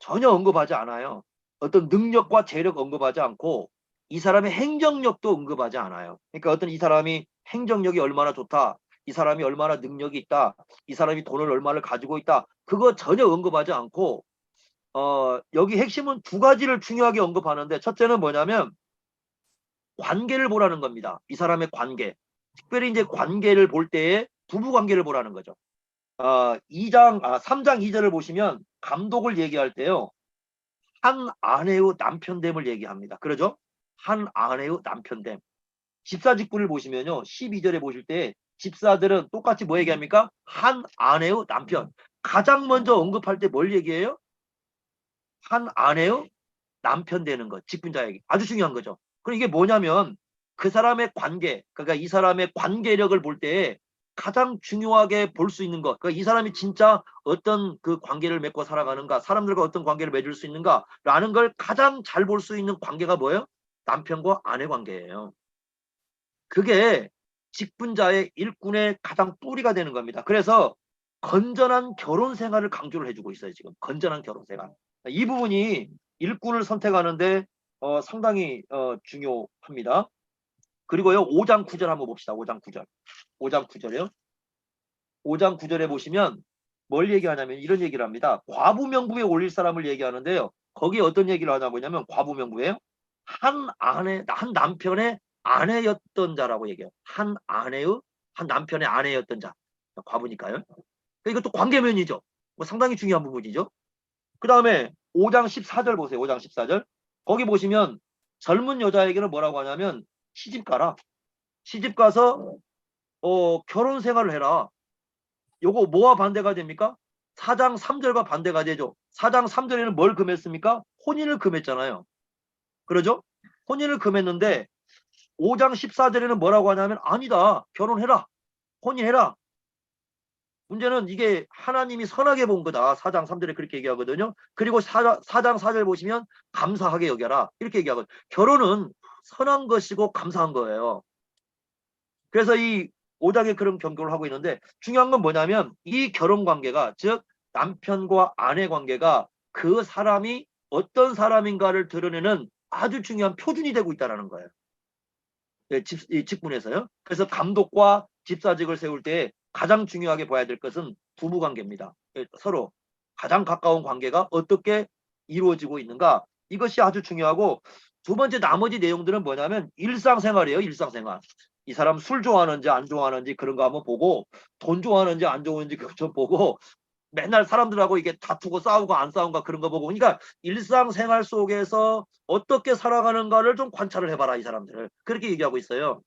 전혀 언급하지 않아요. 어떤 능력과 재력 언급하지 않고 이 사람의 행정력도 언급하지 않아요. 그러니까 어떤 이 사람이 행정력이 얼마나 좋다. 이 사람이 얼마나 능력이 있다. 이 사람이 돈을 얼마를 가지고 있다. 그거 전혀 언급하지 않고 여기 핵심은 두 가지를 중요하게 언급하는데 첫째는 뭐냐면 관계를 보라는 겁니다. 이 사람의 관계. 특별히 이제 관계를 볼 때에 부부 관계를 보라는 거죠. 3장 2절을 보시면 감독을 얘기할 때요. 한 아내의 남편됨을 얘기합니다. 그러죠? 한 아내의 남편됨. 집사 직분을 보시면요. 12절에 보실 때 집사들은 똑같이 뭐 얘기합니까? 한 아내의 남편. 가장 먼저 언급할 때 뭘 얘기해요? 한 아내의 남편 되는 것. 직분자에게. 아주 중요한 거죠. 그럼 이게 뭐냐면 그 사람의 관계, 그러니까 이 사람의 관계력을 볼 때 가장 중요하게 볼 수 있는 것, 그러니까 이 사람이 진짜 어떤 그 관계를 맺고 살아가는가, 사람들과 어떤 관계를 맺을 수 있는가라는 걸 가장 잘 볼 수 있는 관계가 뭐예요? 남편과 아내 관계예요. 그게 직분자의 일꾼의 가장 뿌리가 되는 겁니다. 그래서 건전한 결혼 생활을 강조를 해주고 있어요. 지금 건전한 결혼 생활. 이 부분이 일꾼을 선택하는데 상당히 중요합니다. 그리고요 5장 9절 한번 봅시다. 5장 9절. 5장 9절이요. 5장 9절에 보시면 뭘 얘기하냐면 이런 얘기를 합니다. 과부 명부에 올릴 사람을 얘기하는데요. 거기에 어떤 얘기를 하냐면 과부 명부에요. 한 남편의 아내였던 자라고 얘기해요. 한 남편의 아내였던 자. 과부니까요. 이것도 관계면이죠. 상당히 중요한 부분이죠. 그 다음에 5장 14절 보세요. 5장 14절. 거기 보시면 젊은 여자에게는 뭐라고 하냐면 시집 가라. 시집 가서 결혼 생활을 해라. 요거 뭐와 반대가 됩니까? 4장 3절과 반대가 되죠. 4장 3절에는 뭘 금했습니까? 혼인을 금했잖아요. 그러죠? 혼인을 금했는데 5장 14절에는 뭐라고 하냐면 아니다. 결혼해라. 혼인해라. 문제는 이게 하나님이 선하게 본 거다. 4장 3절에 그렇게 얘기하거든요. 그리고 4장 4절 보시면 감사하게 여겨라. 이렇게 얘기하거든요. 결혼은 선한 것이고 감사한 거예요. 그래서 이 5장에 그런 경고를 하고 있는데 중요한 건 뭐냐면 이 결혼 관계가 즉 남편과 아내 관계가 그 사람이 어떤 사람인가를 드러내는 아주 중요한 표준이 되고 있다는 거예요. 이 직분에서요. 그래서 감독과 집사직을 세울 때 가장 중요하게 봐야 될 것은 부부 관계입니다. 서로 가장 가까운 관계가 어떻게 이루어지고 있는가 이것이 아주 중요하고 두 번째 나머지 내용들은 뭐냐면 일상생활이에요. 일상생활. 이 사람 술 좋아하는지 안 좋아하는지 그런 거 한번 보고, 돈 좋아하는지 안 좋아하는지 그거 좀 보고, 맨날 사람들하고 이게 다투고 싸우고 안 싸운가 그런 거 보고, 그러니까 일상생활 속에서 어떻게 살아가는가를 좀 관찰을 해봐라 이 사람들을, 그렇게 얘기하고 있어요.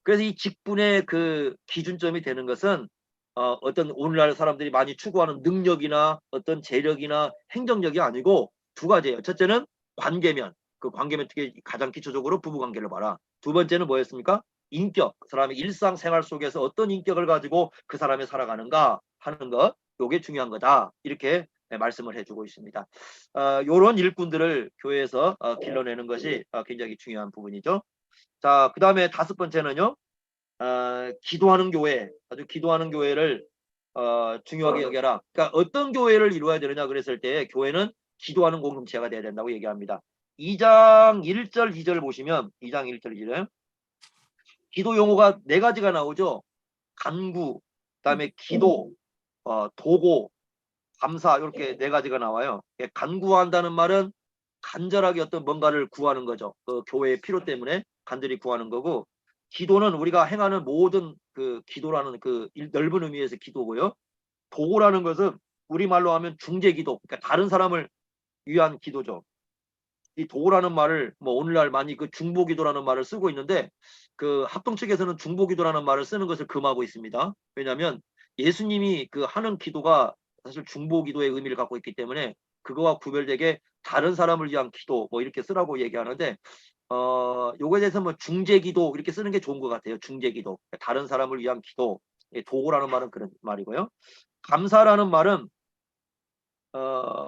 그래서 이 직분의 그 기준점이 되는 것은 어떤 오늘날 사람들이 많이 추구하는 능력이나 어떤 재력이나 행정력이 아니고 두 가지예요. 첫째는 관계면, 그 관계면 특히 가장 기초적으로 부부관계를 봐라. 두 번째는 뭐였습니까? 인격, 그 사람의 일상생활 속에서 어떤 인격을 가지고 그 사람이 살아가는가 하는 것, 요게 중요한 거다, 이렇게 말씀을 해주고 있습니다. 요런 일꾼들을 교회에서 길러내는 것이 굉장히 중요한 부분이죠. 자, 그 다음에 다섯 번째는요, 기도하는 교회, 아주 기도하는 교회를 중요하게 여겨라. 그러니까 어떤 교회를 이루어야 되느냐 그랬을 때 교회는 기도하는 공동체가 돼야 된다고 얘기합니다. 2장 1절 2절 보시면 2장 1절 2절 기도 용어가 네 가지가 나오죠. 간구, 그다음에 기도, 도고, 감사, 이렇게 네 가지가 나와요. 간구한다는 말은 간절하게 어떤 뭔가를 구하는 거죠. 그 교회의 필요 때문에 간절히 구하는 거고, 기도는 우리가 행하는 모든 그 기도라는 그 넓은 의미에서 기도고요. 도구라는 것은 우리말로 하면 중재기도, 그러니까 다른 사람을 위한 기도죠. 이 도구라는 말을 뭐 오늘날 많이 그 중보기도라는 말을 쓰고 있는데, 그 합동 측에서는 중보기도라는 말을 쓰는 것을 금하고 있습니다. 왜냐하면 예수님이 그 하는 기도가 사실 중보기도의 의미를 갖고 있기 때문에 그거와 구별되게 다른 사람을 위한 기도 뭐 이렇게 쓰라고 얘기하는데, 요거에 대해서 뭐 중재기도 이렇게 쓰는 게 좋은 것 같아요. 중재기도, 다른 사람을 위한 기도. 도구라는 말은 그런 말이고요. 감사라는 말은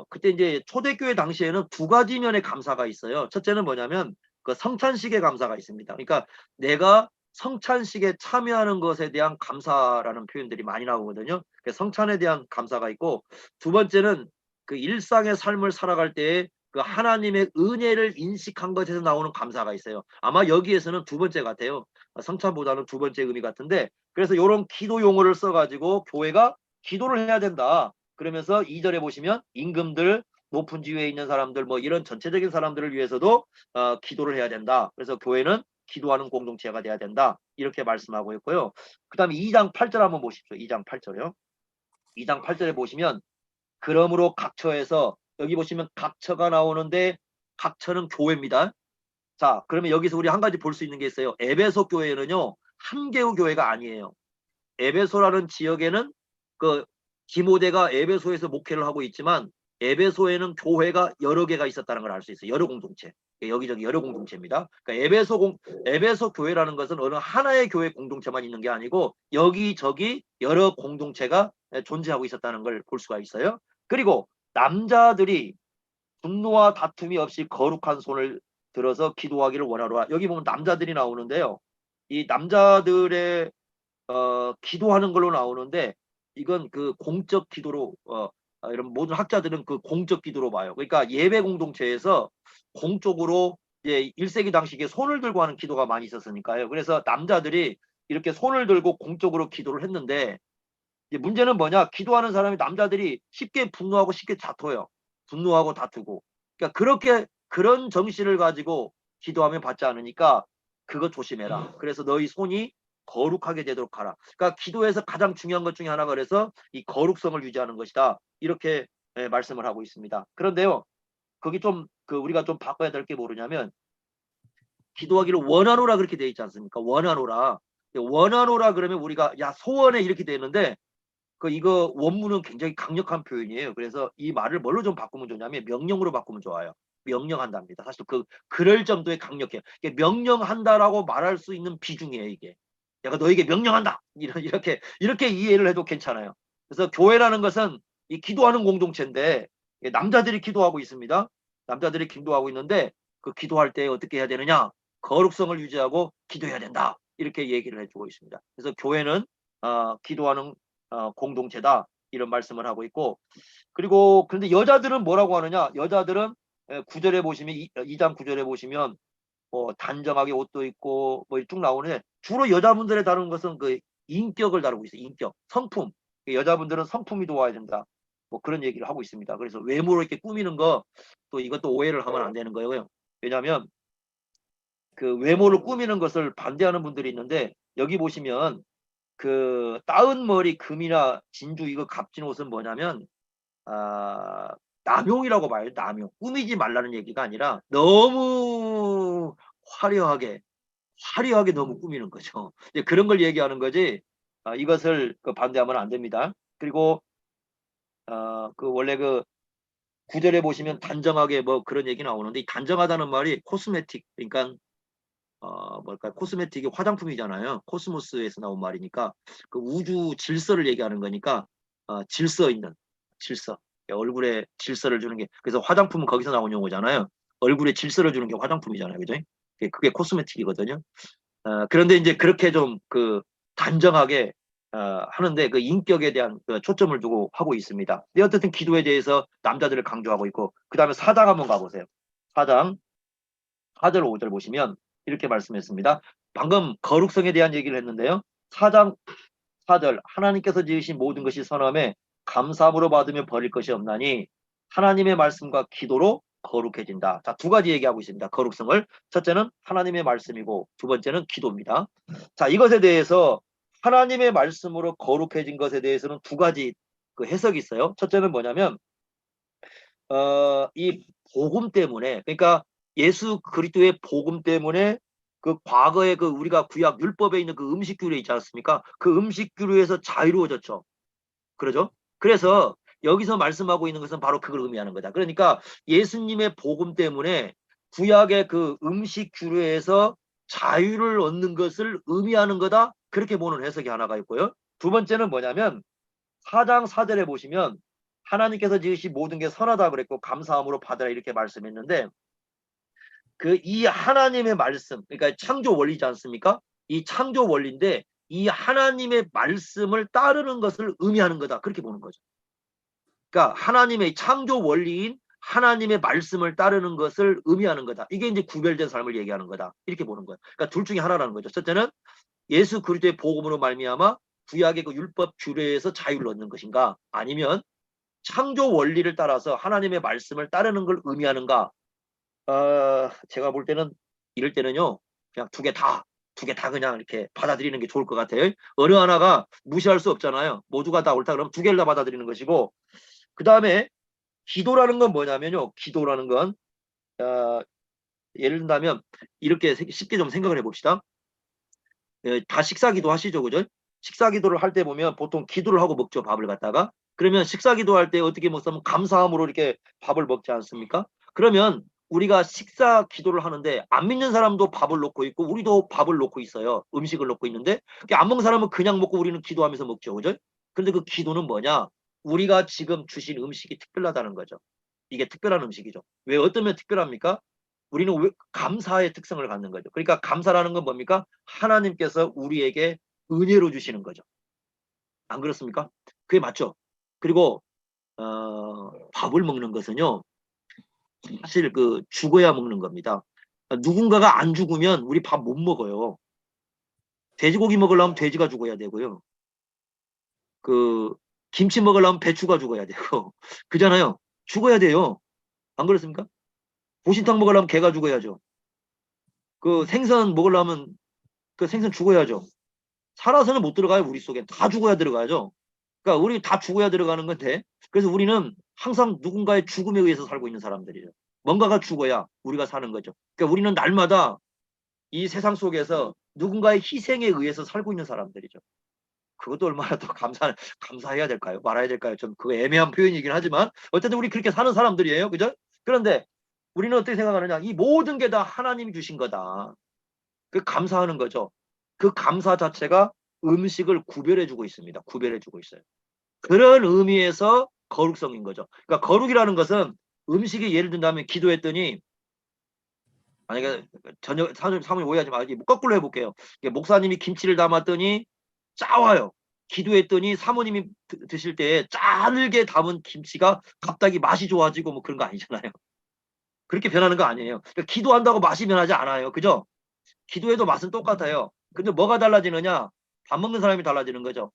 그때 이제 초대교회 당시에는 두 가지 면의 감사가 있어요. 첫째는 뭐냐면 그 성찬식의 감사가 있습니다. 그러니까 내가 성찬식에 참여하는 것에 대한 감사라는 표현들이 많이 나오거든요. 성찬에 대한 감사가 있고, 두 번째는 그 일상의 삶을 살아갈 때에 그 하나님의 은혜를 인식한 것에서 나오는 감사가 있어요. 아마 여기에서는 두 번째 같아요. 성찬보다는 두 번째 의미 같은데, 그래서 이런 기도 용어를 써가지고 교회가 기도를 해야 된다. 그러면서 2절에 보시면 임금들, 높은 지위에 있는 사람들, 뭐 이런 전체적인 사람들을 위해서도 기도를 해야 된다. 그래서 교회는 기도하는 공동체가 돼야 된다, 이렇게 말씀하고 있고요. 그 다음에 2장 8절 한번 보십시오. 2장 8절이요. 2장 8절에 보시면 그러므로 각처에서, 여기 보시면 각처가 나오는데 각처는 교회입니다. 자, 그러면 여기서 우리 한 가지 볼 수 있는 게 있어요. 에베소 교회는요, 한 개의 교회가 아니에요. 에베소라는 지역에는 그 디모데가 에베소에서 목회를 하고 있지만 에베소에는 교회가 여러 개가 있었다는 걸 알 수 있어요. 여러 공동체. 여기저기 여러 공동체입니다. 그러니까 에베소 교회라는 것은 어느 하나의 교회 공동체만 있는 게 아니고 여기저기 여러 공동체가 존재하고 있었다는 걸 볼 수가 있어요. 그리고 남자들이 분노와 다툼이 없이 거룩한 손을 들어서 기도하기를 원하노라. 여기 보면 남자들이 나오는데요. 이 남자들의 기도하는 걸로 나오는데, 이건 그 공적 기도로 이런 모든 학자들은 그 공적 기도로 봐요. 그러니까 예배 공동체에서 공적으로 1세기 당시에 손을 들고 하는 기도가 많이 있었으니까요. 그래서 남자들이 이렇게 손을 들고 공적으로 기도를 했는데, 이제 문제는 뭐냐? 기도하는 사람이 남자들이 쉽게 분노하고 쉽게 다퉈요. 분노하고 다투고. 그러니까 그렇게 그런 정신을 가지고 기도하면 받지 않으니까 그거 조심해라. 그래서 너희 손이 거룩하게 되도록 하라. 그러니까 기도에서 가장 중요한 것 중에 하나가 그래서 이 거룩성을 유지하는 것이다, 이렇게 말씀을 하고 있습니다. 그런데요, 거기 좀 그 우리가 좀 바꿔야 될 게 뭐냐면, 기도하기를 원하노라 그렇게 돼 있지 않습니까? 원하노라. 원하노라 그러면 우리가 야 소원해 이렇게 되는데, 이거 원문은 굉장히 강력한 표현이에요. 그래서 이 말을 뭘로 좀 바꾸면 좋냐면 명령으로 바꾸면 좋아요. 명령한답니다. 사실 그럴 정도의 강력해요. 이게 명령한다라고 말할 수 있는 비중이에요, 이게. 내가 너에게 명령한다. 이렇게 이해를 해도 괜찮아요. 그래서 교회라는 것은 이 기도하는 공동체인데, 남자들이 기도하고 있습니다. 남자들이 기도하고 있는데 그 기도할 때 어떻게 해야 되느냐? 거룩성을 유지하고 기도해야 된다, 이렇게 얘기를 해주고 있습니다. 그래서 교회는 기도하는 공동체다, 이런 말씀을 하고 있고, 그리고 그런데 여자들은 뭐라고 하느냐? 여자들은 9절에 보시면 2장 9절에 보시면 뭐 단정하게 옷도 입고 뭐 쭉 나오는데, 주로 여자분들의 다루는 것은 그 인격을 다루고 있어요. 인격, 성품. 여자분들은 성품이 좋아야 된다, 뭐 그런 얘기를 하고 있습니다. 그래서 외모로 이렇게 꾸미는 거, 또 이것도 오해를 하면 안 되는 거예요. 왜냐하면 그 외모를 꾸미는 것을 반대하는 분들이 있는데 여기 보시면 그 따은 머리 금이나 진주 이거 값진 옷은 뭐냐면 남용이라고 봐요. 남용. 꾸미지 말라는 얘기가 아니라 너무 화려하게 너무 꾸미는 거죠. 이제 그런 걸 얘기하는 거지. 이것을 그 반대하면 안 됩니다. 그리고 그 원래 그 구절에 보시면 단정하게 뭐 그런 얘기 나오는데 이 단정하다는 말이 코스메틱 그러니까 뭘까 코스메틱이 화장품이잖아요. 코스모스에서 나온 말이니까 그 우주 질서를 얘기하는 거니까 질서 있는 질서 얼굴에 질서를 주는 게 그래서 화장품은 거기서 나온 용어잖아요. 얼굴에 질서를 주는 게 화장품이잖아요. 그죠? 그게 코스메틱이거든요. 그런데 이제 그렇게 좀 그 단정하게 하는데 그 인격에 대한 그 초점을 두고 하고 있습니다. 근데 어쨌든 기도에 대해서 남자들을 강조하고 있고 그 다음에 사장 한번 가보세요. 사장 4절 5절 보시면 이렇게 말씀했습니다. 방금 거룩성에 대한 얘기를 했는데요. 4장 4절 하나님께서 지으신 모든 것이 선함에 감사함으로 받으면 버릴 것이 없나니 하나님의 말씀과 기도로 거룩해진다. 자, 두 가지 얘기하고 있습니다. 거룩성을. 첫째는 하나님의 말씀이고 두 번째는 기도입니다. 자, 이것에 대해서 하나님의 말씀으로 거룩해진 것에 대해서는 두 가지 그 해석이 있어요. 첫째는 뭐냐면 이 복음 때문에 그러니까 예수 그리스도의 복음 때문에 그 과거에 그 우리가 구약 율법에 있는 그 음식 규례 있지 않습니까? 그 음식 규례에서 자유로워졌죠. 그러죠? 그래서 여기서 말씀하고 있는 것은 바로 그걸 의미하는 거다. 그러니까 예수님의 복음 때문에 구약의 그 음식 규례에서 자유를 얻는 것을 의미하는 거다. 그렇게 보는 해석이 하나가 있고요. 두 번째는 뭐냐면 4장 4절에 보시면 하나님께서 지으신 모든 게 선하다 그랬고 감사함으로 받으라 이렇게 말씀했는데 그 이 하나님의 말씀 그러니까 창조 원리지 않습니까? 이 창조 원리인데 이 하나님의 말씀을 따르는 것을 의미하는 거다. 그렇게 보는 거죠. 그러니까 하나님의 창조 원리인 하나님의 말씀을 따르는 것을 의미하는 거다. 이게 이제 구별된 삶을 얘기하는 거다. 이렇게 보는 거예요. 그러니까 둘 중에 하나라는 거죠. 첫째는 예수 그리스도의 복음으로 말미암아 구약의 그 율법 규례에서 자유를 얻는 것인가? 아니면 창조 원리를 따라서 하나님의 말씀을 따르는 걸 의미하는가? 제가 볼 때는 이럴 때는요, 그냥 두 개 다 그냥 이렇게 받아들이는 게 좋을 것 같아요. 어느 하나가 무시할 수 없잖아요. 모두가 다 옳다 그러면 두 개를 다 받아들이는 것이고, 그 다음에 기도라는 건 뭐냐면요. 기도라는 건, 예를 든다면 이렇게 쉽게 좀 생각을 해봅시다. 다 식사기도 하시죠, 그죠? 식사기도를 할 때 보면 보통 기도를 하고 먹죠, 밥을 갖다가. 그러면 식사기도 할 때 어떻게 먹으면 감사함으로 이렇게 밥을 먹지 않습니까? 그러면 우리가 식사 기도를 하는데 안 믿는 사람도 밥을 놓고 있고 우리도 밥을 놓고 있어요. 음식을 놓고 있는데 안 먹는 사람은 그냥 먹고 우리는 기도하면서 먹죠, 그죠? 근데 그 기도는 뭐냐? 우리가 지금 주신 음식이 특별하다는 거죠. 이게 특별한 음식이죠. 왜 어떤 면 특별합니까? 우리는 감사의 특성을 갖는 거죠. 그러니까 감사라는 건 뭡니까? 하나님께서 우리에게 은혜로 주시는 거죠. 안 그렇습니까? 그게 맞죠. 그리고 밥을 먹는 것은요. 사실 그 죽어야 먹는 겁니다. 누군가가 안 죽으면 우리 밥 못 먹어요. 돼지고기 먹으려면 돼지가 죽어야 되고요. 그 김치 먹으려면 배추가 죽어야 되고 그잖아요. 죽어야 돼요. 안 그렇습니까? 보신탕 먹으려면 개가 죽어야죠. 그 생선 먹으려면 그 생선 죽어야죠. 살아서는 못 들어가요. 우리 속에 다 죽어야 들어가죠. 그러니까 우리 다 죽어야 들어가는 건데 그래서 우리는 항상 누군가의 죽음에 의해서 살고 있는 사람들이죠. 뭔가가 죽어야 우리가 사는 거죠. 그러니까 우리는 날마다 이 세상 속에서 누군가의 희생에 의해서 살고 있는 사람들이죠. 그것도 얼마나 더 감사해야 될까요? 말아야 될까요? 좀 그거 애매한 표현이긴 하지만 어쨌든 우리 그렇게 사는 사람들이에요. 그죠? 그런데 우리는 어떻게 생각하느냐? 이 모든 게 다 하나님이 주신 거다. 그 감사하는 거죠. 그 감사 자체가 음식을 구별해주고 있습니다. 구별해주고 있어요. 그런 의미에서 거룩성인 거죠. 그러니까 거룩이라는 것은 음식이 예를 든다면 기도했더니 만약에 전혀 사모님 오해하지 마세요. 거꾸로 해볼게요. 목사님이 김치를 담았더니 짜와요. 기도했더니 사모님이 드실 때 짜늘게 담은 김치가 갑자기 맛이 좋아지고 뭐 그런 거 아니잖아요. 그렇게 변하는 거 아니에요. 그러니까 기도한다고 맛이 변하지 않아요. 그죠? 기도해도 맛은 똑같아요. 근데 뭐가 달라지느냐? 밥 먹는 사람이 달라지는 거죠.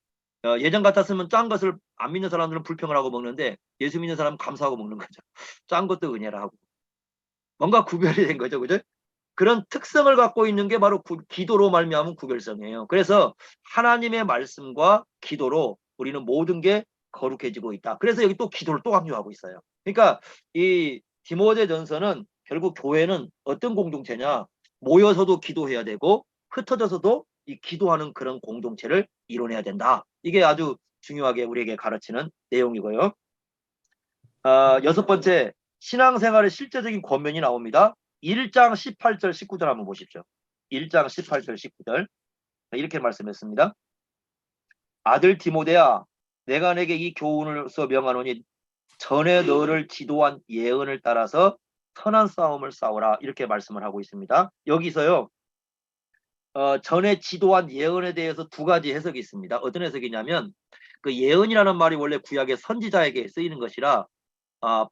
예전 같았으면 짠 것을 안 믿는 사람들은 불평을 하고 먹는데 예수 믿는 사람은 감사하고 먹는 거죠. 짠 것도 은혜라 하고. 뭔가 구별이 된 거죠. 그죠? 그런 특성을 갖고 있는 게 바로 기도로 말미암은 구별성이에요. 그래서 하나님의 말씀과 기도로 우리는 모든 게 거룩해지고 있다. 그래서 여기 또 기도를 또 강조하고 있어요. 그러니까 이 디모데전서는 결국 교회는 어떤 공동체냐? 모여서도 기도해야 되고 흩어져서도 이 기도하는 그런 공동체를 이뤄내야 된다. 이게 아주 중요하게 우리에게 가르치는 내용이고요. 여섯 번째, 신앙생활의 실제적인 권면이 나옵니다. 1장 18절 19절 한번 보십시오. 1장 18절 19절 이렇게 말씀했습니다. 아들 디모데야, 내가 내게 이 교훈을서 명하노니 전에 너를 지도한 예언을 따라서 선한 싸움을 싸우라, 이렇게 말씀을 하고 있습니다. 여기서요, 전에 지도한 예언에 대해서 두 가지 해석이 있습니다. 어떤 해석이냐면 그 예언이라는 말이 원래 구약의 선지자에게 쓰이는 것이라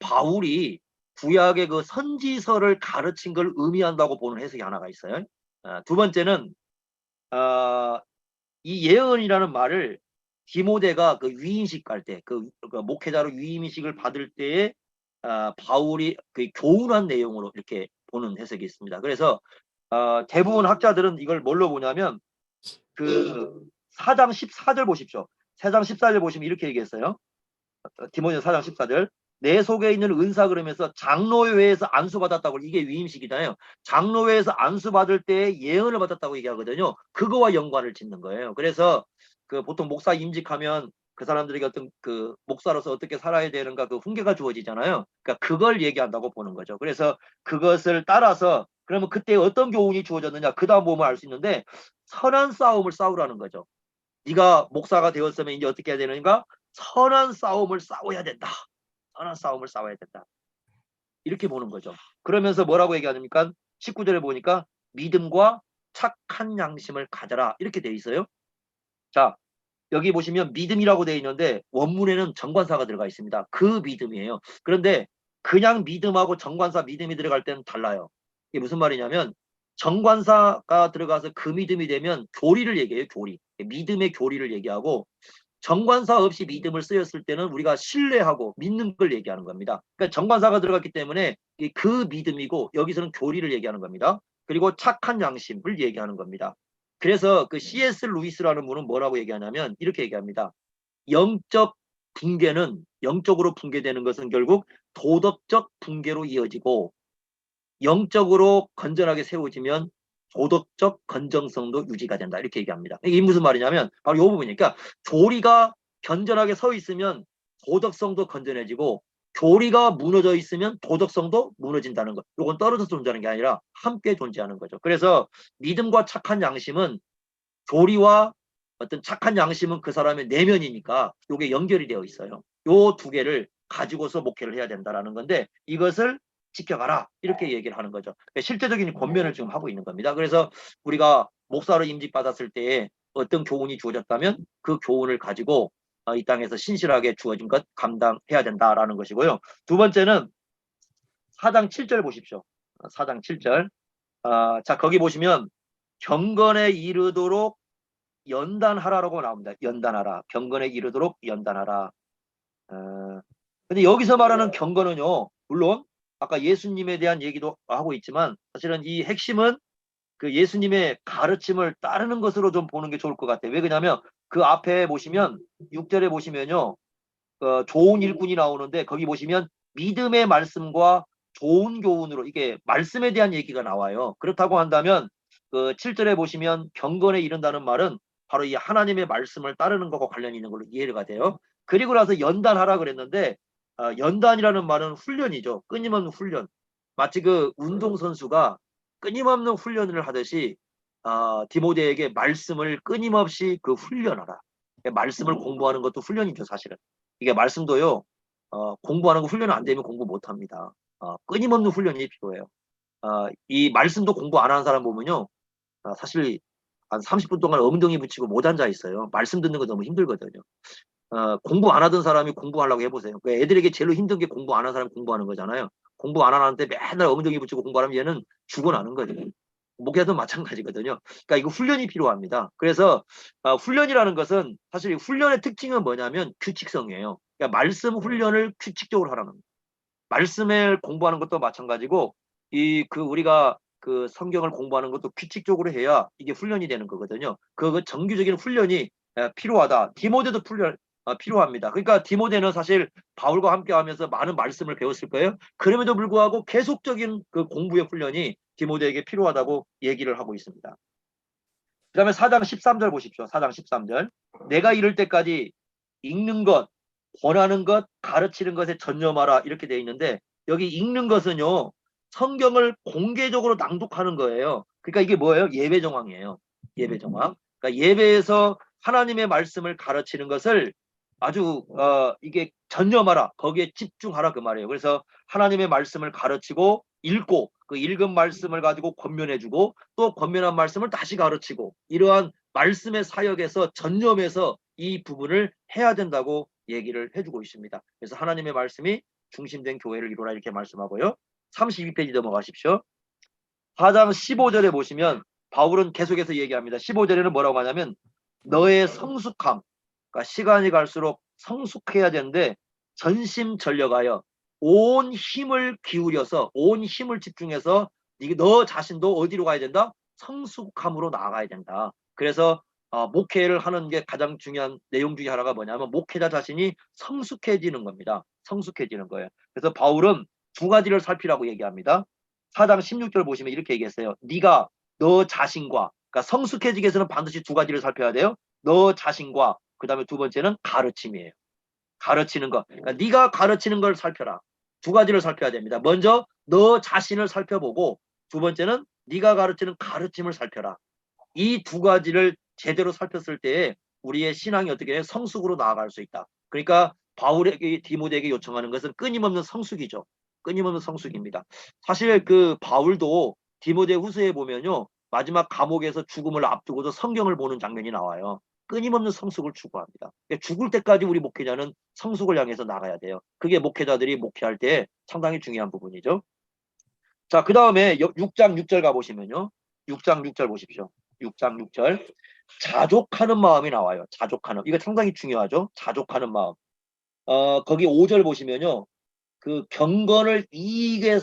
바울이 구약의 그 선지서를 가르친 걸 의미한다고 보는 해석이 하나가 있어요. 두 번째는 이 예언이라는 말을 디모데가 그 위임식 갈 때, 그 목회자로 위임식을 받을 때에 바울이 그 교훈한 내용으로 이렇게 보는 해석이 있습니다. 그래서 대부분 학자들은 이걸 뭘로 보냐면 그 4장 14절 보십시오. 4장 14절 보시면 이렇게 얘기했어요. 디모데 4장 14절. 내 속에 있는 은사, 그러면서 장로회에서 안수받았다고, 이게 위임식이잖아요. 장로회에서 안수받을 때 예언을 받았다고 얘기하거든요. 그거와 연관을 짓는 거예요. 그래서 그 보통 목사 임직하면 그 사람들에게 어떤 그 목사로서 어떻게 살아야 되는가 그 훈계가 주어지잖아요. 그러니까 그걸 얘기한다고 보는 거죠. 그래서 그것을 따라서 그러면 그때 어떤 교훈이 주어졌느냐, 그 다음 보면 알 수 있는데 선한 싸움을 싸우라는 거죠. 네가 목사가 되었으면 이제 어떻게 해야 되는가? 선한 싸움을 싸워야 된다. 선한 싸움을 싸워야 된다. 이렇게 보는 거죠. 그러면서 뭐라고 얘기하십니까? 19절에 보니까 믿음과 착한 양심을 가져라, 이렇게 돼 있어요. 자, 여기 보시면 믿음이라고 돼 있는데 원문에는 정관사가 들어가 있습니다. 그 믿음이에요. 그런데 그냥 믿음하고 정관사 믿음이 들어갈 때는 달라요. 이게 무슨 말이냐면 정관사가 들어가서 그 믿음이 되면 교리를 얘기해요. 교리. 믿음의 교리를 얘기하고, 정관사 없이 믿음을 쓰였을 때는 우리가 신뢰하고 믿는 걸 얘기하는 겁니다. 그러니까 정관사가 들어갔기 때문에 그 믿음이고, 여기서는 교리를 얘기하는 겁니다. 그리고 착한 양심을 얘기하는 겁니다. 그래서 그 C.S. 루이스라는 분은 뭐라고 얘기하냐면 이렇게 얘기합니다. 영적 붕괴는, 영적으로 붕괴되는 것은 결국 도덕적 붕괴로 이어지고, 영적으로 건전하게 세워지면 도덕적 건정성도 유지가 된다, 이렇게 얘기합니다. 이게 무슨 말이냐면 바로 이 부분이니까, 교리가 견전하게 서 있으면 도덕성도 건전해지고, 교리가 무너져 있으면 도덕성도 무너진다는 것. 이건 떨어져서 존재하는 게 아니라 함께 존재하는 거죠. 그래서 믿음과 착한 양심은, 교리와 어떤 착한 양심은 그 사람의 내면이니까 이게 연결이 되어 있어요. 요 두 개를 가지고서 목회를 해야 된다라는 건데, 이것을 지켜가라, 이렇게 얘기를 하는 거죠. 실제적인 권면을 지금 하고 있는 겁니다. 그래서 우리가 목사로 임직받았을 때에 어떤 교훈이 주어졌다면 그 교훈을 가지고 이 땅에서 신실하게 주어진 것 감당해야 된다라는 것이고요. 두 번째는 4장 7절 보십시오. 4장 7절. 자, 거기 보시면 경건에 이르도록 연단하라라고 나옵니다. 연단하라. 경건에 이르도록 연단하라. 근데 여기서 말하는 경건은요, 물론 아까 예수님에 대한 얘기도 하고 있지만 사실은 이 핵심은 그 예수님의 가르침을 따르는 것으로 좀 보는 게 좋을 것 같아요. 왜 그러냐면 그 앞에 보시면 6절에 보시면요, 좋은 일꾼이 나오는데 거기 보시면 믿음의 말씀과 좋은 교훈으로, 이게 말씀에 대한 얘기가 나와요. 그렇다고 한다면 그 7절에 보시면 경건에 이른다는 말은 바로 이 하나님의 말씀을 따르는 것과 관련이 있는 걸로 이해가 돼요. 그리고 나서 연단하라 그랬는데 연단이라는 말은 훈련이죠. 끊임없는 훈련. 마치 그 운동선수가 끊임없는 훈련을 하듯이 디모데에게 말씀을 끊임없이 그 훈련하라. 말씀을 공부하는 것도 훈련이죠, 사실은. 이게 말씀도요, 공부하는 거 훈련 안 되면 공부 못 합니다. 끊임없는 훈련이 필요해요. 이 말씀도 공부 안 하는 사람 보면요, 사실 한 30분 동안 엉덩이 붙이고 못 앉아 있어요. 말씀 듣는 거 너무 힘들거든요. 공부 안 하던 사람이 공부하려고 해보세요. 그 애들에게 제일 힘든 게 공부 안 하는 사람이 공부하는 거잖아요. 공부 안 하는데 맨날 엉덩이 붙이고 공부하면 얘는 죽어나는 거거든요. 목회도 마찬가지거든요. 그러니까 이거 훈련이 필요합니다. 그래서 훈련이라는 것은, 사실 훈련의 특징은 뭐냐면 규칙성이에요. 그러니까 말씀 훈련을 규칙적으로 하라는 거예요. 말씀을 공부하는 것도 마찬가지고, 우리가 그 성경을 공부하는 것도 규칙적으로 해야 이게 훈련이 되는 거거든요. 그 정규적인 훈련이 필요하다. 디모데도 필요합니다. 그러니까 디모데는 사실 바울과 함께 하면서 많은 말씀을 배웠을 거예요. 그럼에도 불구하고 계속적인 그 공부의 훈련이 디모데에게 필요하다고 얘기를 하고 있습니다. 그 다음에 4장 13절 보십시오. 4장 13절. 내가 이를 때까지 읽는 것, 권하는 것, 가르치는 것에 전념하라 이렇게 되어 있는데 여기 읽는 것은요. 성경을 공개적으로 낭독하는 거예요. 그러니까 이게 뭐예요? 예배 정황이에요. 예배 정황. 그러니까 예배에서 하나님의 말씀을 가르치는 것을 아주 이게 전념하라. 거기에 집중하라 그 말이에요. 그래서 하나님의 말씀을 가르치고 읽고 그 읽은 말씀을 가지고 권면해주고 또 권면한 말씀을 다시 가르치고 이러한 말씀의 사역에서 전념해서 이 부분을 해야 된다고 얘기를 해주고 있습니다. 그래서 하나님의 말씀이 중심된 교회를 이루라 이렇게 말씀하고요. 32페이지 넘어가십시오. 4장 15절에 보시면 바울은 계속해서 얘기합니다. 15절에는 뭐라고 하냐면 너의 성숙함, 그러니까 시간이 갈수록 성숙해야 되는데 전심전력하여 온 힘을 기울여서 온 힘을 집중해서 너 자신도 어디로 가야 된다? 성숙함으로 나아가야 된다. 그래서 목회를 하는 게 가장 중요한 내용 중에 하나가 뭐냐면 목회자 자신이 성숙해지는 겁니다. 성숙해지는 거예요. 그래서 바울은 두 가지를 살피라고 얘기합니다. 4장 16절 보시면 이렇게 얘기했어요. 네가 너 자신과 그러니까 성숙해지기 위해서는 반드시 두 가지를 살펴야 돼요. 너 자신과 그 다음에 두 번째는 가르침이에요. 가르치는 것. 그러니까 네가 가르치는 걸 살펴라. 두 가지를 살펴야 됩니다. 먼저 너 자신을 살펴보고 두 번째는 네가 가르치는 가르침을 살펴라. 이 두 가지를 제대로 살폈을 때에 우리의 신앙이 어떻게 해? 성숙으로 나아갈 수 있다. 그러니까 바울에게 디모데에게 요청하는 것은 끊임없는 성숙이죠. 끊임없는 성숙입니다. 사실 그 바울도 디모데 후서에 보면요. 마지막 감옥에서 죽음을 앞두고도 성경을 보는 장면이 나와요. 끊임없는 성숙을 추구합니다. 죽을 때까지 우리 목회자는 성숙을 향해서 나가야 돼요. 그게 목회자들이 목회할 때 상당히 중요한 부분이죠. 자, 그 다음에 6장 6절 가보시면요. 6장 6절 보십시오. 6장 6절. 자족하는 마음이 나와요. 자족하는. 이거 상당히 중요하죠. 자족하는 마음. 거기 5절 보시면요. 그 경건을 이익의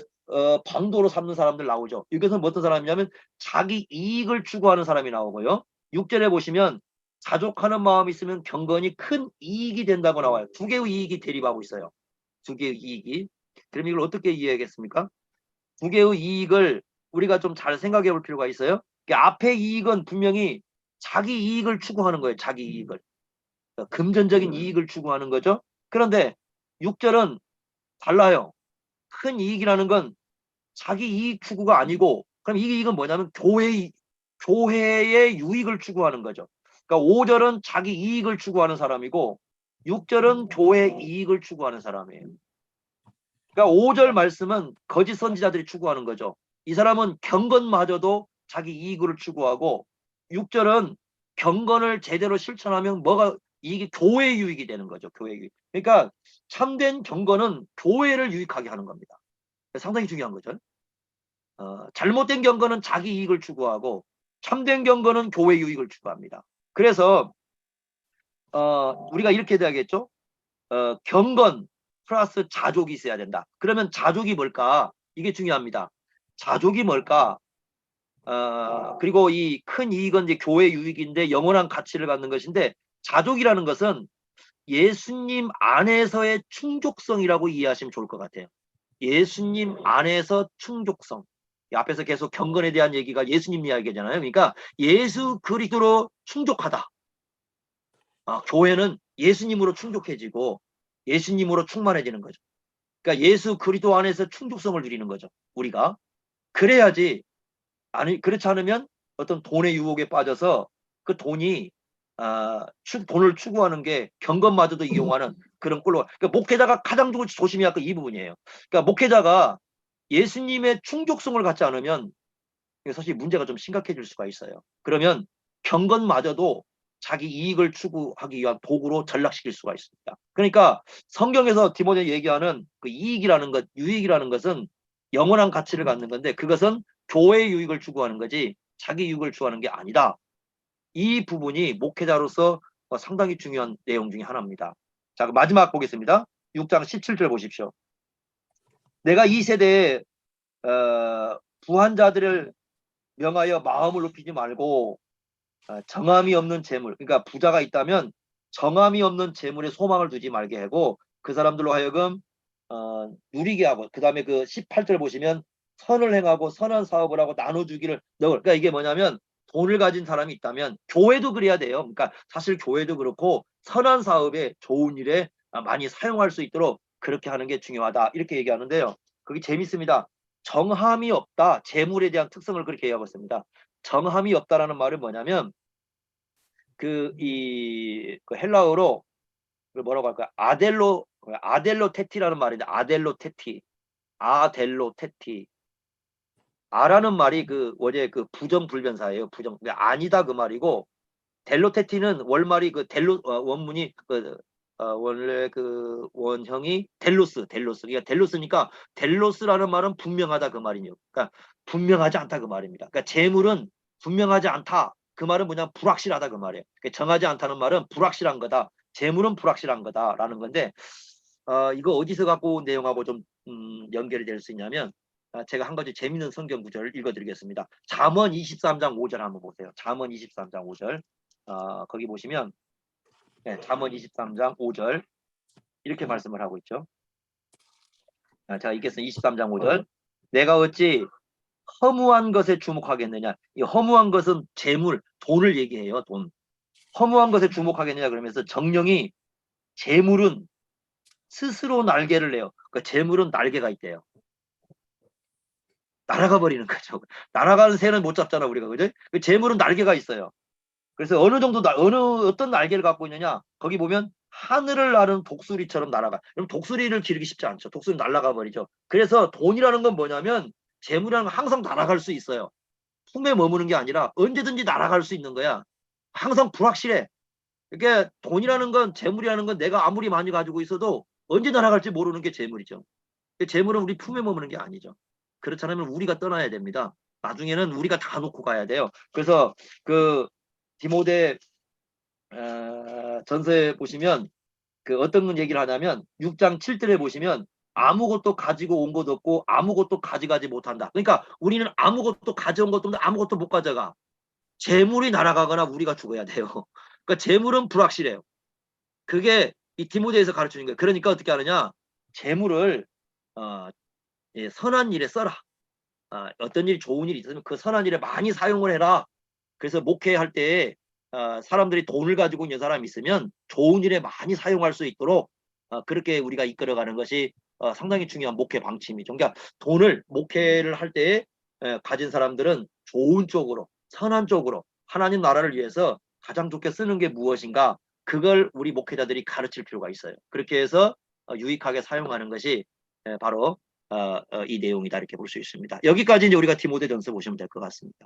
방도로 삼는 사람들 나오죠. 이것은 어떤 사람이냐면 자기 이익을 추구하는 사람이 나오고요. 6절에 보시면 자족하는 마음이 있으면 경건이 큰 이익이 된다고 나와요. 두 개의 이익이 대립하고 있어요. 두 개의 이익이. 그럼 이걸 어떻게 이해하겠습니까? 두 개의 이익을 우리가 좀 잘 생각해 볼 필요가 있어요. 앞에 이익은 분명히 자기 이익을 추구하는 거예요. 자기 이익을. 금전적인 이익을 추구하는 거죠. 그런데 6절은 달라요. 큰 이익이라는 건 자기 이익 추구가 아니고 그럼 이 이익은 뭐냐면 교회의 유익을 추구하는 거죠. 그러니까 5절은 자기 이익을 추구하는 사람이고 6절은 교회 이익을 추구하는 사람이에요. 그러니까 5절 말씀은 거짓 선지자들이 추구하는 거죠. 이 사람은 경건마저도 자기 이익을 추구하고 6절은 경건을 제대로 실천하면 뭐가 이익이 교회 유익이 되는 거죠. 교회 유익. 그러니까 참된 경건은 교회를 유익하게 하는 겁니다. 상당히 중요한 거죠. 잘못된 경건은 자기 이익을 추구하고 참된 경건은 교회 유익을 추구합니다. 그래서 우리가 이렇게 돼야겠죠. 경건 플러스 자족이 있어야 된다. 그러면 자족이 뭘까? 이게 중요합니다. 자족이 뭘까? 그리고 이 큰 이익은 이제 교회 유익인데 영원한 가치를 갖는 것인데 자족이라는 것은 예수님 안에서의 충족성이라고 이해하시면 좋을 것 같아요. 예수님 안에서 충족성. 앞에서 계속 경건에 대한 얘기가 예수님 이야기잖아요. 그러니까 예수 그리스도로 충족하다. 교회는 예수님으로 충족해지고 예수님으로 충만해지는 거죠. 그러니까 예수 그리스도 안에서 충족성을 누리는 거죠. 우리가. 그래야지 그렇지 않으면 어떤 돈의 유혹에 빠져서 그 돈이 돈을 추구하는 게 경건마저도 이용하는 그런 꼴로. 그러니까 목회자가 가장 조심해야 할 이 부분이에요. 그러니까 목회자가 예수님의 충족성을 갖지 않으면 사실 문제가 좀 심각해질 수가 있어요. 그러면 경건마저도 자기 이익을 추구하기 위한 도구로 전락시킬 수가 있습니다. 그러니까 성경에서 디모데 얘기하는 그 이익이라는 것, 유익이라는 것은 영원한 가치를 갖는 건데 그것은 교회의 유익을 추구하는 거지 자기 유익을 추구하는 게 아니다. 이 부분이 목회자로서 상당히 중요한 내용 중에 하나입니다. 자, 마지막 보겠습니다. 6장 17절 보십시오. 내가 이 세대에 부한 자들을 명하여 마음을 높이지 말고 정함이 없는 재물, 그러니까 부자가 있다면 정함이 없는 재물에 소망을 두지 말게 하고 그 사람들로 하여금 누리게 하고, 그 다음에 그 18절 보시면 선을 행하고 선한 사업을 하고 나눠주기를 너를. 그러니까 이게 뭐냐면 돈을 가진 사람이 있다면, 교회도 그래야 돼요. 그러니까 사실 교회도 그렇고 선한 사업에 좋은 일에 많이 사용할 수 있도록 그렇게 하는 게 중요하다, 이렇게 얘기하는데요. 그게 재밌습니다. 정함이 없다, 재물에 대한 특성을 그렇게 얘기하고 있습니다. 정함이 없다라는 말은 뭐냐면 그 헬라어로 뭐라고 할까요? 아델로 테티라는 말인데, 아델로 테티. 아라는 말이 그 원래 그 부정불변사예요. 아니다 그 말이고, 델로테티는 월말이 그 원문이 원래 그 원형이 델로스. 그러니까 델로스니까 델로스라는 말은 분명하다 그 말이에요. 그러니까 분명하지 않다 그 말입니다. 그러니까 재물은 분명하지 않다. 그 말은 뭐냐, 불확실하다 그 말이에요. 그러니까 정하지 않다는 말은 불확실한 거다. 재물은 불확실한 거다라는 건데, 이거 어디서 갖고 온 내용하고 좀 연결이 될 수 있냐면, 제가 한 가지 재밌는 성경 구절을 읽어드리겠습니다. 잠언 23장 5절 한번 보세요. 잠언 23장 5절. 거기 보시면 잠언 23장 5절 이렇게 말씀을 하고 있죠. 제가 읽겠습니다. 23장 5절. 내가 어찌 허무한 것에 주목하겠느냐. 이 허무한 것은 재물, 돈을 얘기해요. 돈. 허무한 것에 주목하겠느냐 그러면서 정령이 재물은 스스로 날개를 내요. 그러니까 재물은 날개가 있대요. 날아가 버리는 거죠. 날아가는 새는 못 잡잖아 우리가, 그죠? 그 재물은 날개가 있어요. 그래서 어느 정도 어떤 날개를 갖고 있느냐, 거기 보면 하늘을 나는 독수리처럼 날아가. 그럼 독수리를 기르기 쉽지 않죠. 독수리 날아가 버리죠. 그래서 돈이라는 건 뭐냐면, 재물이라는 건 항상 날아갈 수 있어요. 품에 머무는 게 아니라 언제든지 날아갈 수 있는 거야. 항상 불확실해. 그러니까 돈이라는 건, 재물이라는 건 내가 아무리 많이 가지고 있어도 언제 날아갈지 모르는 게 재물이죠. 재물은 우리 품에 머무는 게 아니죠. 그렇지 않으면 우리가 떠나야 됩니다. 나중에는 우리가 다 놓고 가야 돼요. 그래서 그 디모데 전서에 보시면 그 어떤 얘기를 하냐면, 6장 7절에 보시면 아무것도 가지고 온 것도 없고 아무것도 가져가지 못한다. 그러니까 우리는 아무것도 가져온 것도 없는데 아무것도 못 가져가. 재물이 날아가거나 우리가 죽어야 돼요. 그러니까 재물은 불확실해요. 그게 이 디모데에서 가르치는 거예요. 그러니까 어떻게 하느냐, 재물을 선한 일에 써라. 어떤 일이, 좋은 일이 있으면 그 선한 일에 많이 사용을 해라. 그래서 목회할 때 사람들이 돈을 가지고 있는 사람이 있으면 좋은 일에 많이 사용할 수 있도록 그렇게 우리가 이끌어가는 것이 상당히 중요한 목회 방침이죠. 그러니까 돈을, 목회를 할 때 가진 사람들은 좋은 쪽으로, 선한 쪽으로 하나님 나라를 위해서 가장 좋게 쓰는 게 무엇인가, 그걸 우리 목회자들이 가르칠 필요가 있어요. 그렇게 해서 유익하게 사용하는 것이 바로 이 내용이다, 이렇게 볼 수 있습니다. 여기까지 이제 우리가 디모데전서 보시면 될 것 같습니다.